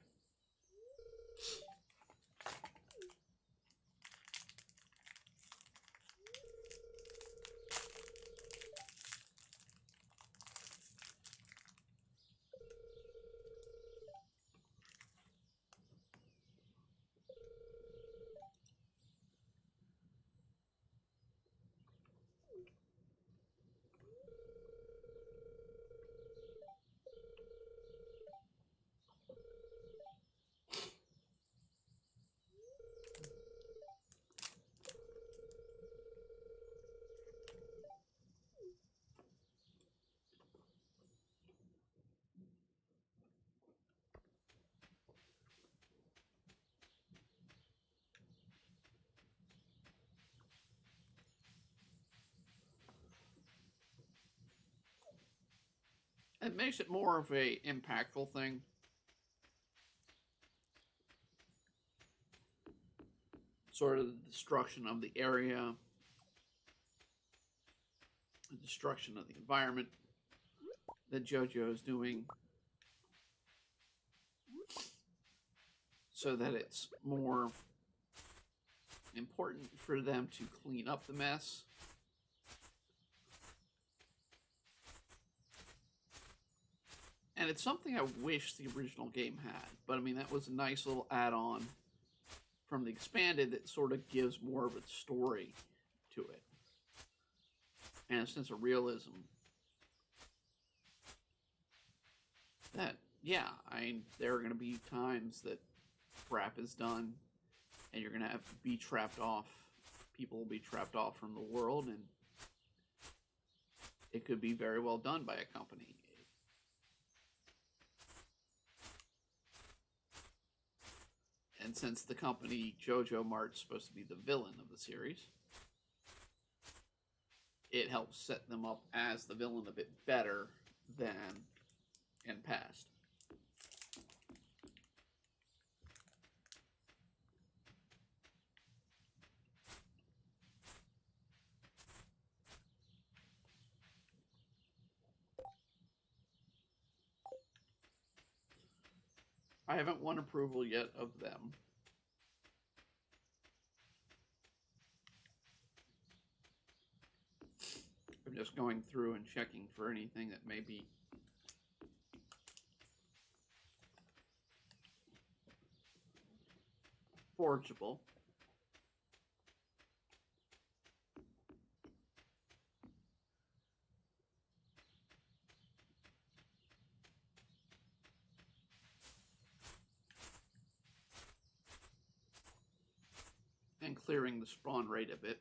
It makes it more of a impactful thing. Sort of the destruction of the area, the destruction of the environment, that JoJo is doing so that it's more important for them to clean up the mess. And it's something I wish the original game had. But I mean, that was a nice little add-on from the expanded that sort of gives more of a story to it. And a sense of realism. That, yeah, there are going to be times that crap is done and you're going to have to be trapped off. People will be trapped off from the world, and it could be very well done by a company. And since the company JoJo Mart's supposed to be the villain of the series, it helps set them up as the villain a bit better than in past. I haven't won approval yet of them. I'm just going through and checking for anything that may be forgeable. And clearing the spawn rate a bit.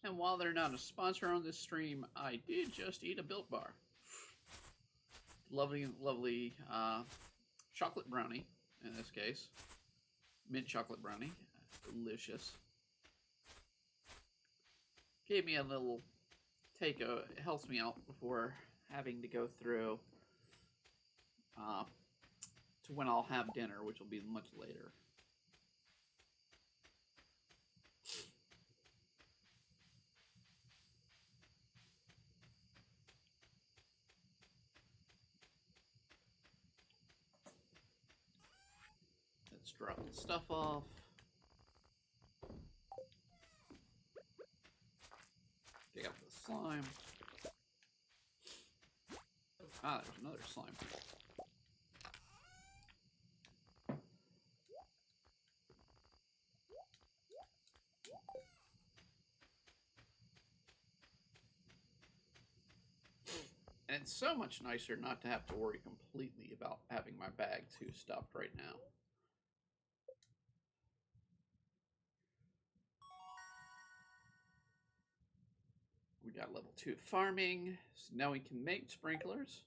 And while they're not a sponsor on this stream, I did just eat a Built Bar. Lovely, lovely chocolate brownie, in this case. Mint chocolate brownie. Delicious. Gave me a little take-o. It helps me out before having to go through to when I'll have dinner, which will be much later. Let's drop the stuff off. Dig up the slime. Ah, there's another slime. And it's so much nicer not to have to worry completely about having my bag too stuffed right now. We got level 2 farming, so now we can make sprinklers.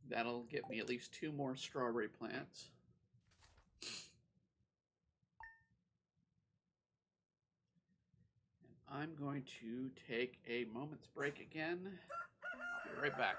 That'll get me at least 2 more strawberry plants. And I'm going to take a moment's break again. I'll be right back.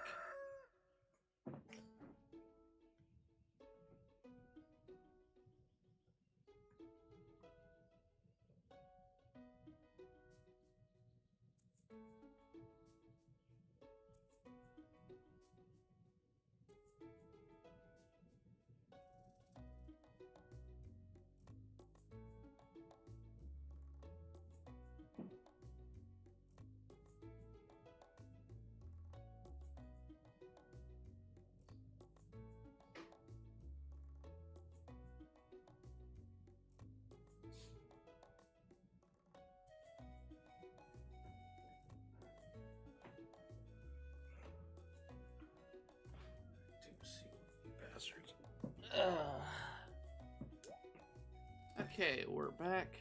Okay, we're back.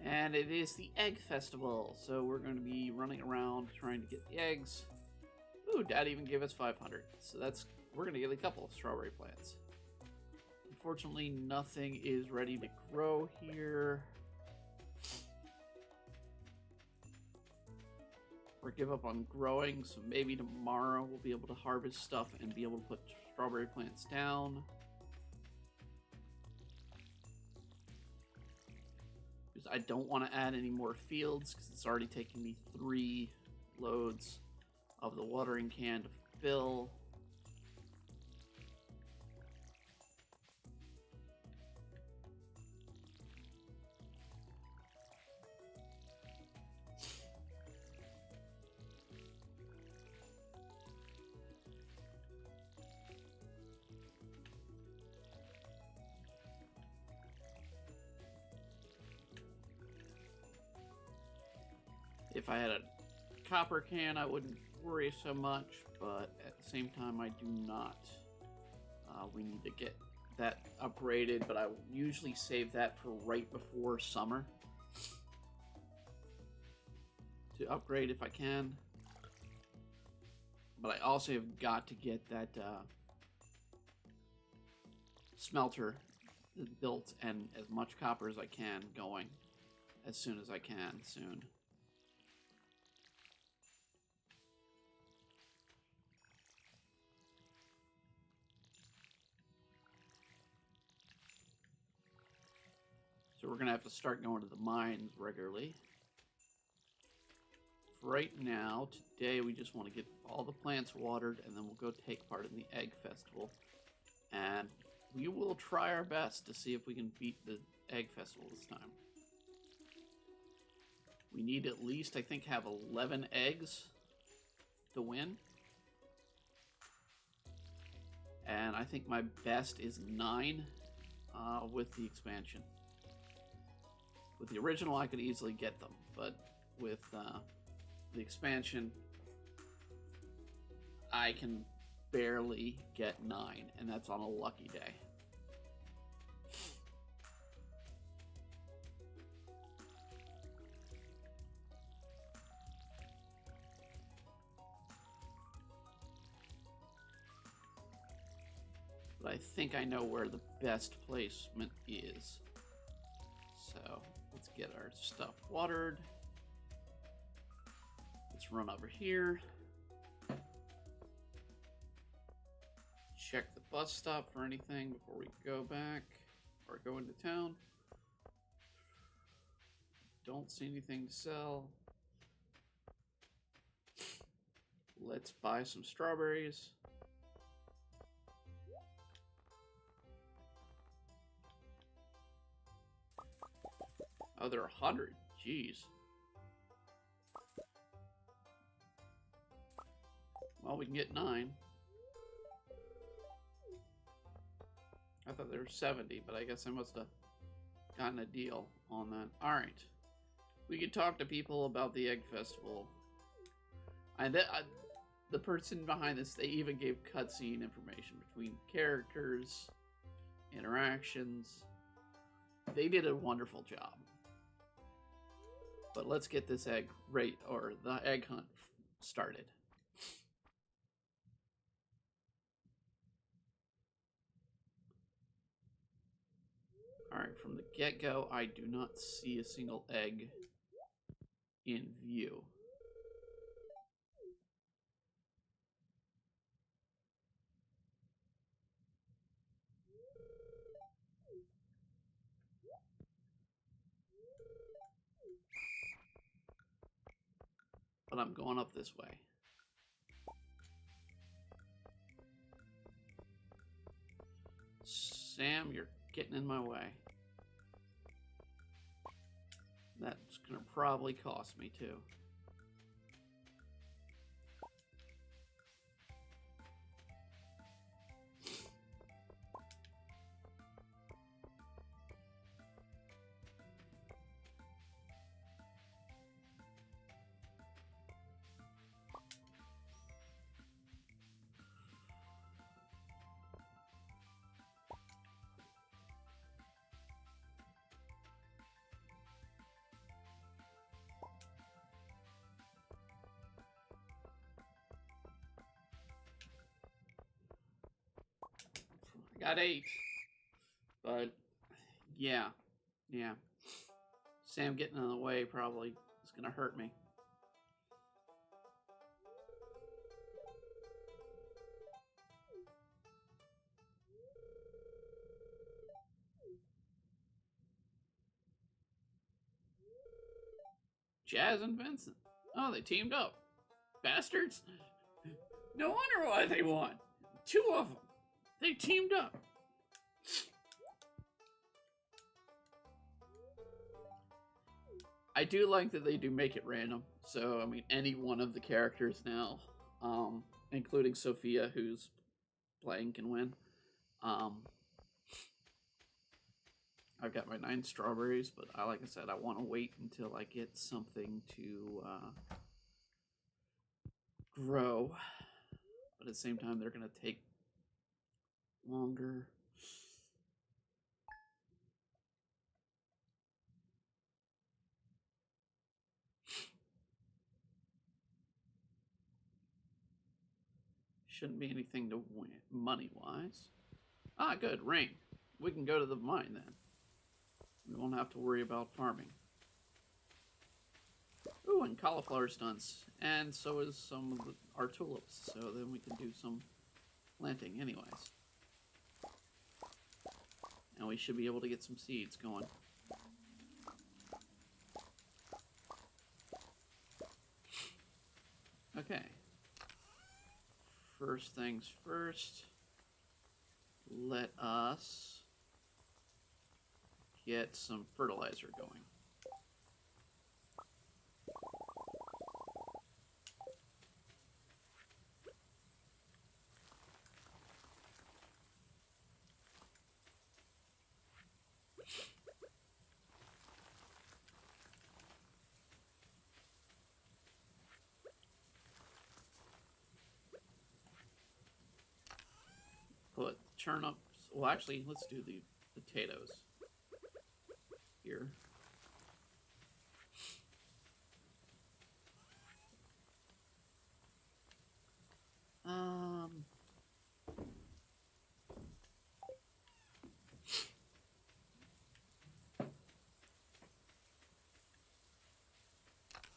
And it is the Egg Festival, so we're going to be running around trying to get the eggs. Ooh, Dad even gave us 500, so we're going to get a couple of strawberry plants. Unfortunately, nothing is ready to grow here. Or give up on growing, so maybe tomorrow we'll be able to harvest stuff and be able to put strawberry plants down. Because I don't want to add any more fields, because it's already taking me 3 loads of the watering can to fill. If I had a copper can, I wouldn't worry so much, but at the same time, I do not. We need to get that upgraded, but I usually save that for right before summer to upgrade if I can. But I also have got to get that smelter built and as much copper as I can going as soon as I can soon. So we're going to have to start going to the mines regularly. For right now, today we just want to get all the plants watered, and then we'll go take part in the Egg Festival. And we will try our best to see if we can beat the Egg Festival this time. We need at least, I think, have 11 eggs to win. And I think my best is 9 with the expansion. With the original, I could easily get them, but with the expansion, I can barely get 9, and that's on a lucky day. But I think I know where the best placement is. So let's get our stuff watered. Let's run over here. Check the bus stop for anything before we go back or go into town. Don't see anything to sell. Let's buy some strawberries. Oh, they're 100. Jeez. Well, we can get 9. I thought there were 70, but I guess I must have gotten a deal on that. Alright. We could talk to people about the Egg Festival. The person behind this, they even gave cutscene information between characters, interactions. They did a wonderful job. But let's get this egg the egg hunt started. Alright, from the get-go, I do not see a single egg in view. But I'm going up this way. Sam, you're getting in my way. That's gonna probably cost me too. I got 8. But, yeah. Yeah. Sam getting in the way probably is going to hurt me. Jazz and Vincent. Oh, they teamed up. Bastards. No wonder why they won. 2 of them. They teamed up. I do like that they do make it random. So, I mean, any one of the characters now, including Sophia, who's playing, can win. I've got my 9 strawberries, but like I said, I want to wait until I get something to grow. But at the same time, they're going to take longer. Shouldn't be anything to win money-wise. Ah, good, ring. We can go to the mine then. We won't have to worry about farming. Ooh, and cauliflower stunts. And so is some of our tulips. So then we can do some planting anyways. And we should be able to get some seeds going. Okay. First things first. Let us get some fertilizer going. Put turnips. Well, actually, let's do the potatoes here.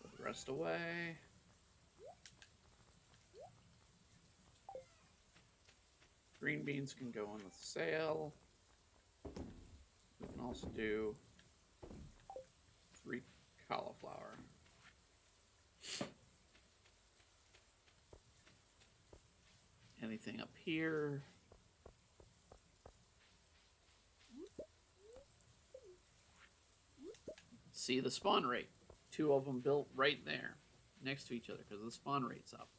Put the rest away. Green beans can go on the sale. We can also do 3 cauliflower. Anything up here? See the spawn rate. 2 of them built right there next to each other because the spawn rate's up.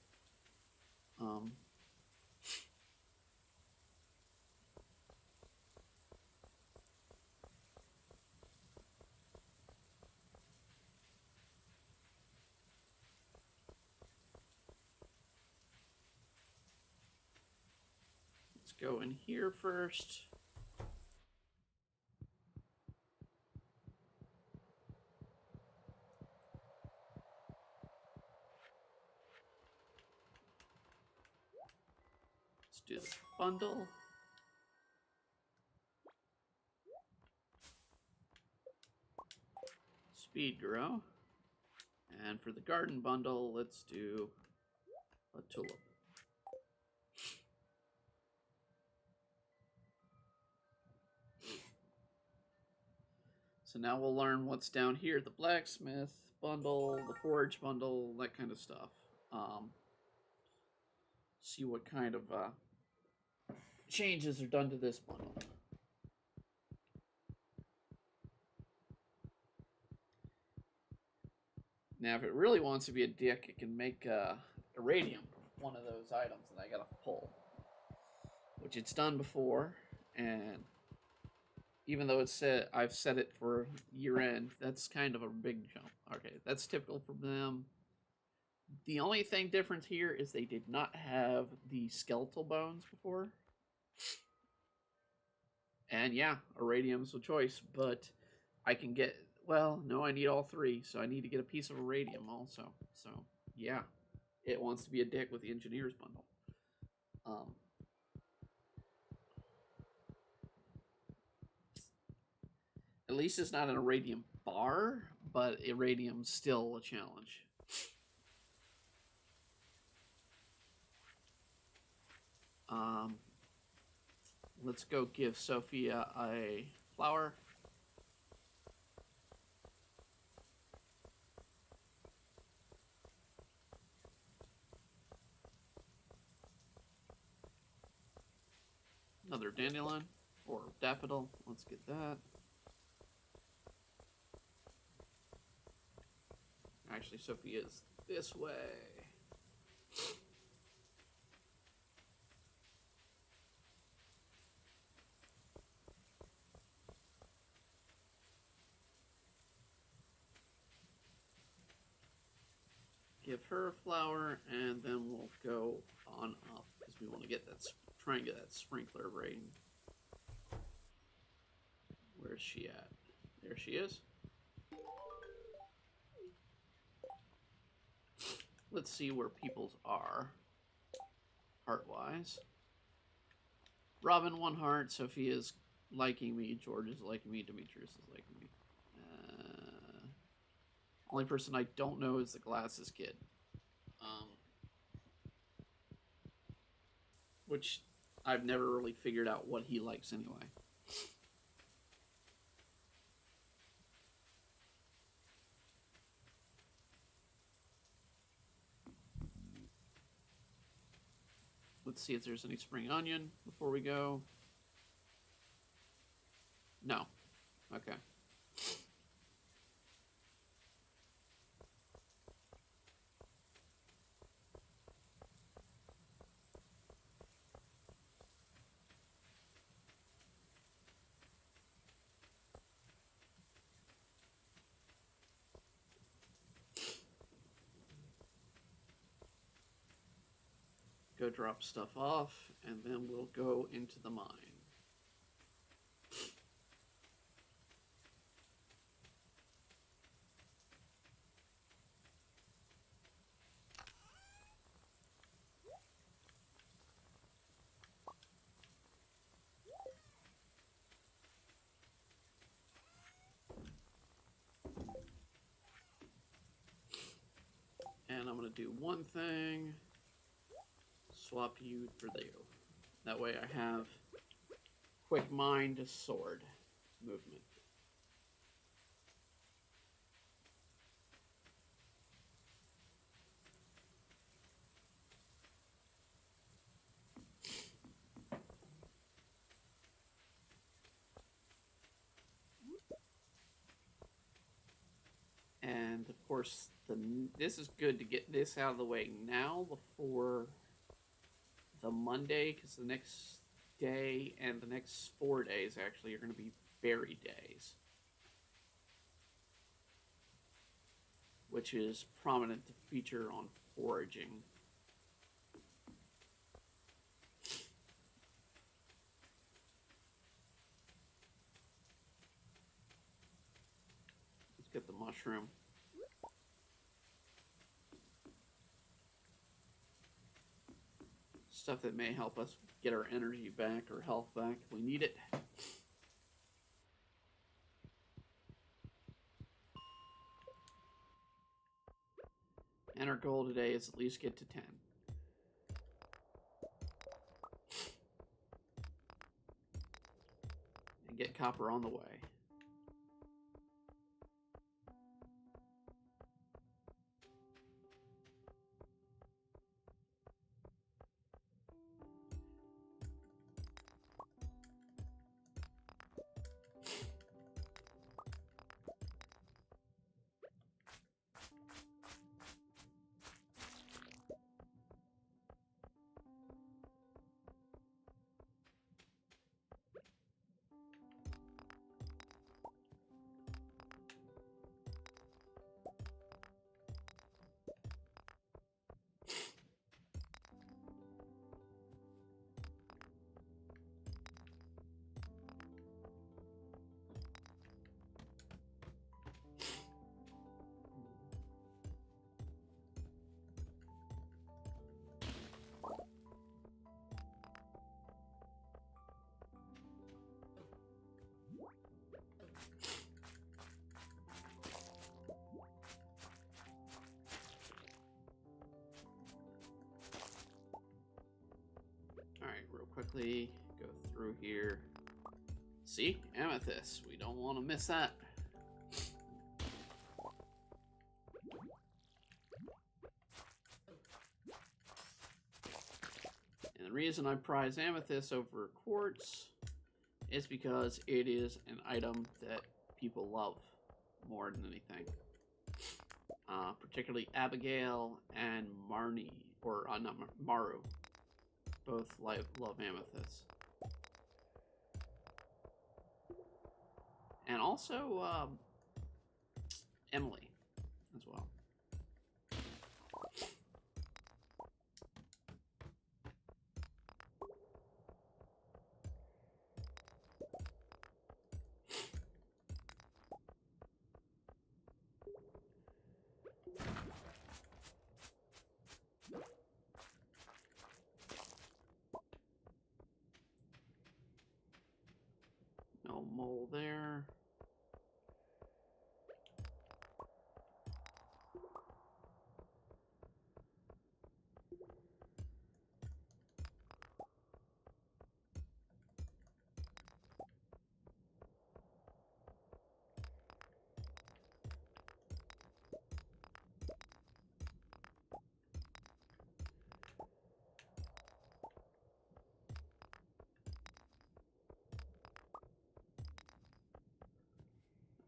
Let's go in here first. Let's do the bundle. Speed grow. And for the garden bundle, let's do a tulip. So now we'll learn what's down here. The blacksmith bundle, the forge bundle, that kind of stuff. See what kind of changes are done to this bundle. Now, if it really wants to be a dick, it can make iridium one of those items that I gotta pull, which it's done before, and even though it's I've set it for year end, that's kind of a big jump. Okay, that's typical for them. The only thing different here is they did not have the skeletal bones before. And yeah, iridium's a choice, but I can get, well, no, I need all 3, so I need to get a piece of iridium also. So yeah, it wants to be a dick with the engineer's bundle. At least it's not an iridium bar, but iridium's still a challenge. Let's go give Sophia a flower. Another dandelion or daffodil. Let's get that. Actually, Sophia's this way. Give her a flower, and then we'll go on up because we want to get that. Try and get that sprinkler rating. Where's she at? There she is. Let's see where people's are, heart-wise. Robin, 1 heart. Sophia's liking me. George is liking me. Demetrius is liking me. Only person I don't know is the glasses kid. Which I've never really figured out what he likes anyway. Let's see if there's any spring onion before we go. No. Okay. Go drop stuff off, and then we'll go into the mine. And I'm going to do one thing. Swap you for you. That way I have quick mind to sword movement. And of course, this is good to get this out of the way now before the Monday, because the next day and the next 4 days actually are going to be berry days, which is prominent to feature on foraging. Let's get the mushroom. Stuff that may help us get our energy back or health back if we need it. And our goal today is at least get to 10. And get copper on the way. quickly go through here. See? Amethyst. We don't want to miss that. And the reason I prize amethyst over quartz is because it is an item that people love more than anything. Particularly Abigail and Marnie, or not Maru, both love amethyst. And also Emily as well. No mole there.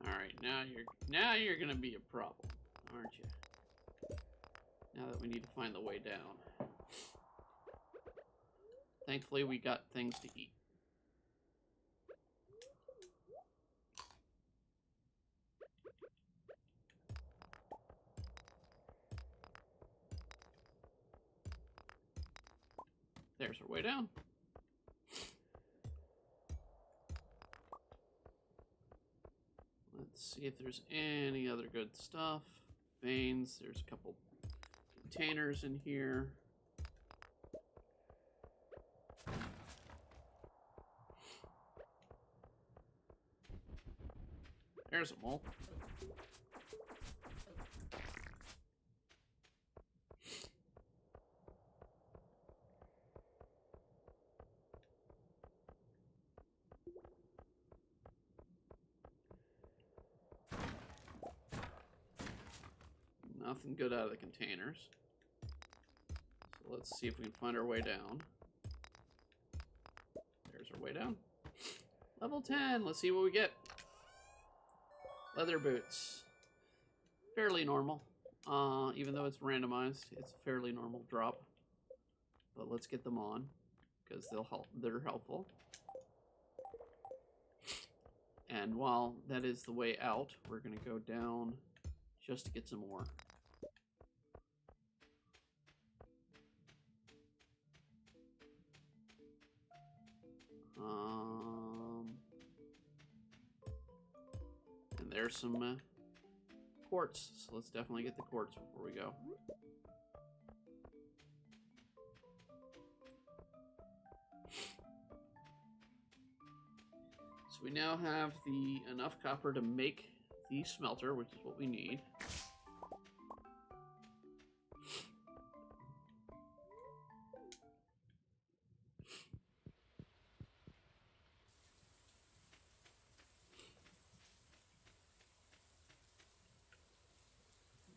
Alright, now you're gonna be a problem, aren't you? Now that we need to find the way down. Thankfully we got things to eat. There's our way down. Let's see if there's any other good stuff. Veins, there's a couple containers in here. There's a mole. Nothing good out of the containers. So let's see if we can find our way down. There's our way down. Level 10, let's see what we get. Leather boots. Fairly normal. Even though it's randomized, it's a fairly normal drop. But let's get them on, because they're helpful. And while that is the way out, we're going to go down just to get some more. And there's some quartz, so let's definitely get the quartz before we go. So we now have enough copper to make the smelter, which is what we need.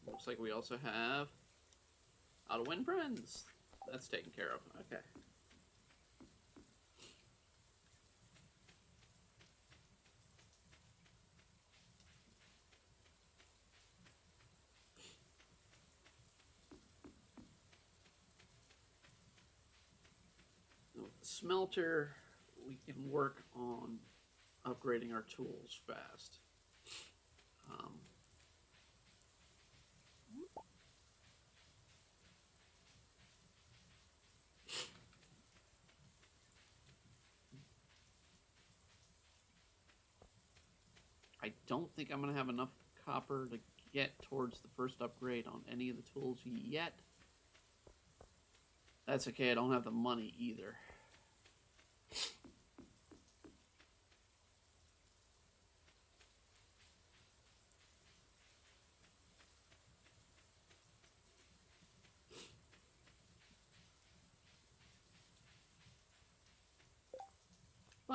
Looks like we also have how to win friends. That's taken care of. Okay. With the smelter, we can work on upgrading our tools fast. I don't think I'm going to have enough copper to get towards the first upgrade on any of the tools yet. That's okay, I don't have the money either.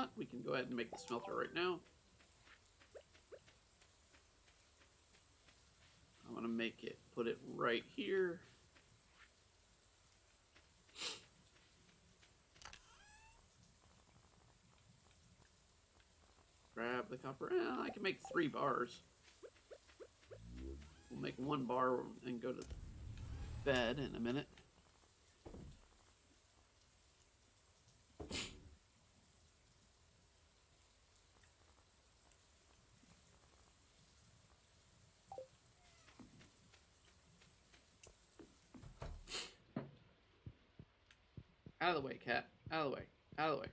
but we can go ahead and make the smelter right now. I'm going to make it, put it right here. Grab the copper. I can make 3 bars. We'll make 1 bar and go to bed in a minute. Out of the way, cat. Out of the way. Out of the way.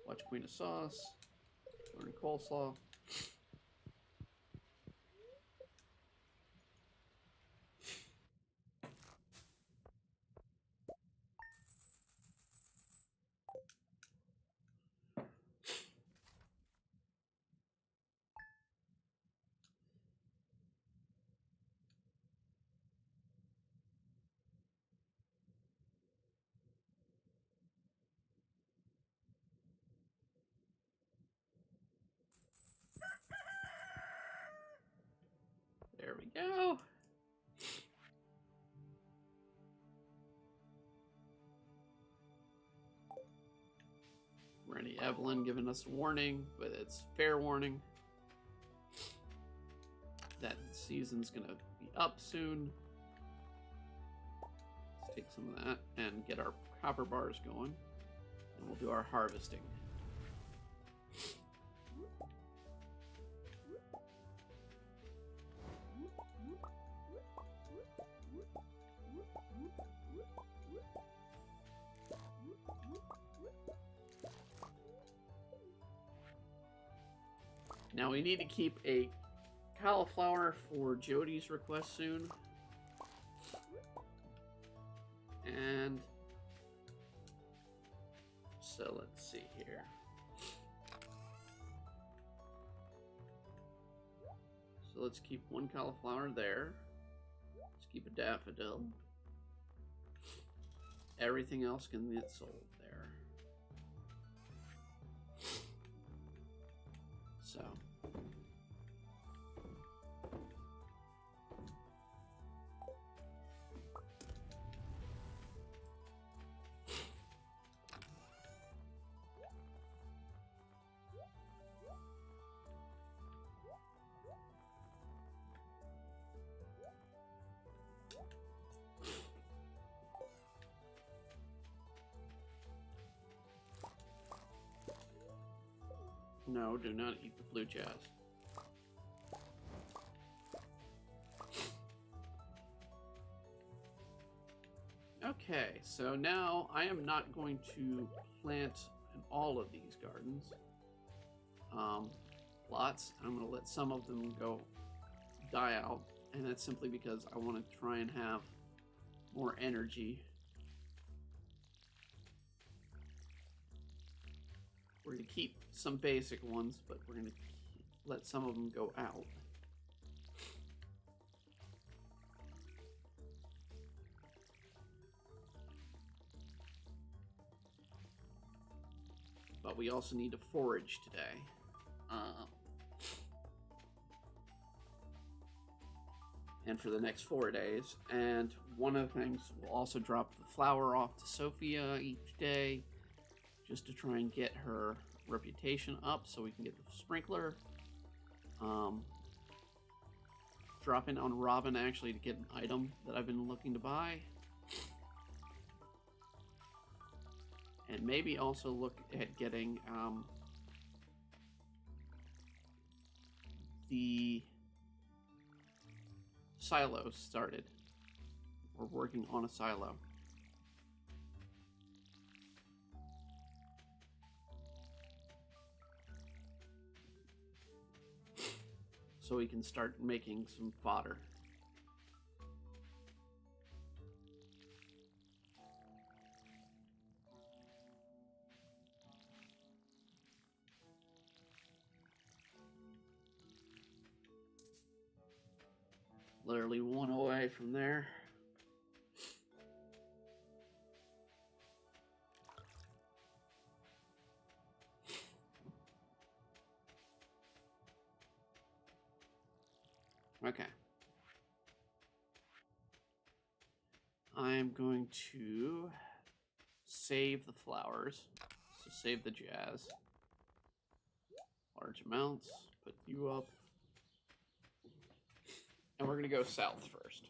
Watch Queen of Sauce. Learn coleslaw. There we go. Rennie Evelyn giving us a warning, but it's fair warning. That season's gonna be up soon. Let's take some of that and get our copper bars going. And we'll do our harvesting. Now we need to keep a cauliflower for Jody's request soon. And so let's see here. So let's keep 1 cauliflower there. Let's keep a daffodil. Everything else can get sold there. So no, do not eat the blue jazz. Okay, so now I am not going to plant in all of these gardens. Lots. I'm going to let some of them go die out, and that's simply because I want to try and have more energy. We're going to keep some basic ones, but we're going to let some of them go out. But we also need to forage today. And for the next 4 days. And one of the things, we'll also drop the flour off to Sophia each day, just to try and get her reputation up so we can get the sprinkler. Drop in on Robin actually to get an item that I've been looking to buy. And maybe also look at getting the silo started. We're working on a silo. So we can start making some fodder. Literally 1 away from there. Okay. I'm going to save the flowers. So save the jazz. Large amounts. Put you up. And we're going to go south first.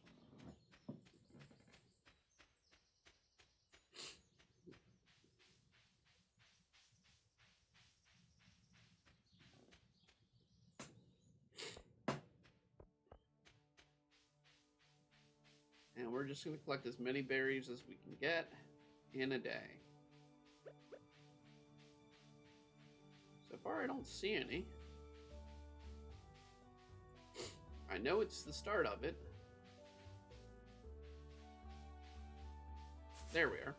And we're just going to collect as many berries as we can get in a day. So far, I don't see any. I know it's the start of it. There we are.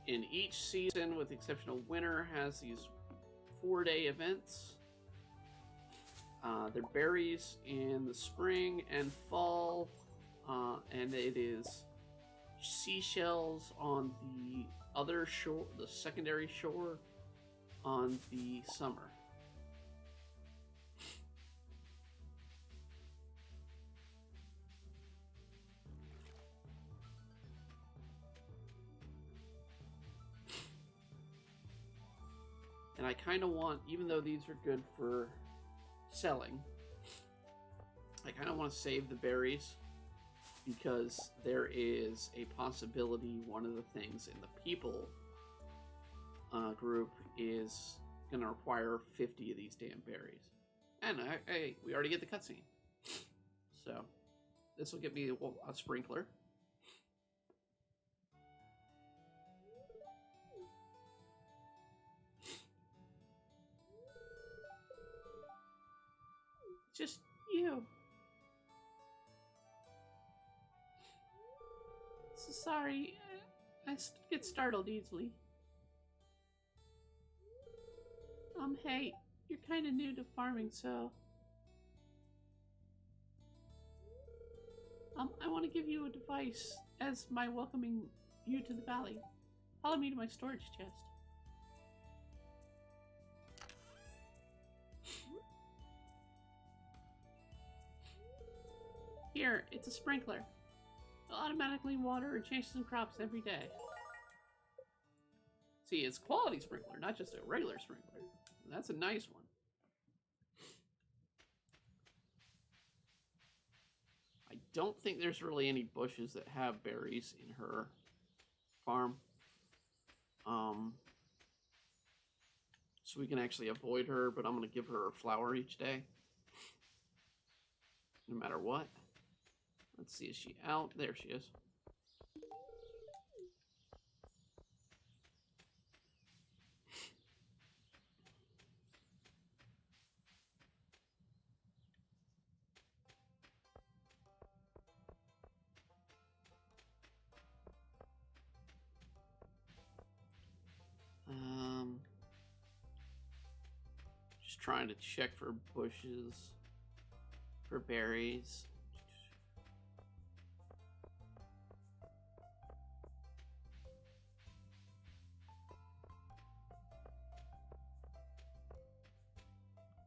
In each season, with the exception of winter, has these 4-day events. They're berries in the spring and fall, and it is seashells on the other shore, the secondary shore, on the summer. And I kind of want, even though these are good for selling, I kind of want to save the berries because there is a possibility one of the things in the people group is going to require 50 of these damn berries. And hey, we already get the cutscene. So this will get me a sprinkler. Just you. So sorry, I get startled easily. Hey, you're kind of new to farming, so... I want to give you a device as my welcoming you to the valley. Follow me to my storage chest. Here, it's a sprinkler. It'll automatically water or change some crops every day. See, it's quality sprinkler, not just a regular sprinkler. That's a nice one. I don't think there's really any bushes that have berries in her farm. So we can actually avoid her, but I'm going to give her a flower each day. No matter what. Let's see, is she out? There she is. Just trying to check for bushes, for berries.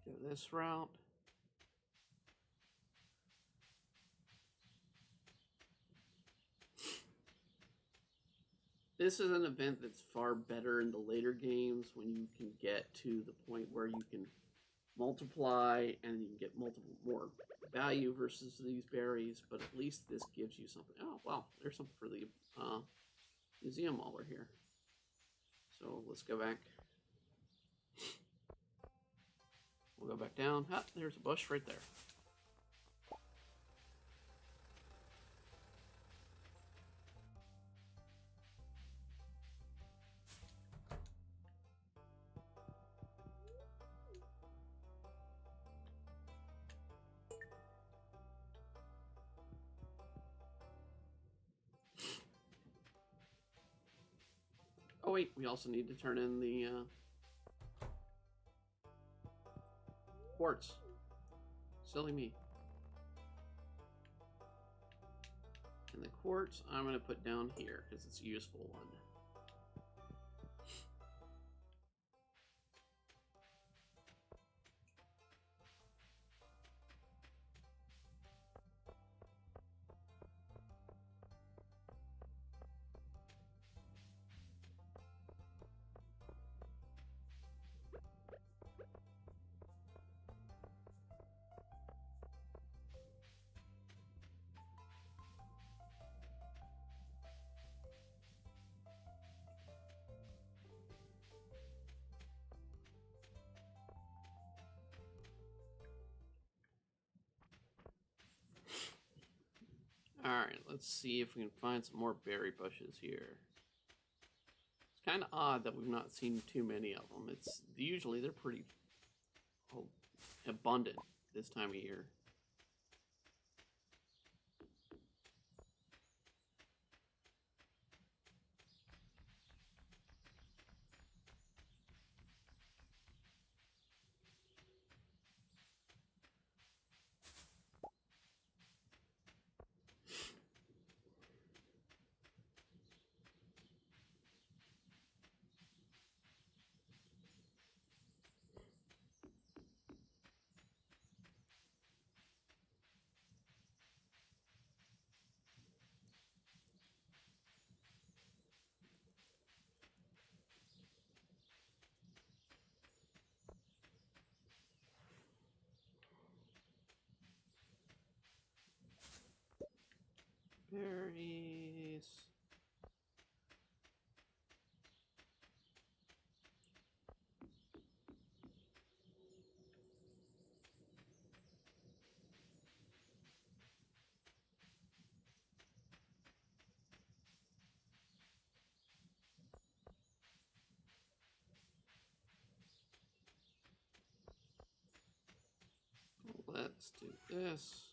Go this route. This is an event that's far better in the later games when you can get to the point where you can multiply and you can get more value versus these berries, but at least this gives you something. Oh, wow, there's something for the museum while we're here. So let's go back. We'll go back down. Ah, there's a bush right there. Oh wait, we also need to turn in the Quartz. Silly me. And the quartz I'm going to put down here because it's a useful one. Alright, let's see if we can find some more berry bushes here. It's kind of odd that we've not seen too many of them. Usually they're pretty abundant this time of year. Berries. Let's do this.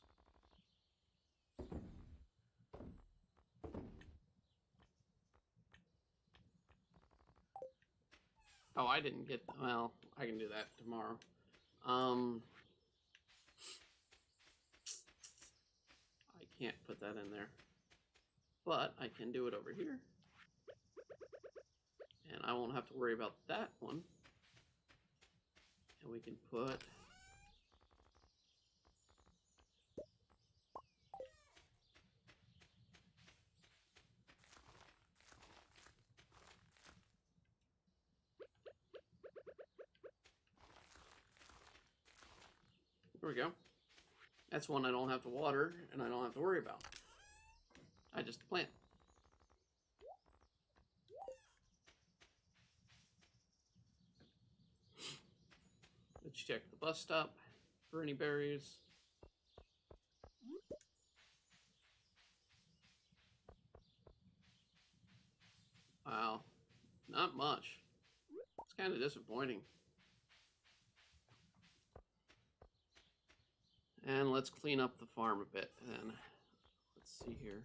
Oh, I didn't get, well, I can do that tomorrow. I can't put that in there. But I can do it over here. And I won't have to worry about that one. And we can put... There we go. That's one I don't have to water, and I don't have to worry about. I just plant. Let's check the bus stop for any berries. Wow, not much. It's kind of disappointing. And let's clean up the farm a bit, and let's see here.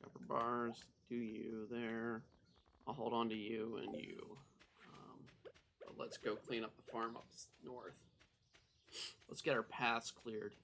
Copper bars, do you there. I'll hold on to you and you. But let's go clean up the farm up north. Let's get our paths cleared.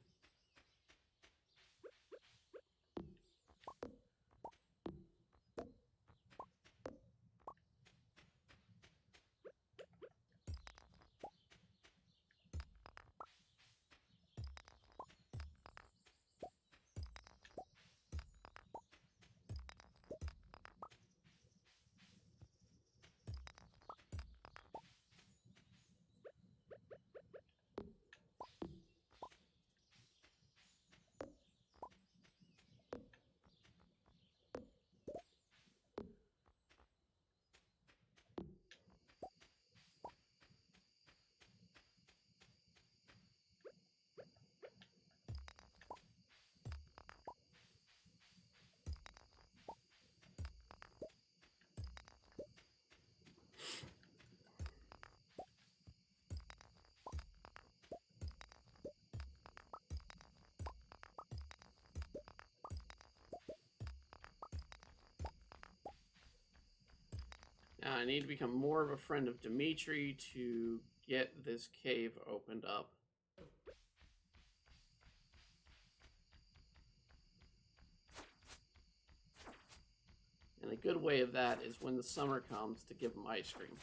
Now I need to become more of a friend of Dimitri to get this cave opened up. And a good way of that is when the summer comes to give him ice cream.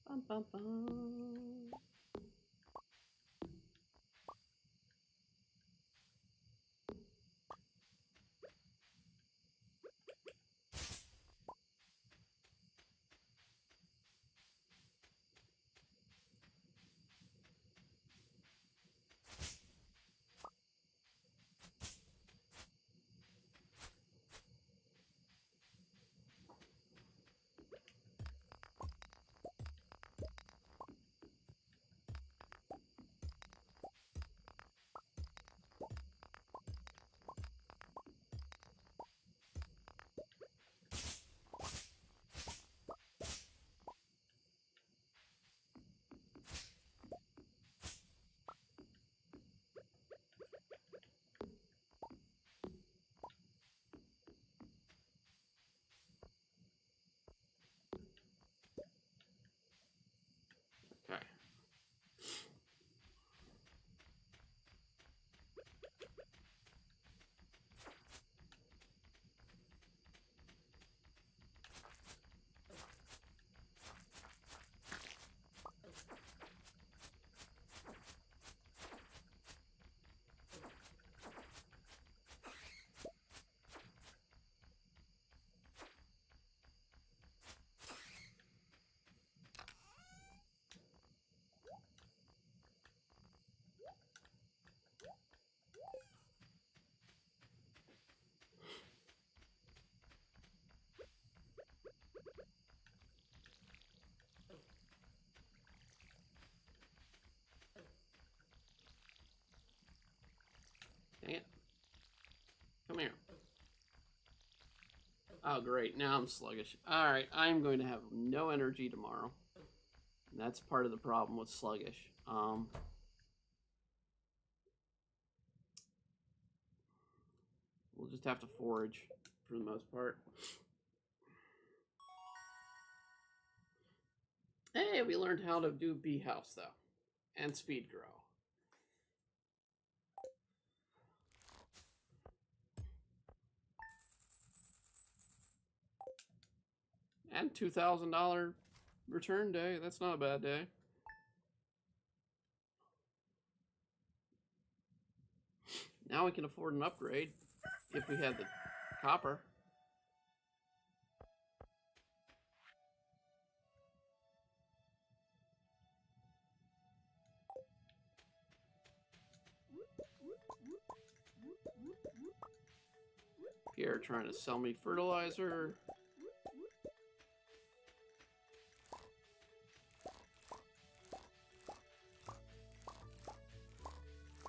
Bum, bum, bum. Okay. Dang it. Come here. Oh, great. Now I'm sluggish. Alright, I'm going to have no energy tomorrow. And that's part of the problem with sluggish. We'll just have to forage for the most part. Hey, we learned how to do bee house, though. And speed grow. And $2,000 return day. That's not a bad day. Now we can afford an upgrade if we had the copper. Pierre trying to sell me fertilizer.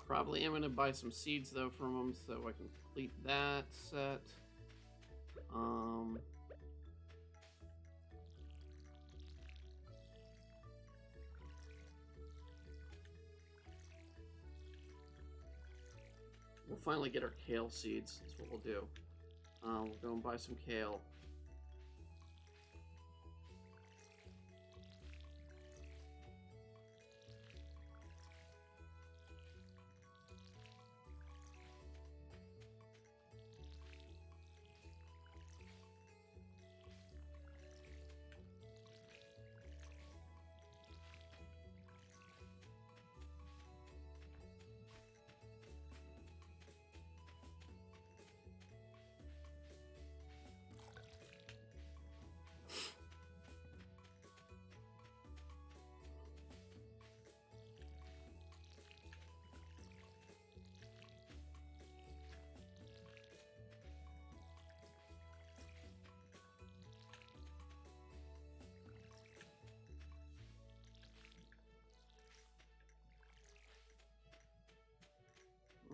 Probably am going to buy some seeds, though, from them so I can complete that set. We'll finally get our kale seeds. That's what we'll do. We'll go and buy some kale.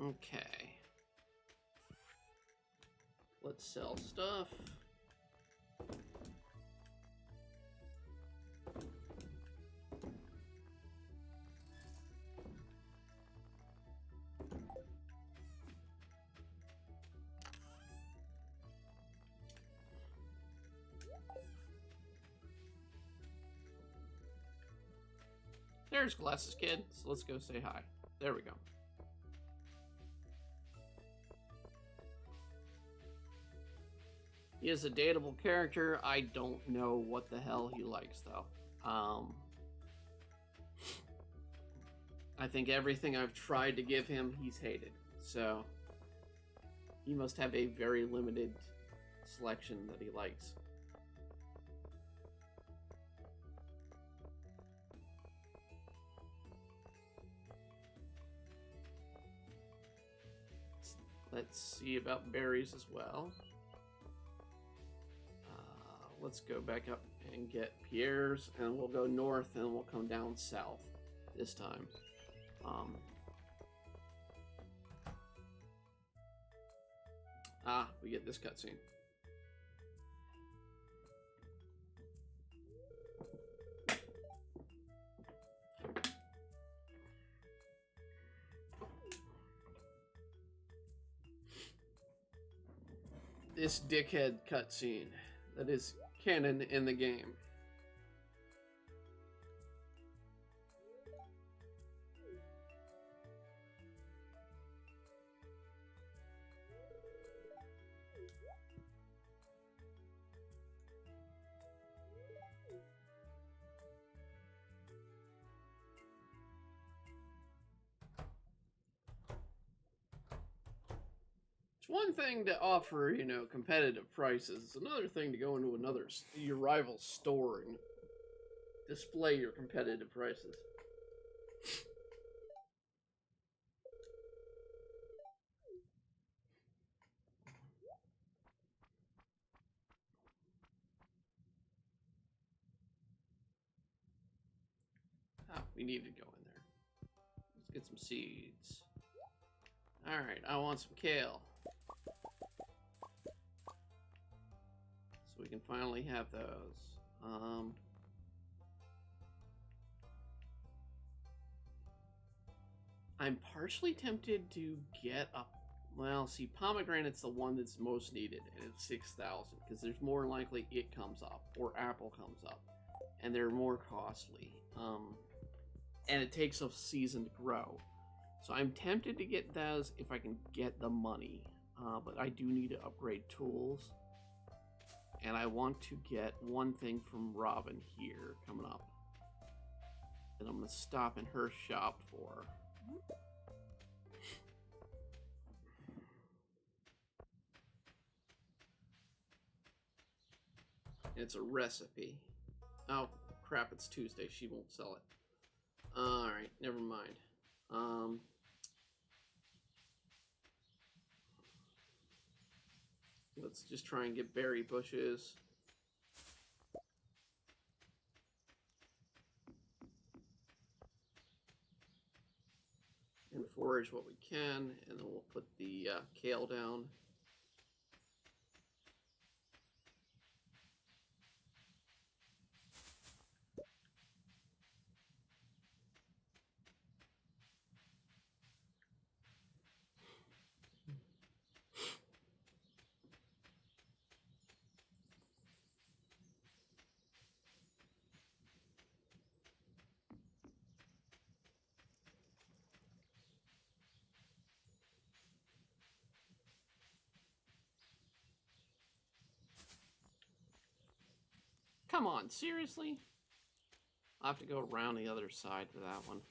Okay. Let's sell stuff. There's Glasses Kid. So let's go say hi. There we go. He is a dateable character. I don't know what the hell he likes, though. I think everything I've tried to give him, he's hated. So, he must have a very limited selection that he likes. Let's see about berries as well. Let's go back up and get Pierre's, and we'll go north, and we'll come down south this time. We get this cutscene. This dickhead cutscene that is canon in the game. It's one thing to offer, you know, competitive prices. It's another thing to go into your rival's store and display your competitive prices. We need to go in there. Let's get some seeds. Alright, I want some kale. So we can finally have those. I'm partially tempted to get a... Well, see, pomegranate's the one that's most needed, and it's 6,000, because there's more likely it comes up, or apple comes up, and they're more costly. And it takes a season to grow. So I'm tempted to get those if I can get the money. But I do need to upgrade tools. And I want to get one thing from Robin here coming up. And I'm going to stop in her shop for. It's a recipe. Oh, crap, it's Tuesday. She won't sell it. Alright, never mind. Let's just try and get berry bushes. And forage what we can, and then we'll put the kale down. Come on, seriously? I'll have to go around the other side for that one.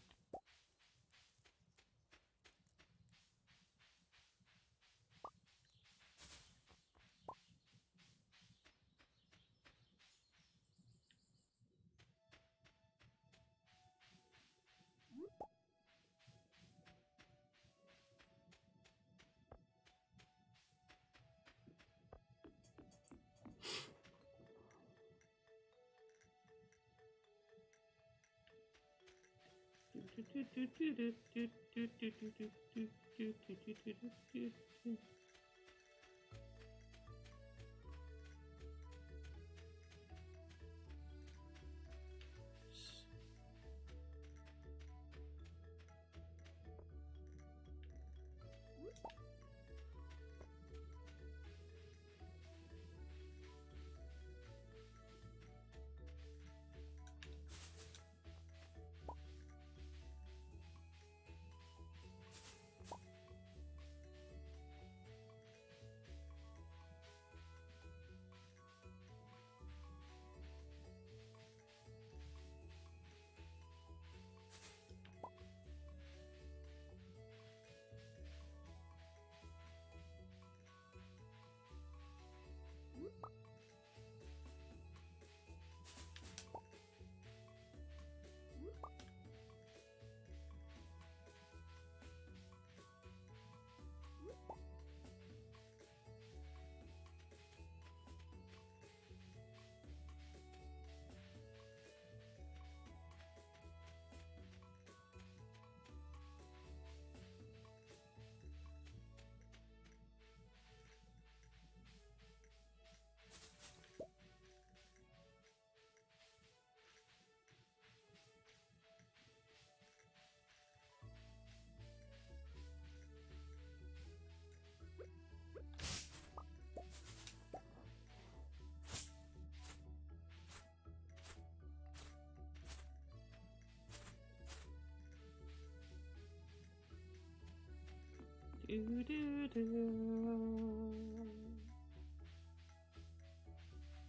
Do do do.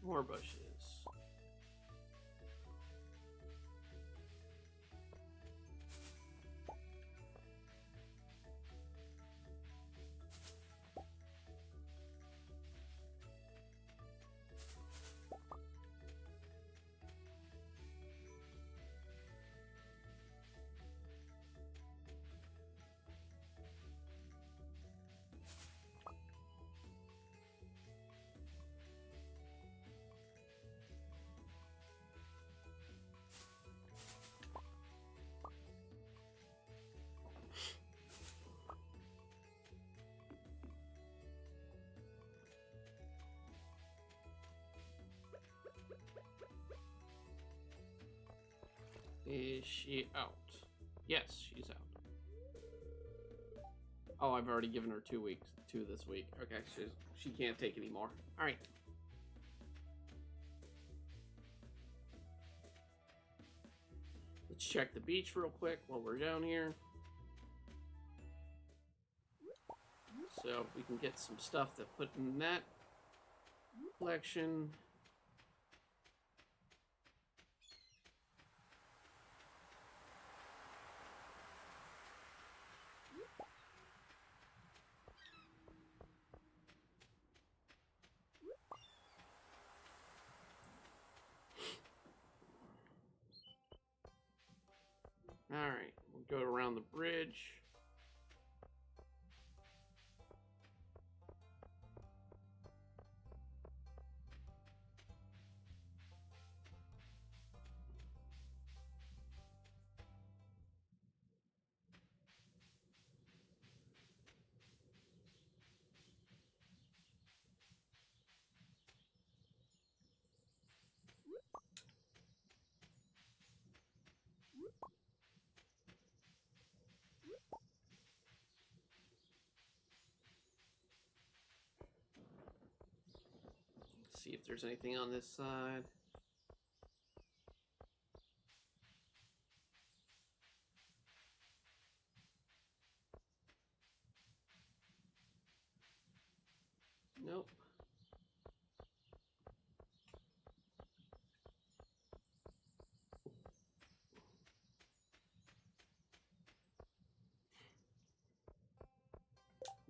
More bushes. Is she out? Yes, she's out. Oh, I've already given her 2 weeks. 2 this week. Okay, she can't take any more. All right. Let's check the beach real quick while we're down here. So we can get some stuff to put in that collection. Alright, we'll go around the bridge. See if there's anything on this side. Nope.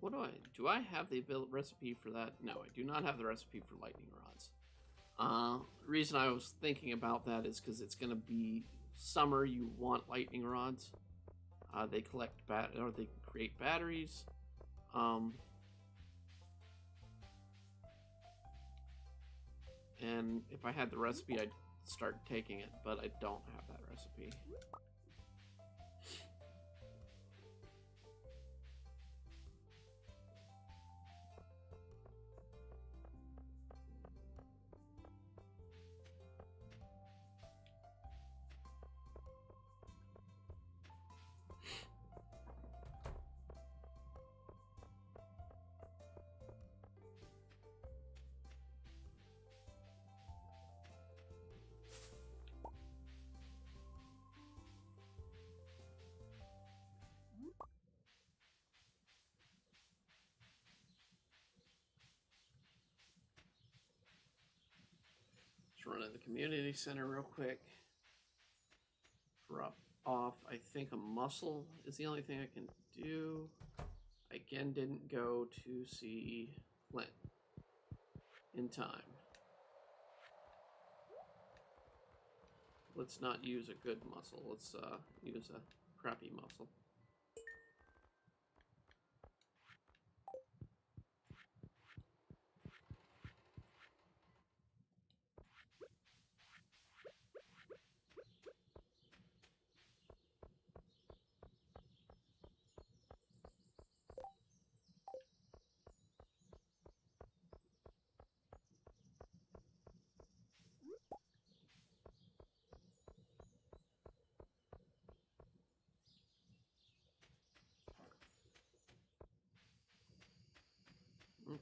What do I have the recipe for that? No, I do not have the recipe for lightning rods. The reason I was thinking about that is because it's going to be summer. You want lightning rods. They collect or they create batteries. And if I had the recipe, I'd start taking it, but I don't have that recipe. Run to the community center real quick. Drop off, I think a mussel is the only thing I can do. I again didn't go to see Flint in time. Let's not use a good mussel. Let's use a crappy mussel.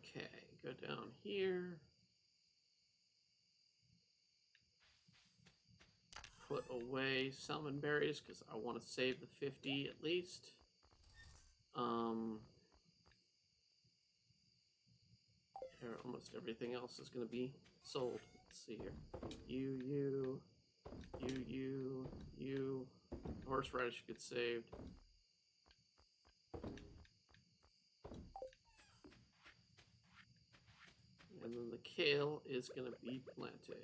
Okay, go down here. Put away salmon berries because I want to save the 50 at least. almost everything else is going to be sold. Let's see here. You. Horseradish gets saved. And then the kale is going to be planted.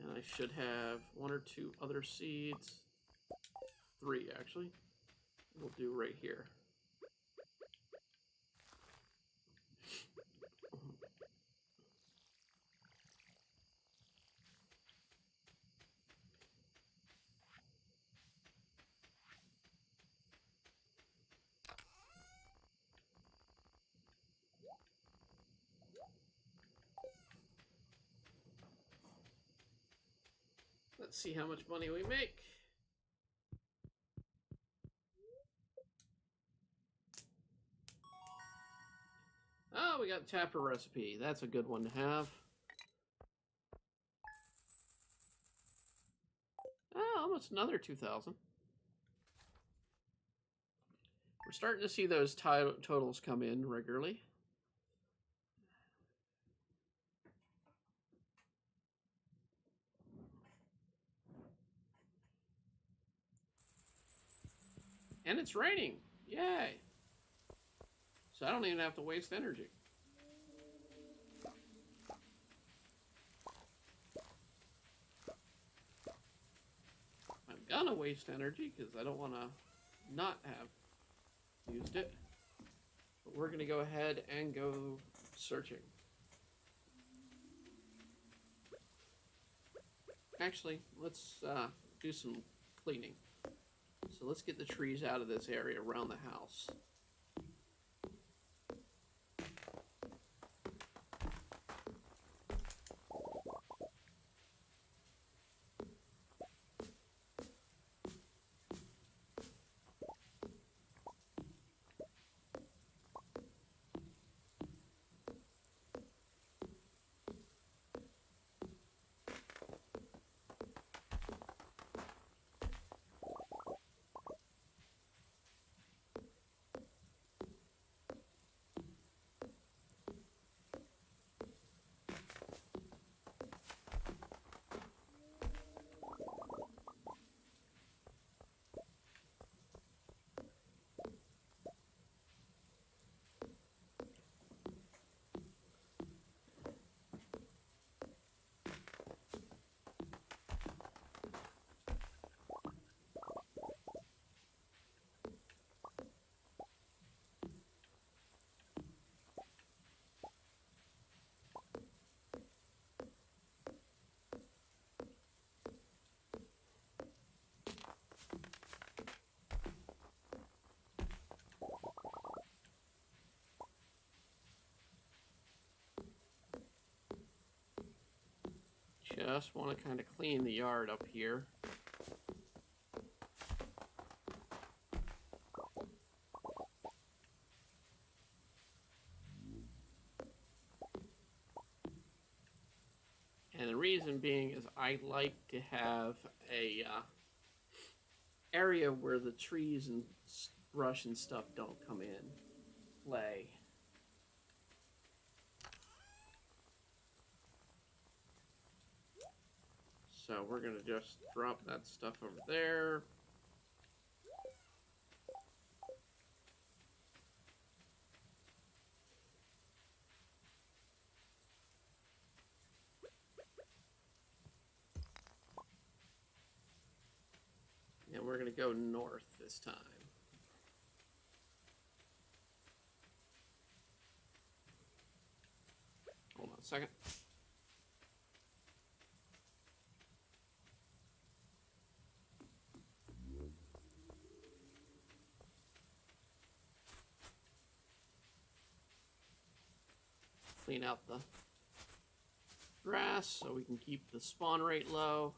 And I should have 1 or 2 other seeds. 3, actually. We'll do right here. Let's see how much money we make. Oh, we got tapper recipe. That's a good one to have. Oh, almost another 2,000. We're starting to see those totals come in regularly. And it's raining. Yay. So I don't even have to waste energy. I'm gonna waste energy because I don't want to not have used it. But we're gonna go ahead and go searching. Actually, let's do some cleaning. So let's get the trees out of this area around the house. Just want to kind of clean the yard up here. And the reason being is I like to have a area where the trees and brush and stuff don't come in play. So we're going to just drop that stuff over there. And we're going to go north this time. Hold on a second. Clean out the grass so we can keep the spawn rate low.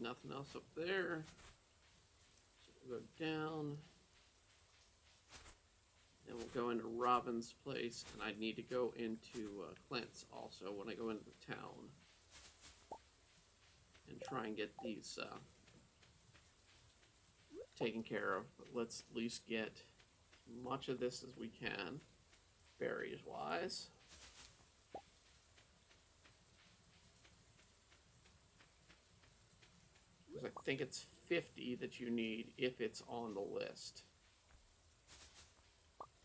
nothing else up there. So we'll go down. And we'll go into Robin's place, and I need to go into Clint's also when I go into the town. And try and get these taken care of. But let's at least get as much of this as we can, berries-wise. Because I think it's 50 that you need if it's on the list.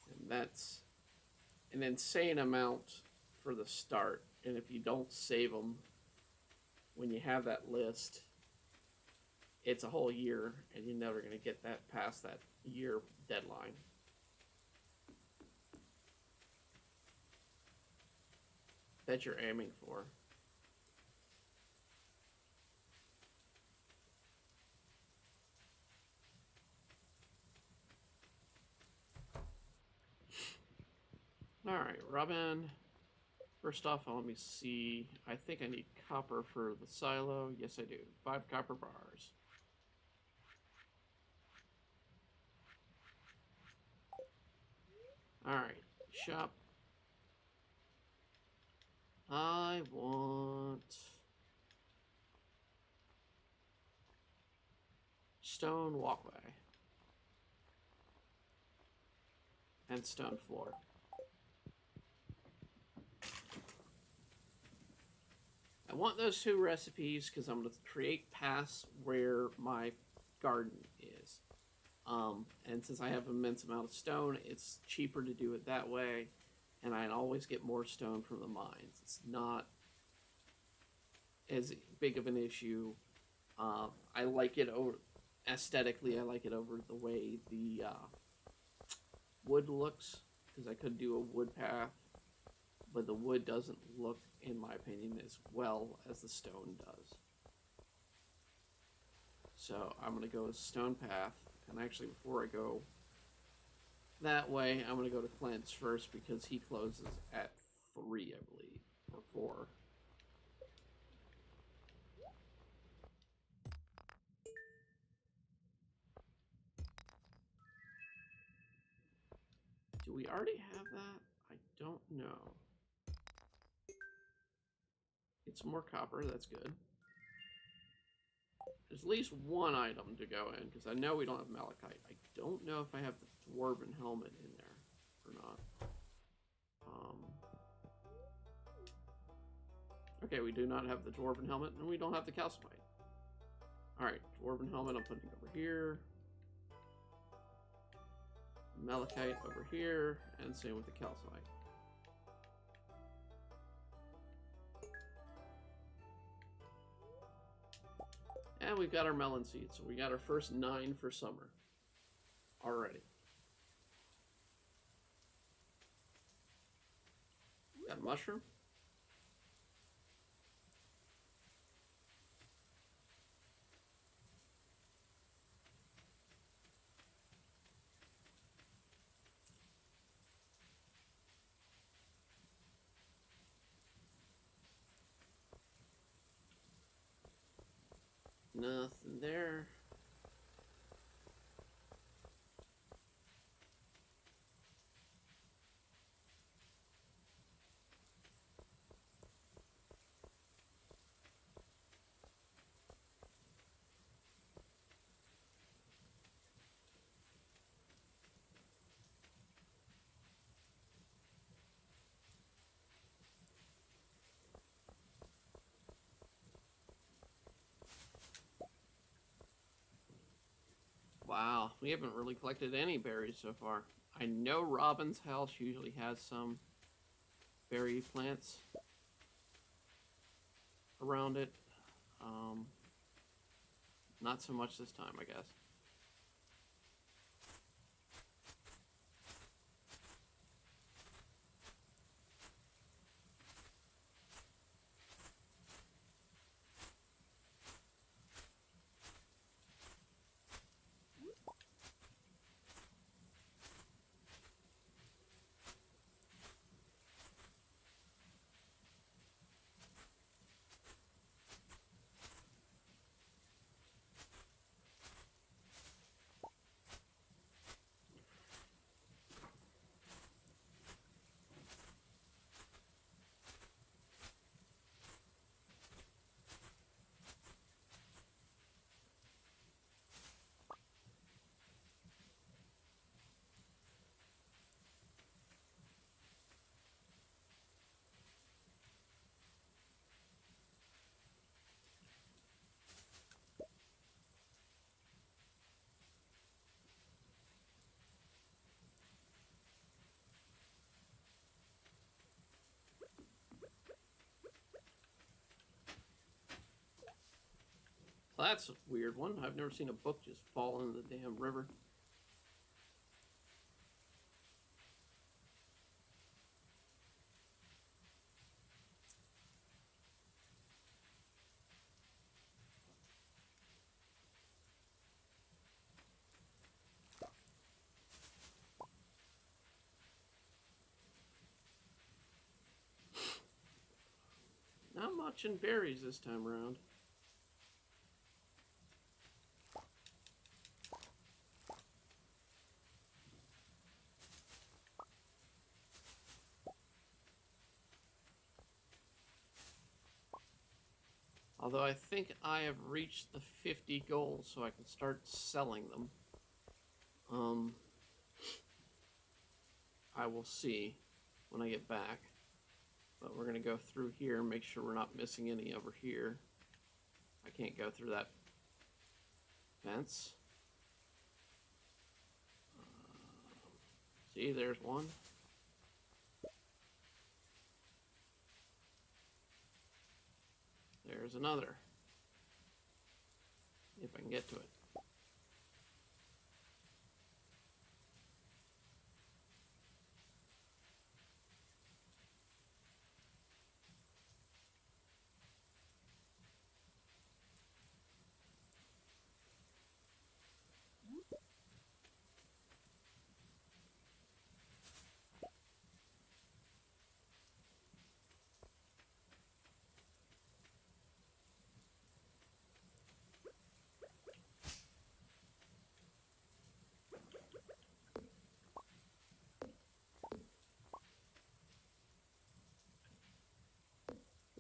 And that's an insane amount for the start. And if you don't save them when you have that list, it's a whole year, and you're never going to get that past that year deadline. That you're aiming for. Alright, Robin. First off, let me see. I think I need copper for the silo. Yes, I do. 5 copper bars. Alright, shop. I want stone walkway and stone floor. I want those 2 recipes because I'm going to create paths where my garden is. And since I have an immense amount of stone, it's cheaper to do it that way. And I always get more stone from the mines. It's not as big of an issue. I like it over aesthetically. I like it over the way the wood looks, because I could do a wood path, but the wood doesn't look, in my opinion, as well as the stone does. So I'm going to go with stone path. And actually, before I go that way, I'm going to go to Clint's first because he closes at 3, I believe, or 4. Do we already have that? I don't know. It's more copper, that's good. There's at least one item to go in, because I know we don't have malachite. I don't know if I have the dwarven helmet in there or not. Okay, we do not have the dwarven helmet, and we don't have the calcimite. Alright, dwarven helmet I'm putting over here. Malachite over here, and same with the calcimite. And we've got our melon seeds, so we got our first 9 for summer already. Got a mushroom. Nothing there. Wow, we haven't really collected any berries so far. I know Robin's house usually has some berry plants around it. Not so much this time, I guess. Well, that's a weird one. I've never seen a book just fall into the damn river. Not much in berries this time around. Although I think I have reached the 50 goal, so I can start selling them. I will see when I get back. But we're going to go through here and make sure we're not missing any over here. I can't go through that fence. See, there's one. There's another. If I can get to it.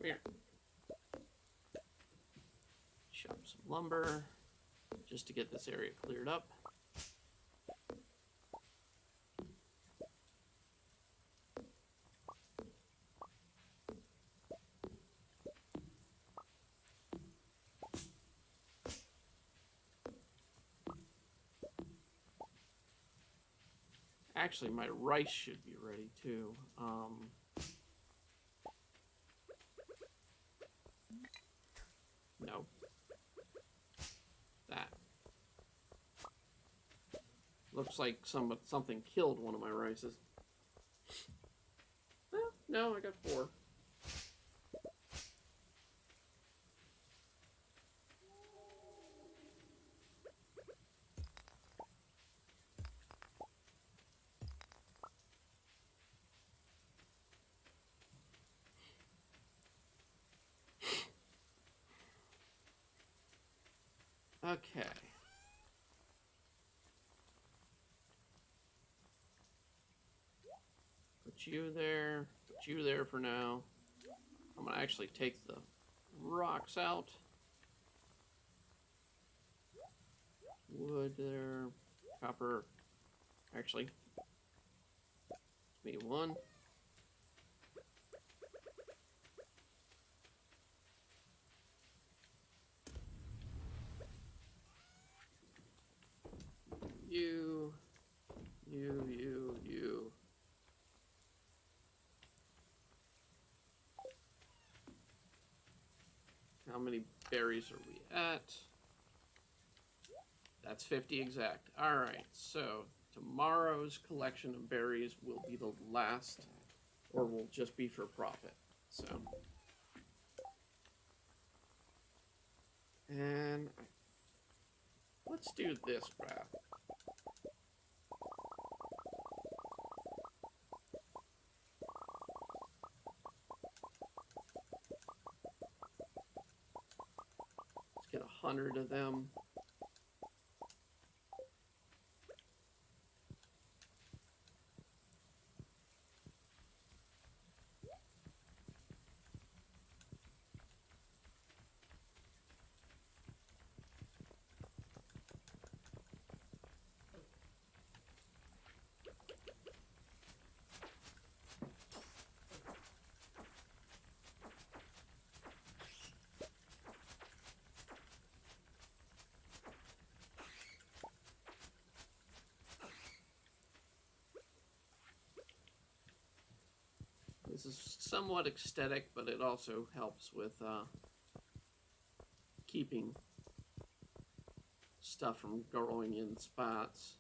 Here. Chop some lumber just to get this area cleared up. Actually, my rice should be ready too. No. That. Looks like something killed one of my rices. Well, no, I got 4. Okay. Put you there for now. I'm gonna actually take the rocks out. Wood there, copper. Actually, give me 1. You. How many berries are we at? That's 50 exact. All right, so tomorrow's collection of berries will be the last, or will just be for profit. So, and let's do this path. Let's get 100 of them. This is somewhat aesthetic, but it also helps with keeping stuff from growing in spots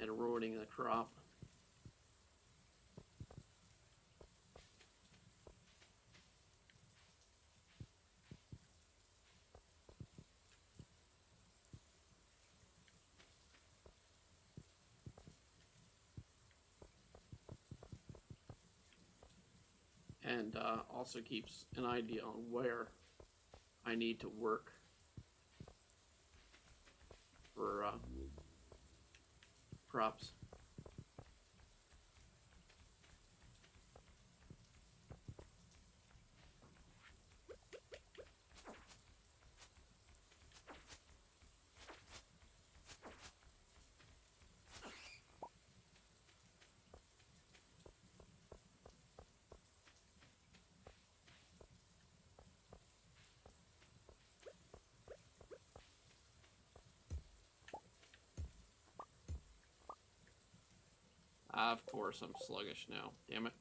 and eroding the crop. And also keeps an idea on where I need to work for crops. Of course, I'm sluggish now. Damn it.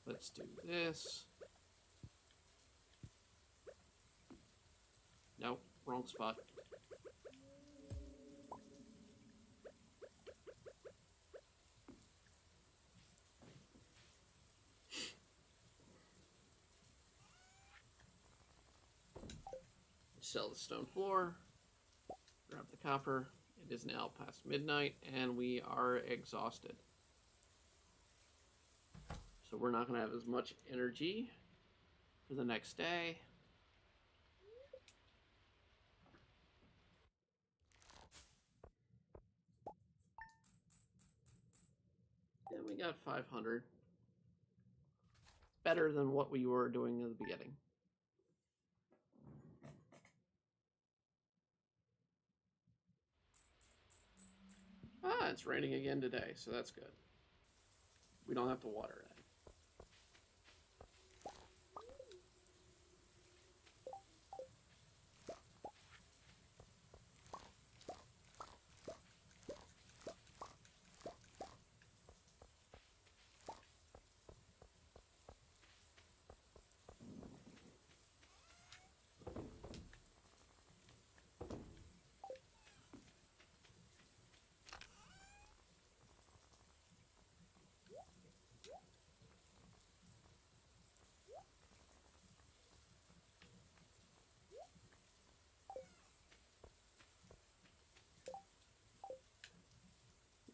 Let's do this. Nope, wrong spot. Sell the stone floor. Grab the copper. It is now past midnight, and we are exhausted. So we're not going to have as much energy for the next day. And we got 500. Better than what we were doing in the beginning. Ah, it's raining again today, so that's good. We don't have to water it.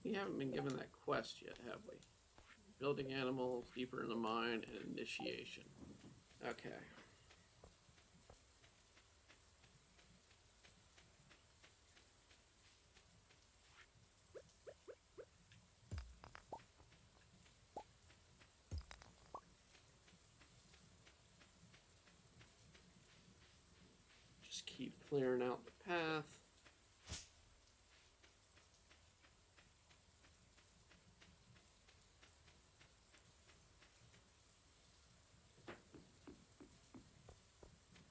We haven't been given that quest yet, have we? Building animals, deeper in the mine, and initiation. Okay. Just keep clearing out the path.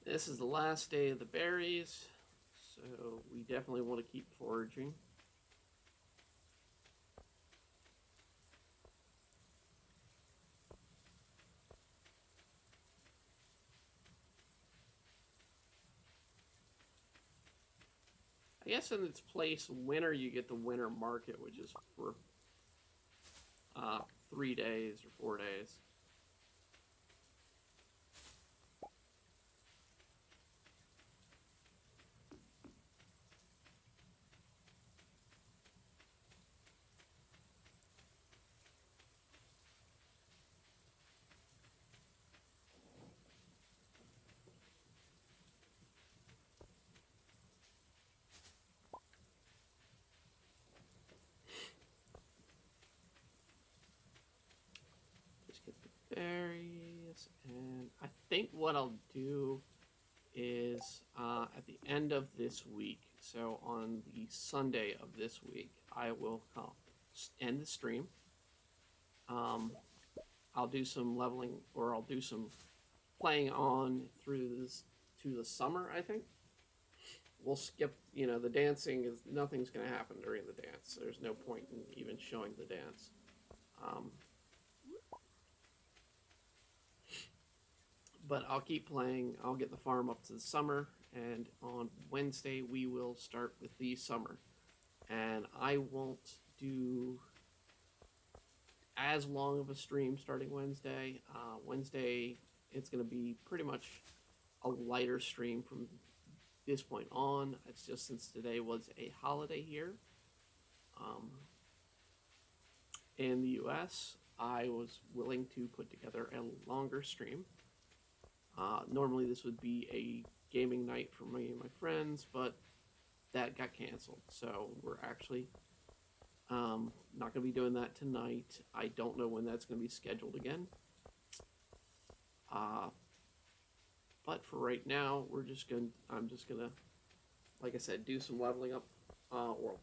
This is the last day of the berries, so we definitely want to keep foraging. I guess in its place, winter you get the winter market, which is for 3 days or 4 days. Berries, and I think what I'll do is at the end of this week, so on the Sunday of this week, I will end the stream. I'll do some leveling, or I'll do some playing on through this to the summer, I think. We'll skip, the dancing is, nothing's going to happen during the dance. There's no point in even showing the dance. But I'll keep playing. I'll get the farm up to the summer, and on Wednesday we will start with the summer. And I won't do as long of a stream starting Wednesday. Wednesday, it's going to be pretty much a lighter stream from this point on. It's just since today was a holiday here um, in the US, I was willing to put together a longer stream. Normally, this would be a gaming night for me and my friends, but that got canceled. So we're actually not going to be doing that tonight. I don't know when that's going to be scheduled again. But for right now, I'm just gonna, like I said, do some leveling up or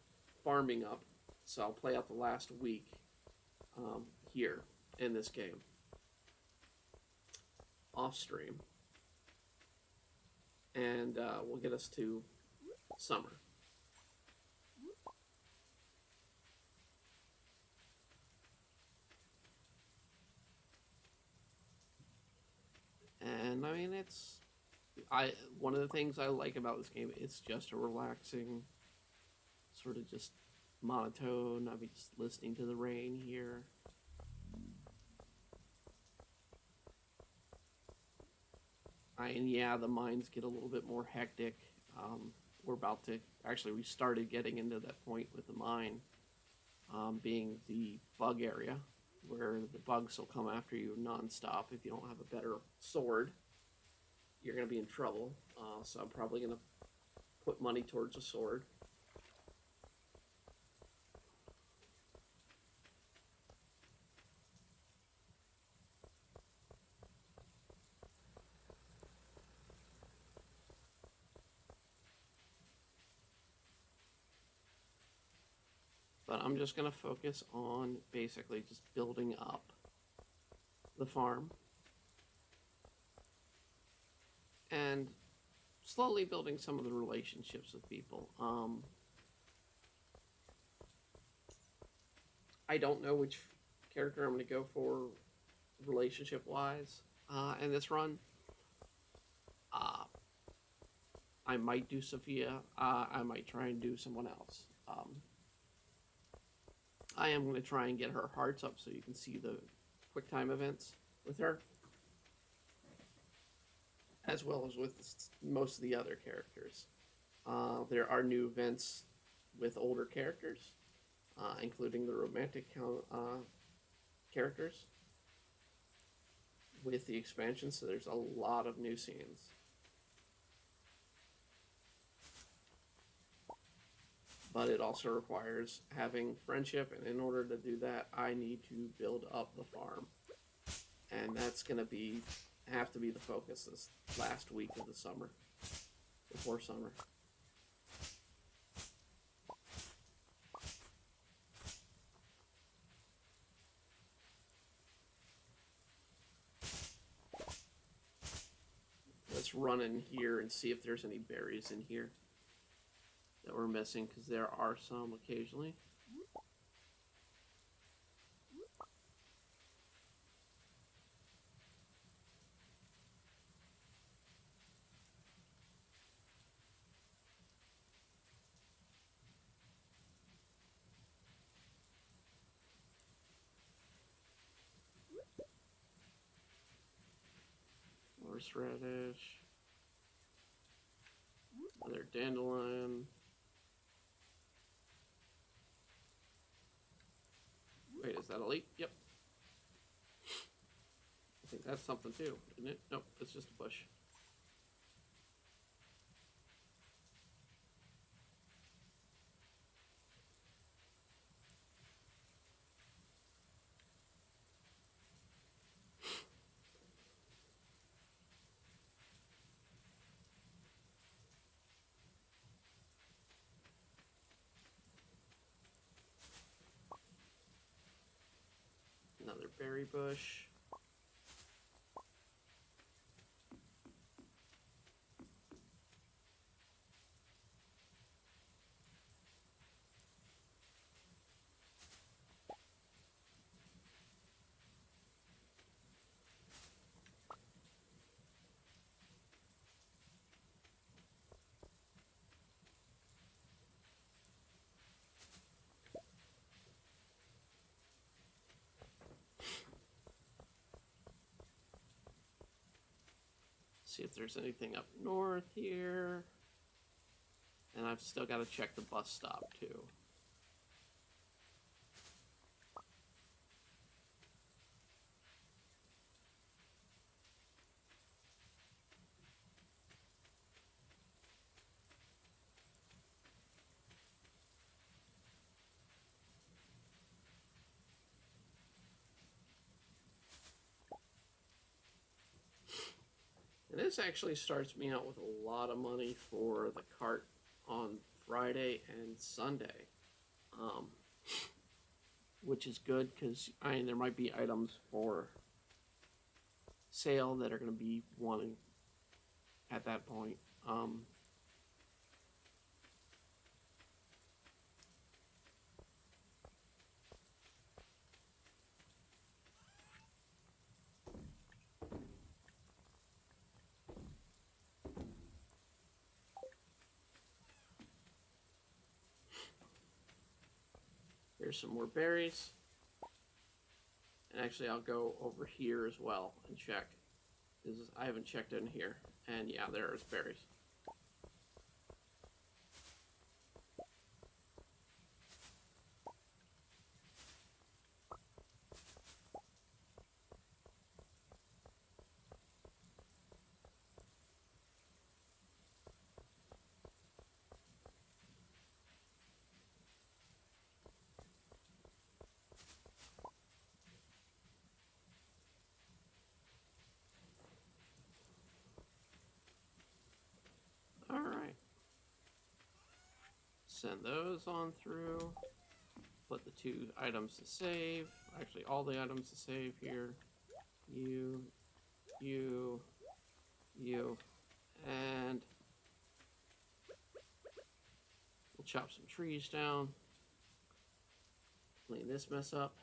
farming up. So I'll play out the last week here in this game off stream, and we'll get us to summer. And I mean, one of the things I like about this game. It's just a relaxing, sort of just monotone. I'll be just listening to the rain here. And yeah, the mines get a little bit more hectic. We started getting into that point with the mine being the bug area, where the bugs will come after you nonstop. If you don't have a better sword, you're going to be in trouble. So I'm probably going to put money towards a sword. But I'm just going to focus on basically just building up the farm and slowly building some of the relationships with people. I don't know which character I'm going to go for relationship-wise in this run. I might do Sophia. I might try and do someone else. I am going to try and get her hearts up so you can see the quick time events with her, as well as with most of the other characters. There are new events with older characters, including the romantic characters with the expansion, so there's a lot of new scenes. But it also requires having friendship, and in order to do that, I need to build up the farm. And that's going to have to be the focus this last week of the summer, before summer. Let's run in here and see if there's any berries in here that we're missing, because there are some occasionally. Horseradish. Another dandelion. Wait, is that a leek? Yep. I think that's something too, isn't it? Nope, it's just a bush. Another berry bush. See if there's anything up north here. And I've still got to check the bus stop too. And this actually starts me out with a lot of money for the cart on Friday and Sunday, which is good because there might be items for sale that are going to be wanting at that point. Here's some more berries. And actually, I'll go over here as well and check. I haven't checked in here. And yeah, there's berries. Alright. Send those on through. Put the 2 items to save. Actually, all the items to save here. You. And we'll chop some trees down. Clean this mess up.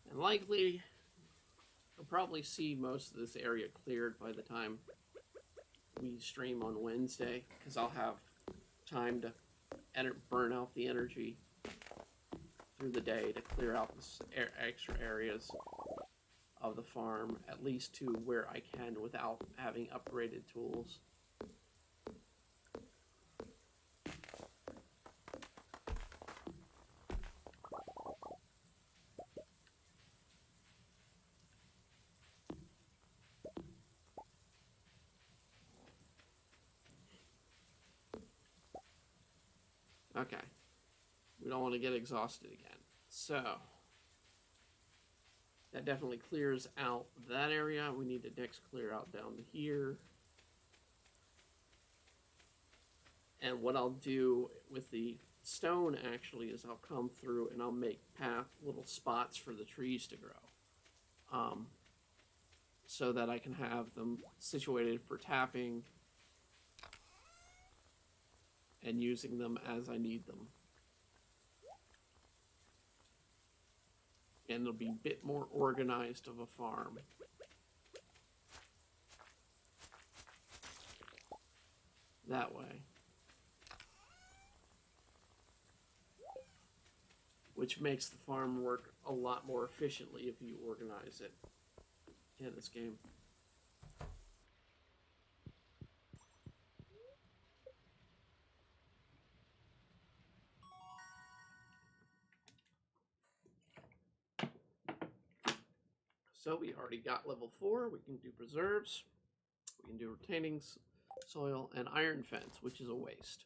And likely, you'll probably see most of this area cleared by the time we stream on Wednesday, because I'll have time to burn out the energy through the day to clear out the extra areas of the farm, at least to where I can without having upgraded tools. Okay, we don't want to get exhausted again. So, that definitely clears out that area. We need to next clear out down to here. And what I'll do with the stone actually is I'll come through and I'll make little spots for the trees to grow. So that I can have them situated for tapping and using them as I need them. And it'll be a bit more organized of a farm. That way. Which makes the farm work a lot more efficiently if you organize it in this game. So we already got level 4. We can do preserves. We can do retaining soil and iron fence, which is a waste.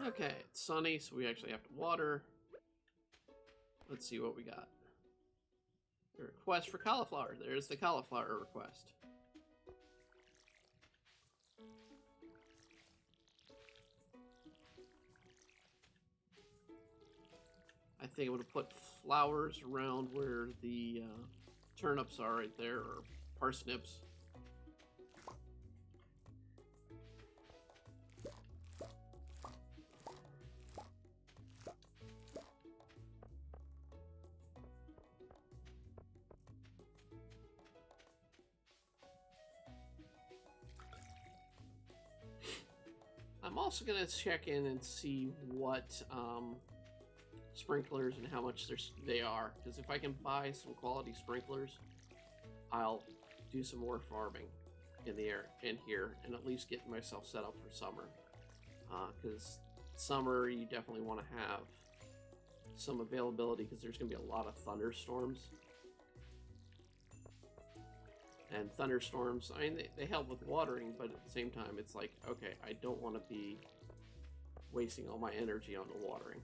Okay, it's sunny, so we actually have to water. Let's see what we got. A request for cauliflower. There's the cauliflower request. think I'm going to put flowers around where the turnips are right there, or parsnips. I'm also going to check in and see what sprinklers and how much they are, because if I can buy some quality sprinklers, I'll do some more farming in here and at least get myself set up for summer, because summer you definitely want to have some availability, because there's going to be a lot of thunderstorms. And thunderstorms, I mean, they help with watering, but at the same time, it's like, okay, I don't want to be wasting all my energy on the watering.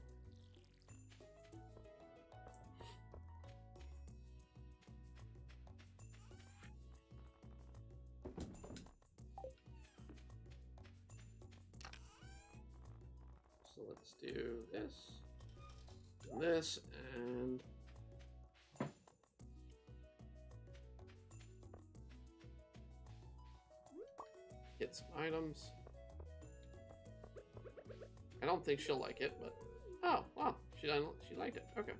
So let's do this, and get some items. I don't think she'll like it, but oh wow, she liked it. Okay.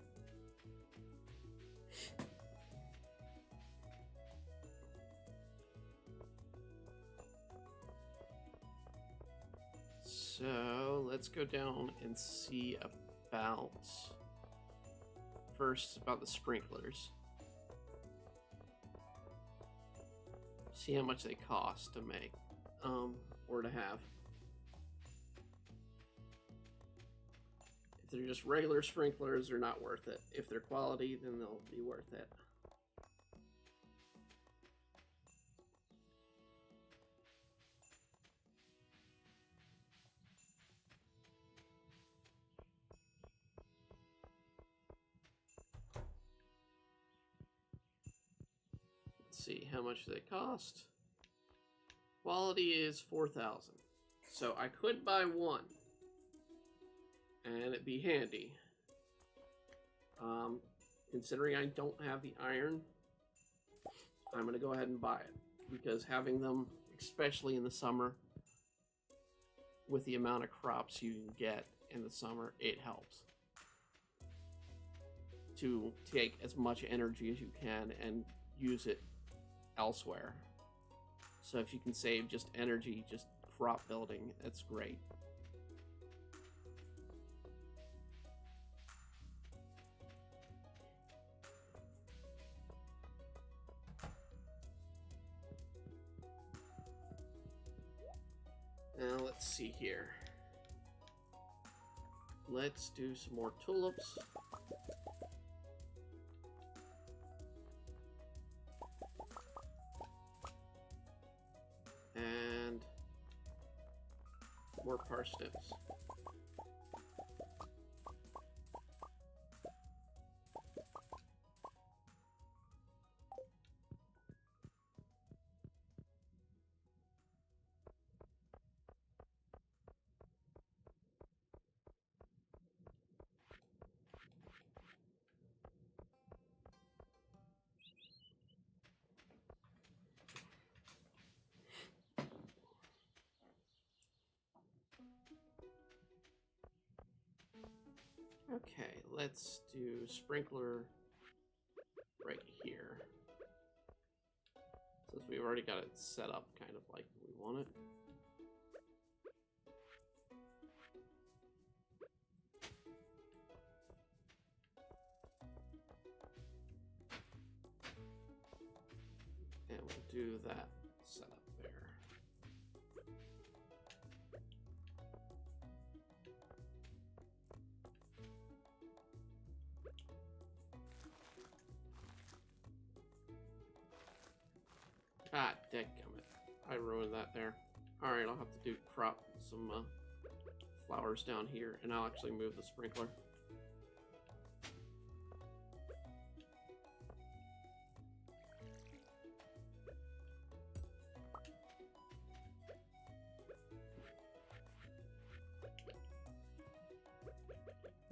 So let's go down and see about the sprinklers. See how much they cost to make, or to have. If they're just regular sprinklers, they're not worth it. If they're quality, then they'll be worth it. See how much they cost. Quality is 4,000. So I could buy one, and it'd be handy. Considering I don't have the iron, I'm gonna go ahead and buy it, because having them, especially in the summer, with the amount of crops you can get in the summer, it helps to take as much energy as you can and use it elsewhere. So if you can save just energy, just crop building, that's great. Now let's see here. Let's do some more tulips. And more parsnips. Okay, let's do sprinkler right here, since we've already got it set up kind of like we want it. And we'll do that setup there. Ah, dadgummit. I ruined that there. Alright, I'll have to crop some flowers down here, and I'll actually move the sprinkler.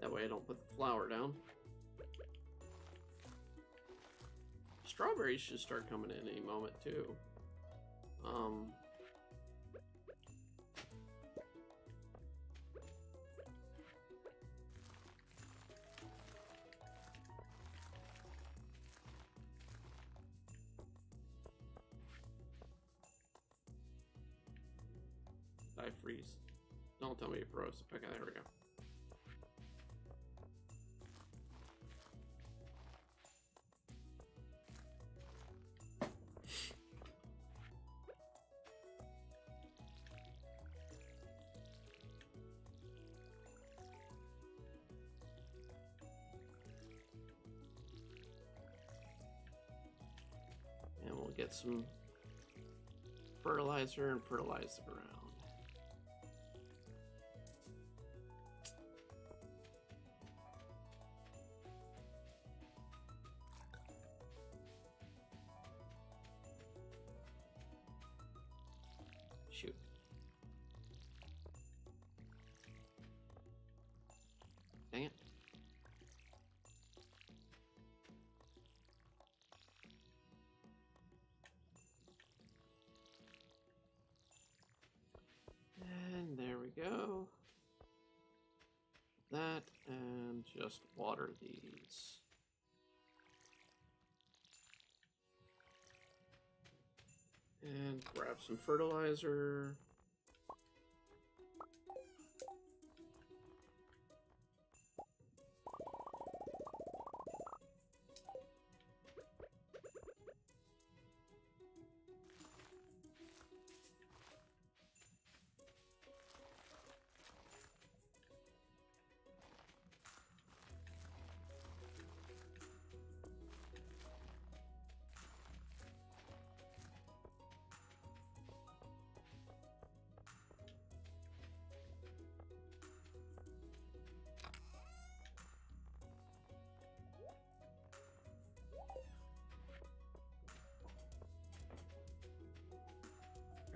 That way I don't put the flour down. Strawberries should start coming in any moment too. Did I freeze? Don't tell me it froze. Okay, there we go. And we'll get some fertilizer and fertilize the ground. Shoot. Dang it. And there we go. That, and just water these. And grab some fertilizer.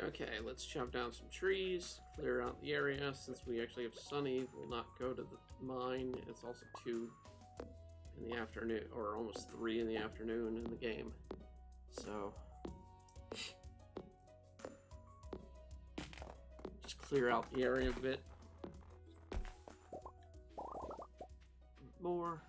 Okay, let's chop down some trees, clear out the area. Since we actually have Sunny, we'll not go to the mine. It's also 2 in the afternoon, or almost 3 in the afternoon in the game. So, just clear out the area a bit more.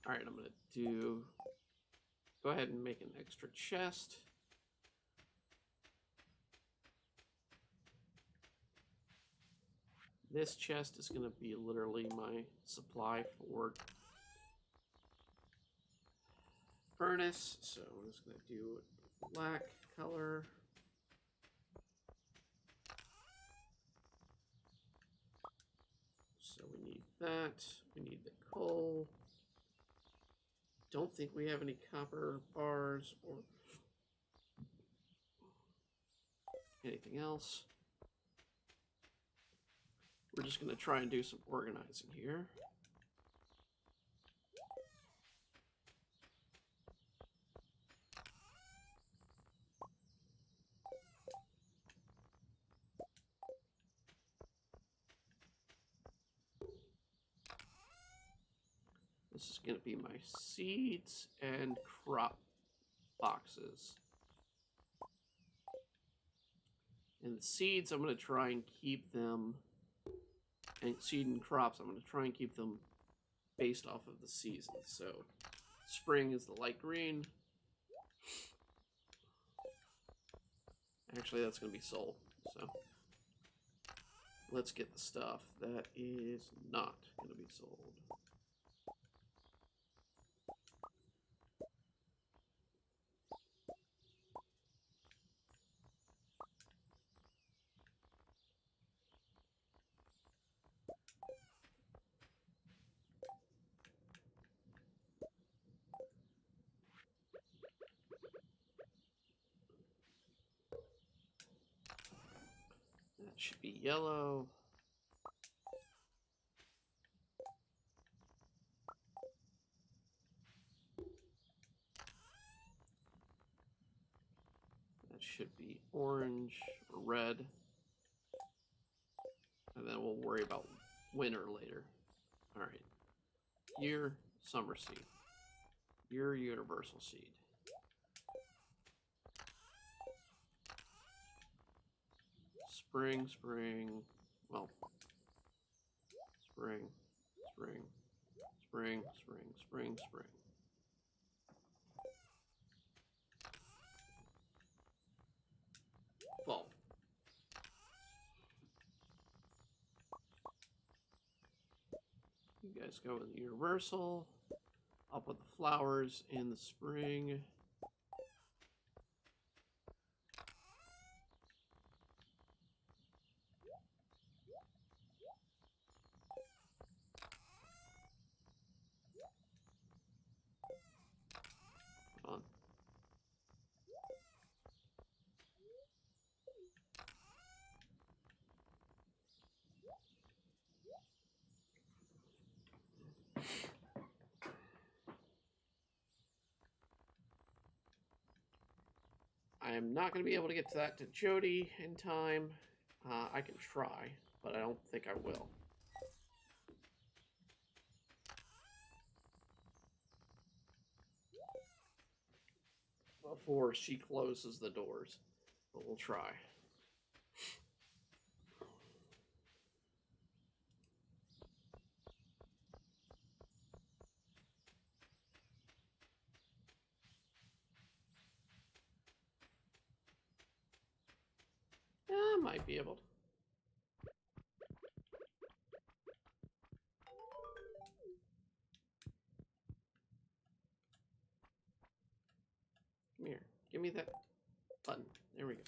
All right, I'm gonna go ahead and make an extra chest. This chest is gonna be literally my supply for furnace. So I'm just gonna do black color. So we need that, we need the coal. Don't think we have any copper bars or anything else. We're just going to try and do some organizing here. This is going to be my seeds and crop boxes. And the seeds, I'm going to try and keep them, and seed and crops, I'm going to try and keep them based off of the season. So spring is the light green. Actually, that's going to be sold. So let's get the stuff that is not going to be sold. That should be yellow. That should be orange or red. And then we'll worry about winter later. All right. Year, summer seed. Year, universal seed. Spring, spring. Well, spring, spring, spring, spring, spring, spring. Fall. You guys go with the universal. I'll put the flowers in the spring. On. I am not going to be able to get to that to Jody in time. I can try, but I don't think I will. Before she closes the doors, but we'll try. I might be able to. Come here. Give me that button. There we go.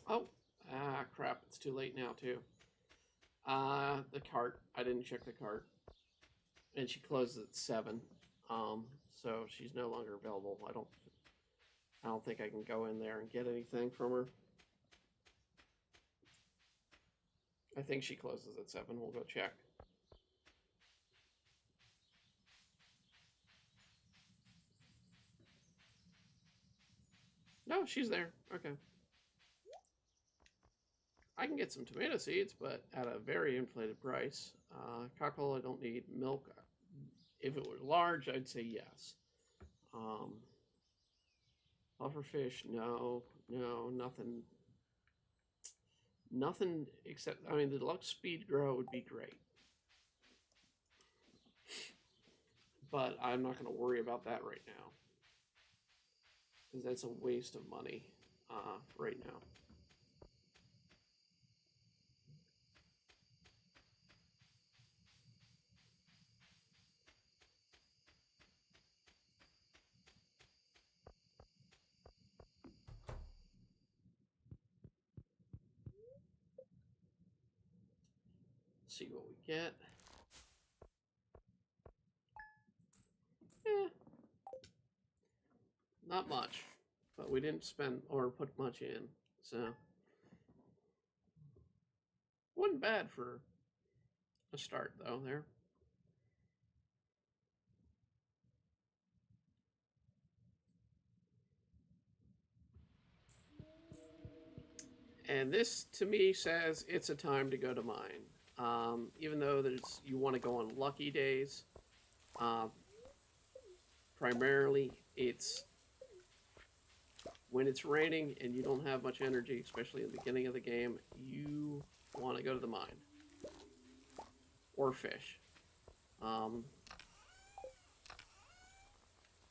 Oh, crap. It's too late now, too. The cart. I didn't check the cart. And she closes at 7. So she's no longer available. I don't think I can go in there and get anything from her. I think she closes at 7. We'll go check. No, she's there. Okay. I can get some tomato seeds, but at a very inflated price. Cockle, I don't need. Milk, if it were large, I'd say yes. Pufferfish, no, nothing. Nothing except, I mean, the deluxe speed grow would be great. But I'm not going to worry about that right now. Because that's a waste of money right now. See what we get. Not much, but we didn't spend or put much in, so wasn't bad for a start, though, there. And this, to me, says it's a time to go to mine. Even though you want to go on lucky days, uh, primarily it's when it's raining and you don't have much energy, especially at the beginning of the game, you want to go to the mine or fish.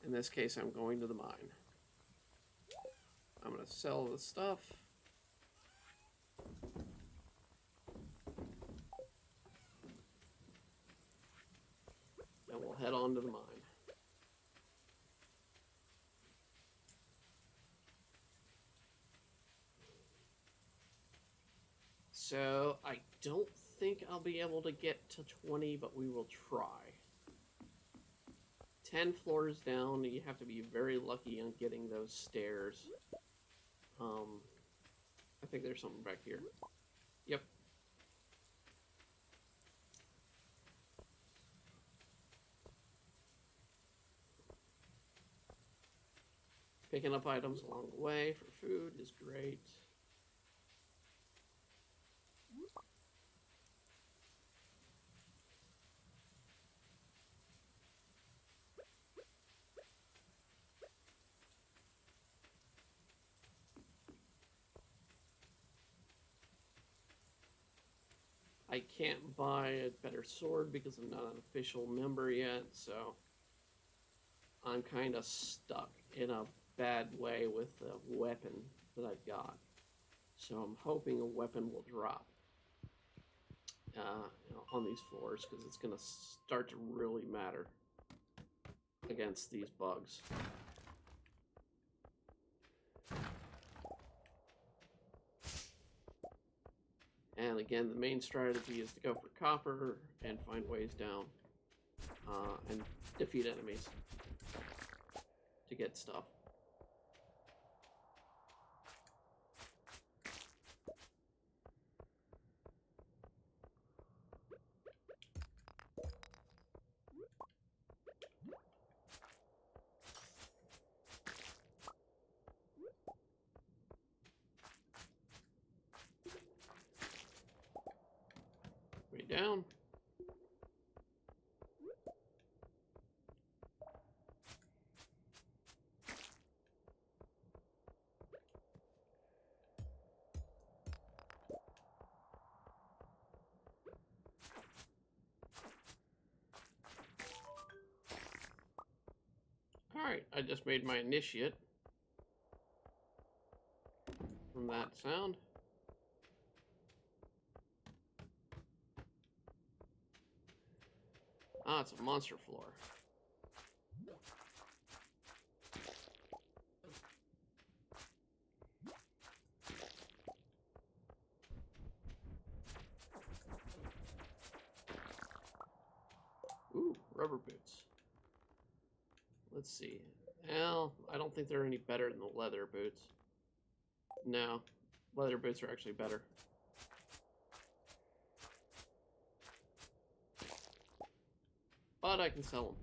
In this case, I'm going to the mine. I'm going to sell the stuff. And we'll head on to the mine. So I don't think I'll be able to get to 20, but we will try. 10 floors down, you have to be very lucky on getting those stairs. I think there's something back here. Yep. Picking up items along the way for food is great. I can't buy a better sword because I'm not an official member yet, so I'm kind of stuck in a bad way with the weapon that I've got. So I'm hoping a weapon will drop on these floors because it's going to start to really matter against these bugs. And again, the main strategy is to go for copper and find ways down and defeat enemies to get stuff. Way down. Alright, I just made my initiate from that sound. Ah, it's a monster floor. Ooh, rubber boots. Let's see. Well, I don't think they're any better than the leather boots. No, leather boots are actually better. But I can sell them.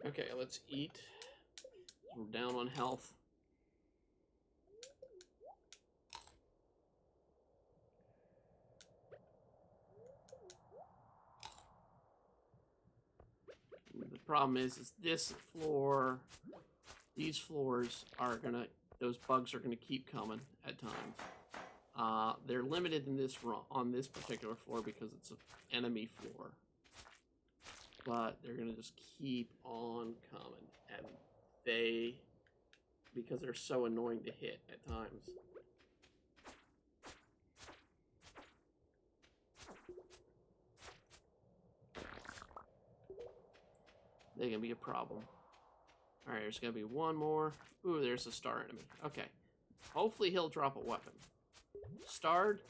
Okay, let's eat. We're down on health. The problem is this floor, these floors are gonna, those bugs are gonna keep coming at times. They're limited in this on this particular floor because it's an enemy floor. But they're gonna just keep on coming. And because they're so annoying to hit at times. They can be a problem. Alright, there's gonna be one more. Ooh, there's a star enemy. Okay. Hopefully he'll drop a weapon. Starred?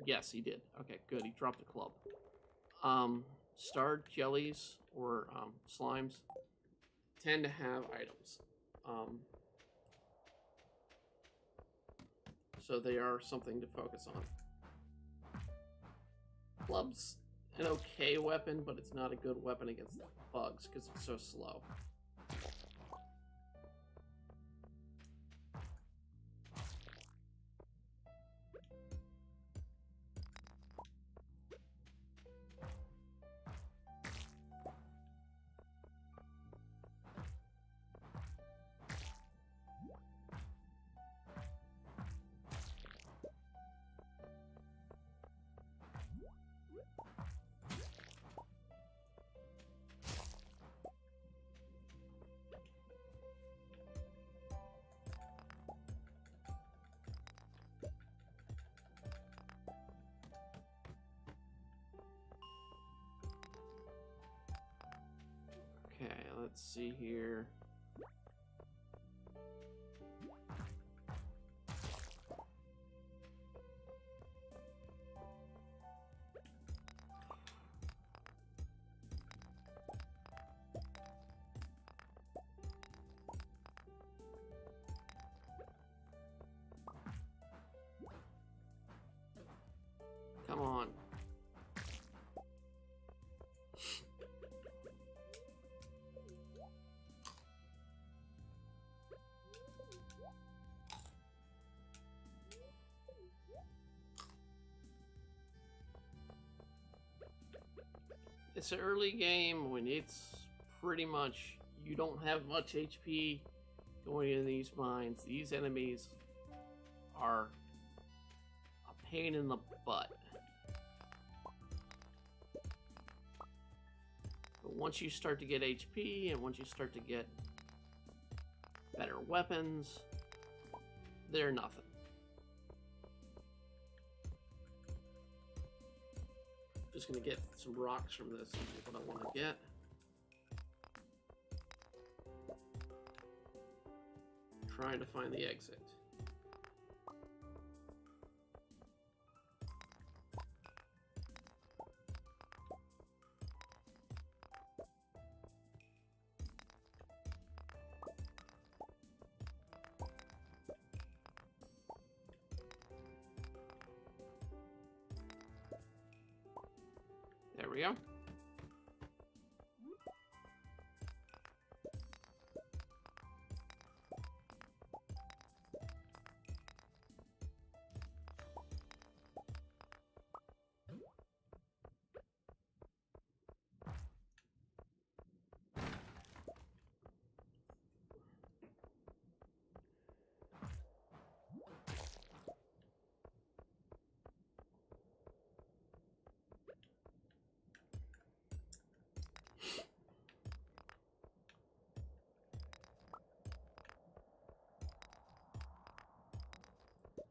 Yes, he did. Okay, good. He dropped a club. Starred jellies or slimes tend to have items. So they are something to focus on. Club's an okay weapon, but it's not a good weapon against bugs because it's so slow. Okay, let's see here. Come on. It's an early game when it's pretty much, you don't have much HP going into these mines. These enemies are a pain in the butt. But once you start to get HP and once you start to get better weapons, they're nothing. Just gonna get some rocks from this, is what I want to get. Trying to find the exit. There we go.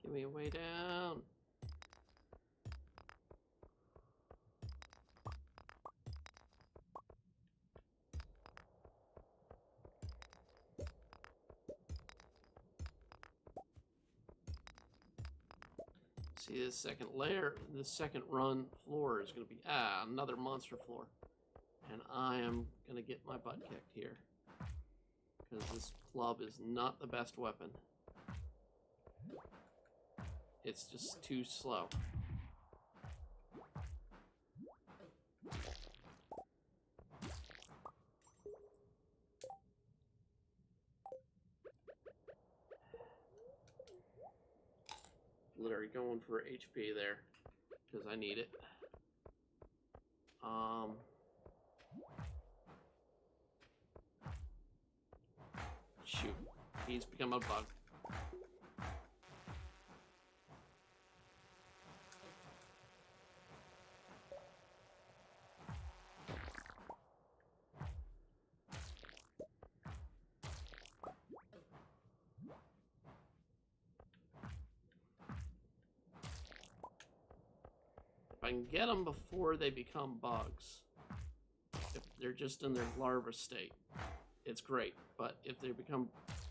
Give me a way down. See, this second layer, the second run floor is going to be, another monster floor. And I am going to get my butt kicked here. Because this club is not the best weapon. It's just too slow. Literally going for HP there, because I need it. Shoot, he's become a bug. I can get them before they become bugs, if they're just in their larva state, it's great. But if they become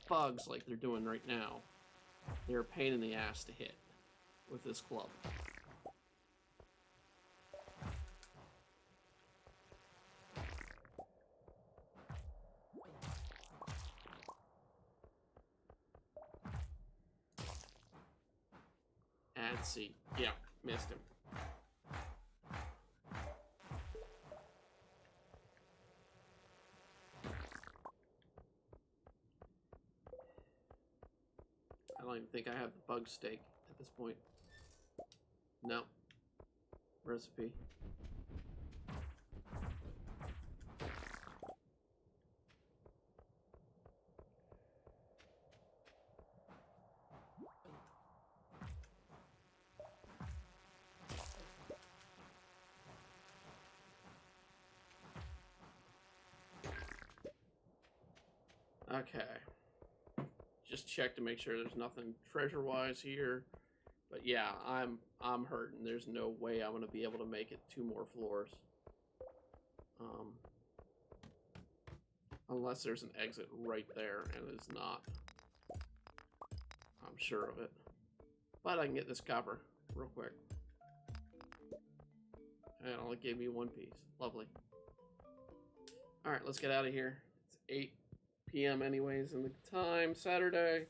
bugs like they're doing right now, they're a pain in the ass to hit with this club. And see, yeah, missed him. I don't even think I have the bug steak at this point. No. Recipe. Okay. Just check to make sure there's nothing treasure-wise here. But yeah, I'm hurting. There's no way I'm gonna be able to make it 2 more floors. Unless there's an exit right there, and it's not. I'm sure of it. But I can get this copper real quick. And it only gave me 1 piece. Lovely. Alright, let's get out of here. It's 8 p.m. anyways in the time, Saturday.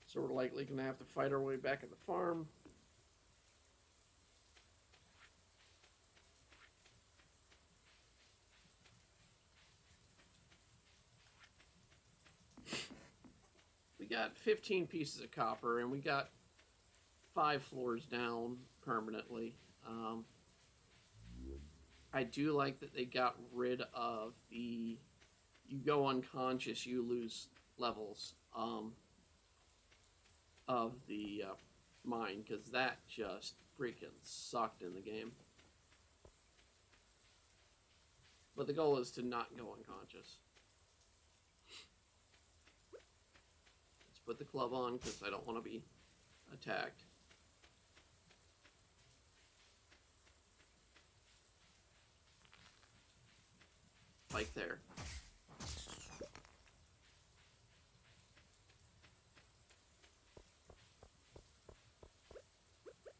So we're likely going to have to fight our way back at the farm. We got 15 pieces of copper, and we got 5 floors down permanently. I do like that they got rid of the, you go unconscious, you lose levels of the mine, because that just freaking sucked in the game. But the goal is to not go unconscious. Let's put the club on because I don't want to be attacked. Like there.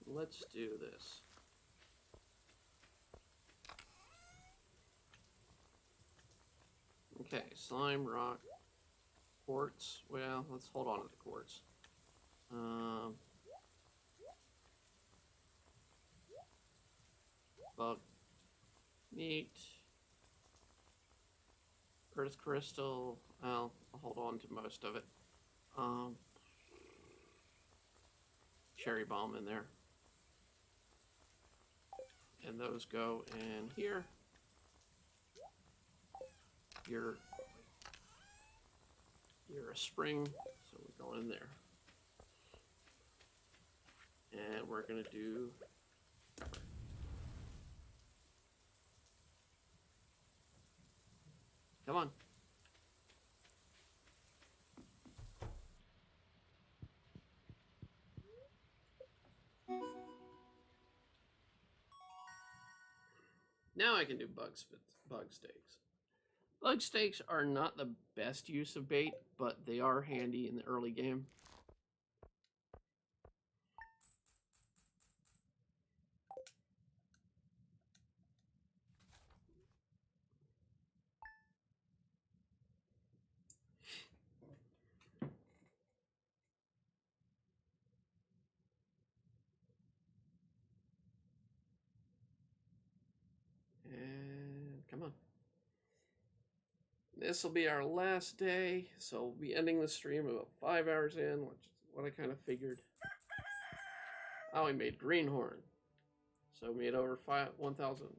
Let's do this. Okay, slime, rock, quartz. Well, let's hold on to the quartz. Bug, meat, earth crystal. I'll hold on to most of it. Cherry bomb in there. And those go in here. You're a spring, so we go in there. And we're gonna do come on. Now I can do bug steaks. Bug steaks are not the best use of bait, but they are handy in the early game. And come on. This will be our last day, so we'll be ending the stream about 5 hours in, which is what I kind of figured. Oh, we made greenhorn. So we made over $1,000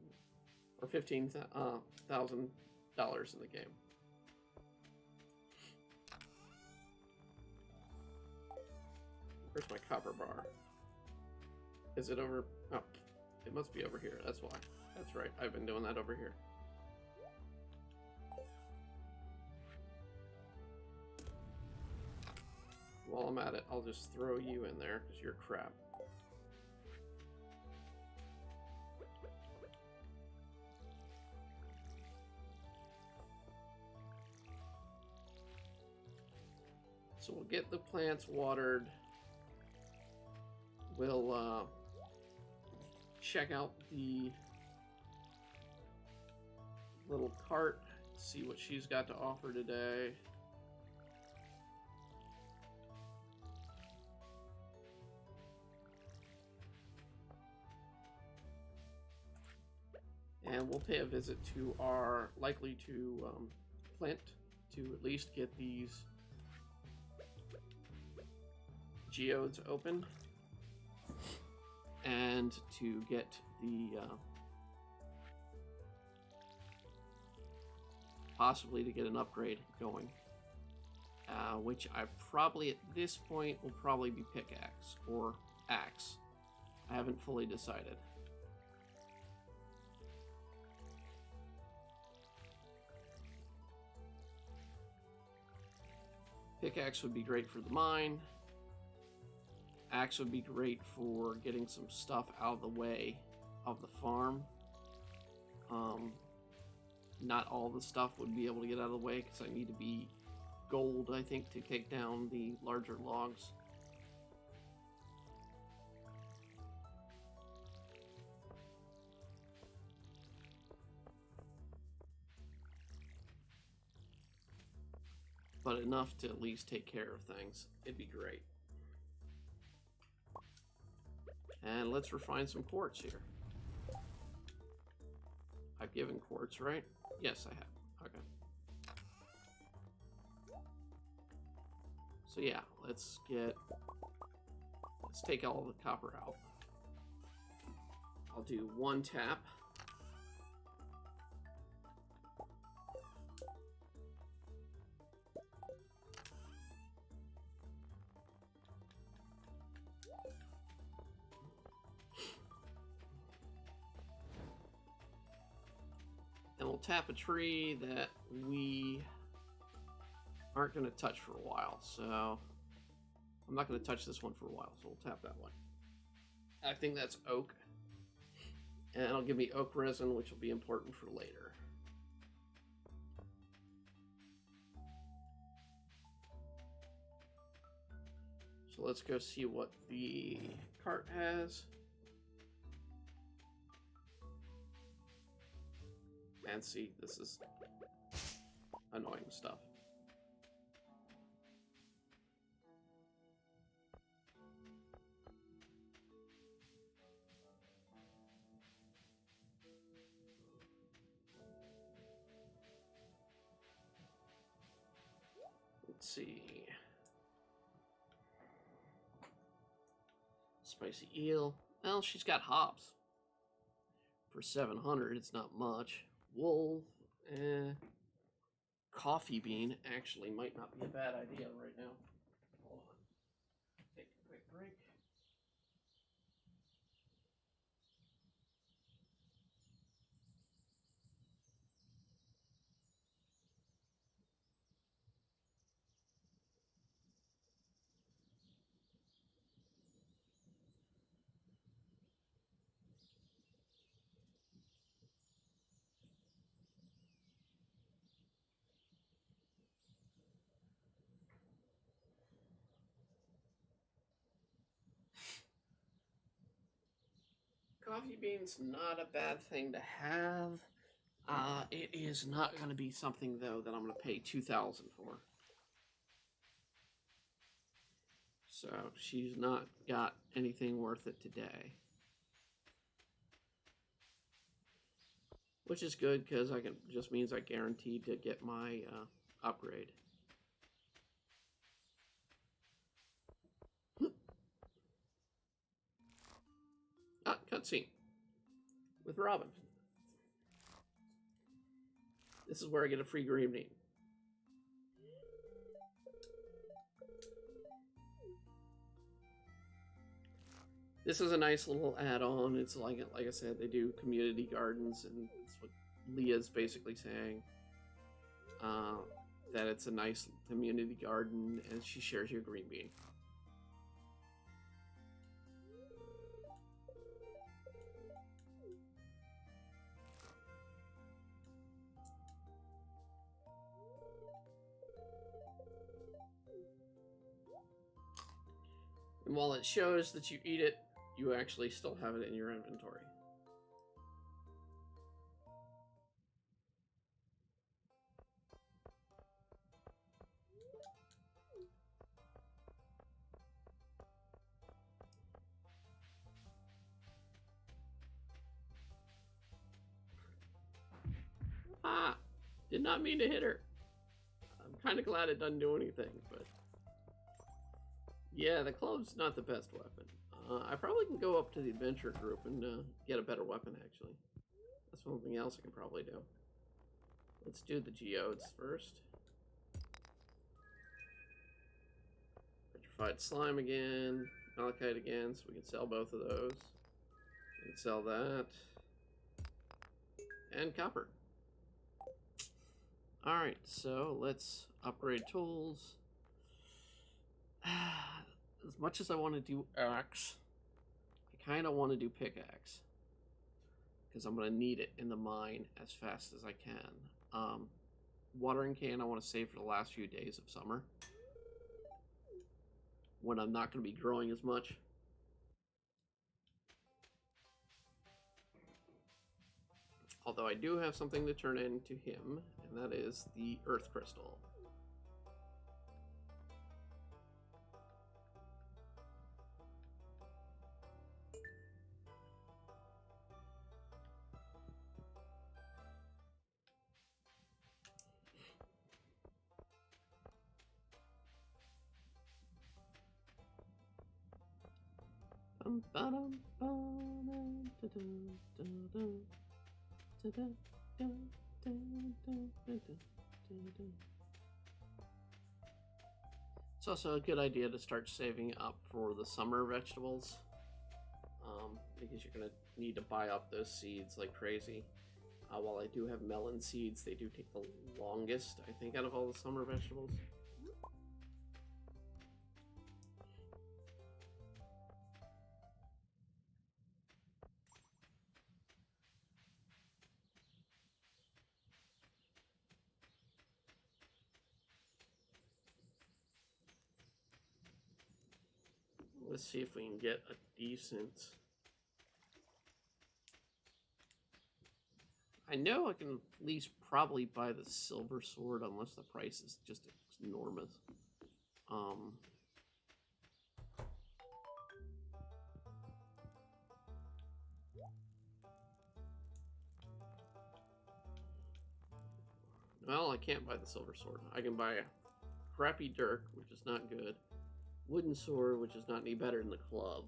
or $15,000 in the game. Where's my copper bar? Is it over? Oh, it must be over here. That's why. That's right. I've been doing that over here. while I'm at it, I'll just throw you in there because you're crap. So we'll get the plants watered. We'll check out the little cart, see what she's got to offer today. And we'll pay a visit to our likely to plant to at least get these geodes open and to get the possibly to get an upgrade going, which I probably at this point will probably be pickaxe or axe. I haven't fully decided. Pickaxe would be great for the mine. Axe would be great for getting some stuff out of the way of the farm. Not all the stuff would be able to get out of the way because I need to be gold, I think, to take down the larger logs. But enough to at least take care of things. It'd be great. And let's refine some quartz here. I've given quartz, right? Yes, I have. Okay. So yeah, let's take all the copper out. I'll do one tap. And we'll tap a tree that we aren't going to touch for a while. So I'm not going to touch this one for a while. So we'll tap that one. I think that's oak. And it'll give me oak resin, which will be important for later. So let's go see what the cart has. And see, this is annoying stuff. Let's see. Spicy eel. Well, she's got hops. For 700, it's not much. Wool, coffee bean actually might not be a bad idea right now. Hold on. Take a quick break. Coffee beans, not a bad thing to have. It is not going to be something, though, that I'm going to pay $2,000 for. So she's not got anything worth it today. Which is good, because just means I guaranteed to get my upgrade. Ah, cutscene with Robin. This is where I get a free green bean. This is a nice little add-on. It's like I said, they do community gardens, and that's what Leah's basically saying. that it's a nice community garden and she shares your green bean. And while it shows that you eat it, you actually still have it in your inventory. Ah! Did not mean to hit her. I'm kind of glad it doesn't do anything, but... Yeah, the club's not the best weapon. I probably can go up to the adventure group and get a better weapon, actually. That's something else I can probably do. Let's do the geodes first. Petrified slime again. Malachite again, so we can sell both of those. We can sell that. And copper. Alright, so let's upgrade tools. As much as I want to do axe, I kind of want to do pickaxe. Because I'm going to need it in the mine as fast as I can. Watering can I want to save for the last few days of summer, when I'm not going to be growing as much. Although I do have something to turn into him, and that is the earth crystal. It's also a good idea to start saving up for the summer vegetables, because you're going to need to buy up those seeds like crazy. While I do have melon seeds, they do take the longest, I think, out of all the summer vegetables. Let's see if we can get a decent... I know I can at least probably buy the silver sword, unless the price is just enormous. Well, I can't buy the silver sword. I can buy a crappy dirk, which is not good. Wooden sword, which is not any better than the club.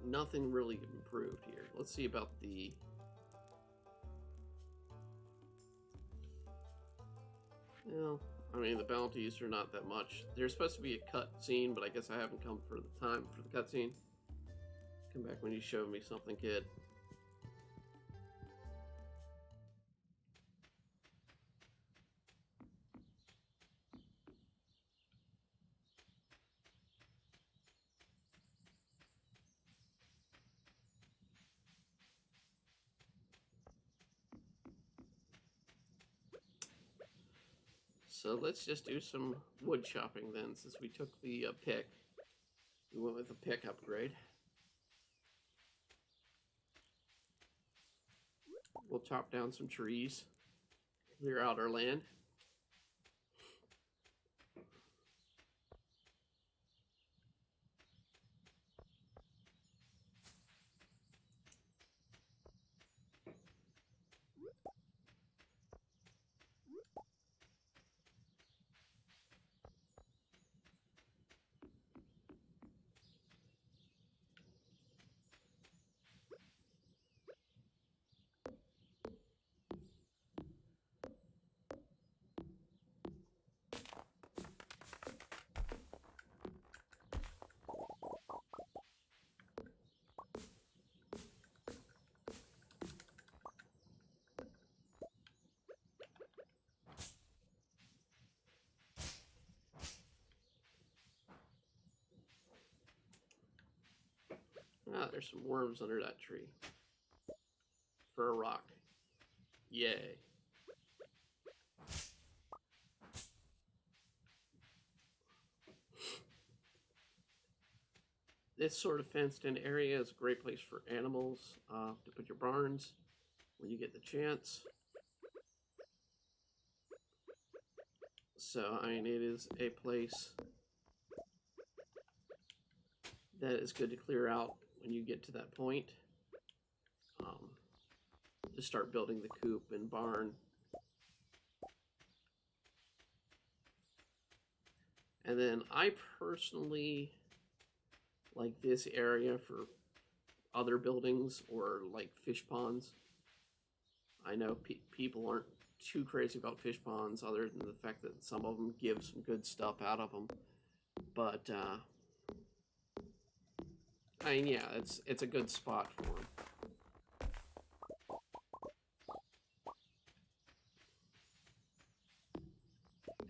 Nothing really improved here. Let's see about the... Well, I mean, the bounties are not that much. There's supposed to be a cut scene, but I guess I haven't come for the time for the cutscene. Come back when you show me something, kid. So let's just do some wood chopping then, since we took the pick. We went with the pick upgrade. We'll chop down some trees, clear out our land. there's some worms under that tree. For a rock. Yay. This sort of fenced-in area is a great place for animals to put your barns when you get the chance. So, I mean, it is a place that is good to clear out when you get to that point. To start building the coop and barn. And then I personally like this area for other buildings or like fish ponds. I know people aren't too crazy about fish ponds other than the fact that some of them give some good stuff out of them. But, I mean, yeah, it's a good spot for them.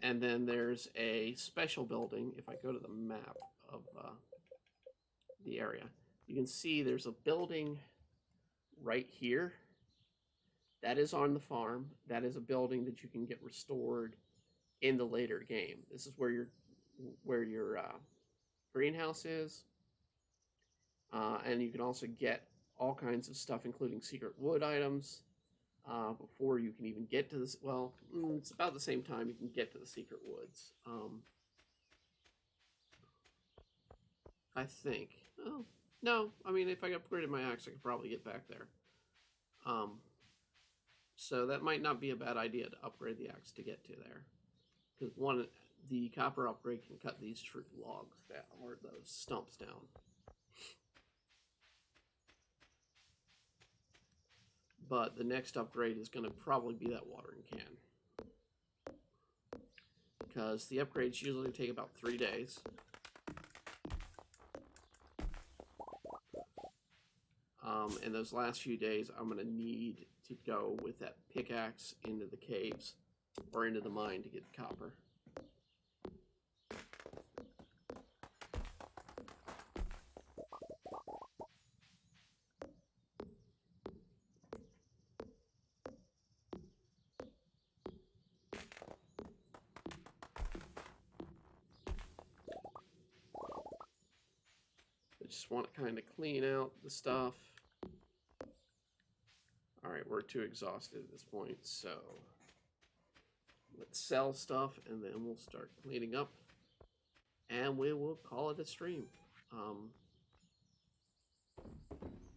And then there's a special building. If I go to the map of the area, you can see there's a building right here. That is on the farm. That is a building that you can get restored in the later game. This is where your greenhouse is, and you can also get all kinds of stuff, including secret wood items. Before you can even get to this, well, it's about the same time you can get to the secret woods. I think. Oh no, I mean, if I upgraded my axe, I could probably get back there. So that might not be a bad idea to upgrade the axe to get to there, because the copper upgrade can cut these tree logs down, or those stumps down. But the next upgrade is going to probably be that watering can, because the upgrades usually take about 3 days. And those last few days, I'm going to need to go with that pickaxe into the caves or into the mine to get copper. I just want to kind of clean out the stuff. Alright, we're too exhausted at this point, so let's sell stuff and then we'll start cleaning up. And we will call it a stream.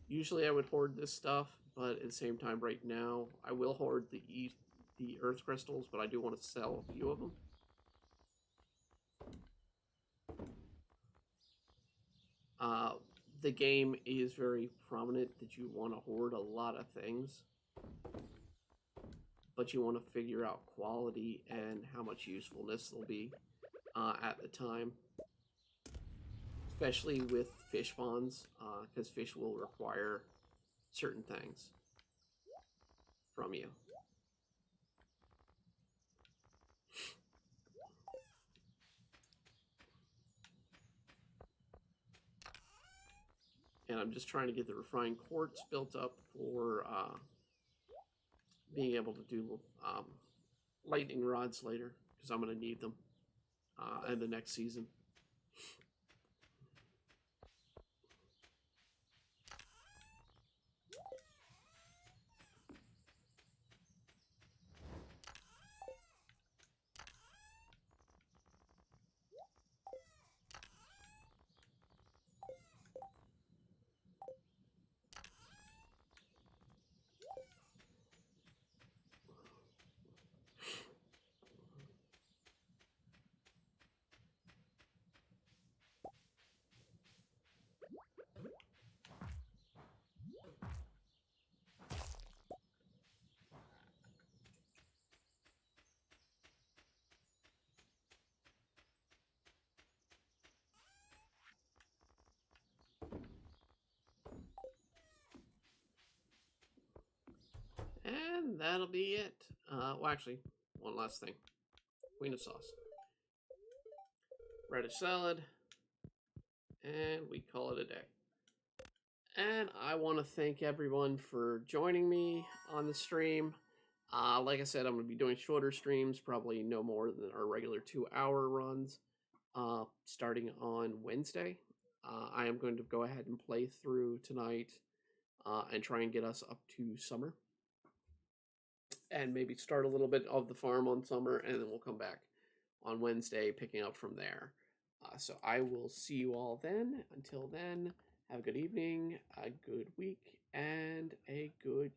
Usually I would hoard this stuff, but at the same time right now, I will hoard the earth crystals, but I do want to sell a few of them. The game is very prominent that you want to hoard a lot of things, but you want to figure out quality and how much usefulness they'll be at the time. Especially with fish ponds, because fish will require certain things from you. And I'm just trying to get the refined quartz built up for being able to do lightning rods later, because I'm going to need them in the next season. And that'll be it. Well, actually, one last thing. Queen of sauce. Radish salad. And we call it a day. And I want to thank everyone for joining me on the stream. Like I said, I'm going to be doing shorter streams, probably no more than our regular 2 hour runs, starting on Wednesday. I am going to go ahead and play through tonight and try and get us up to summer. And maybe start a little bit of the farm on summer, and then we'll come back on Wednesday, picking up from there. So I will see you all then. Until then, have a good evening, a good week, and a good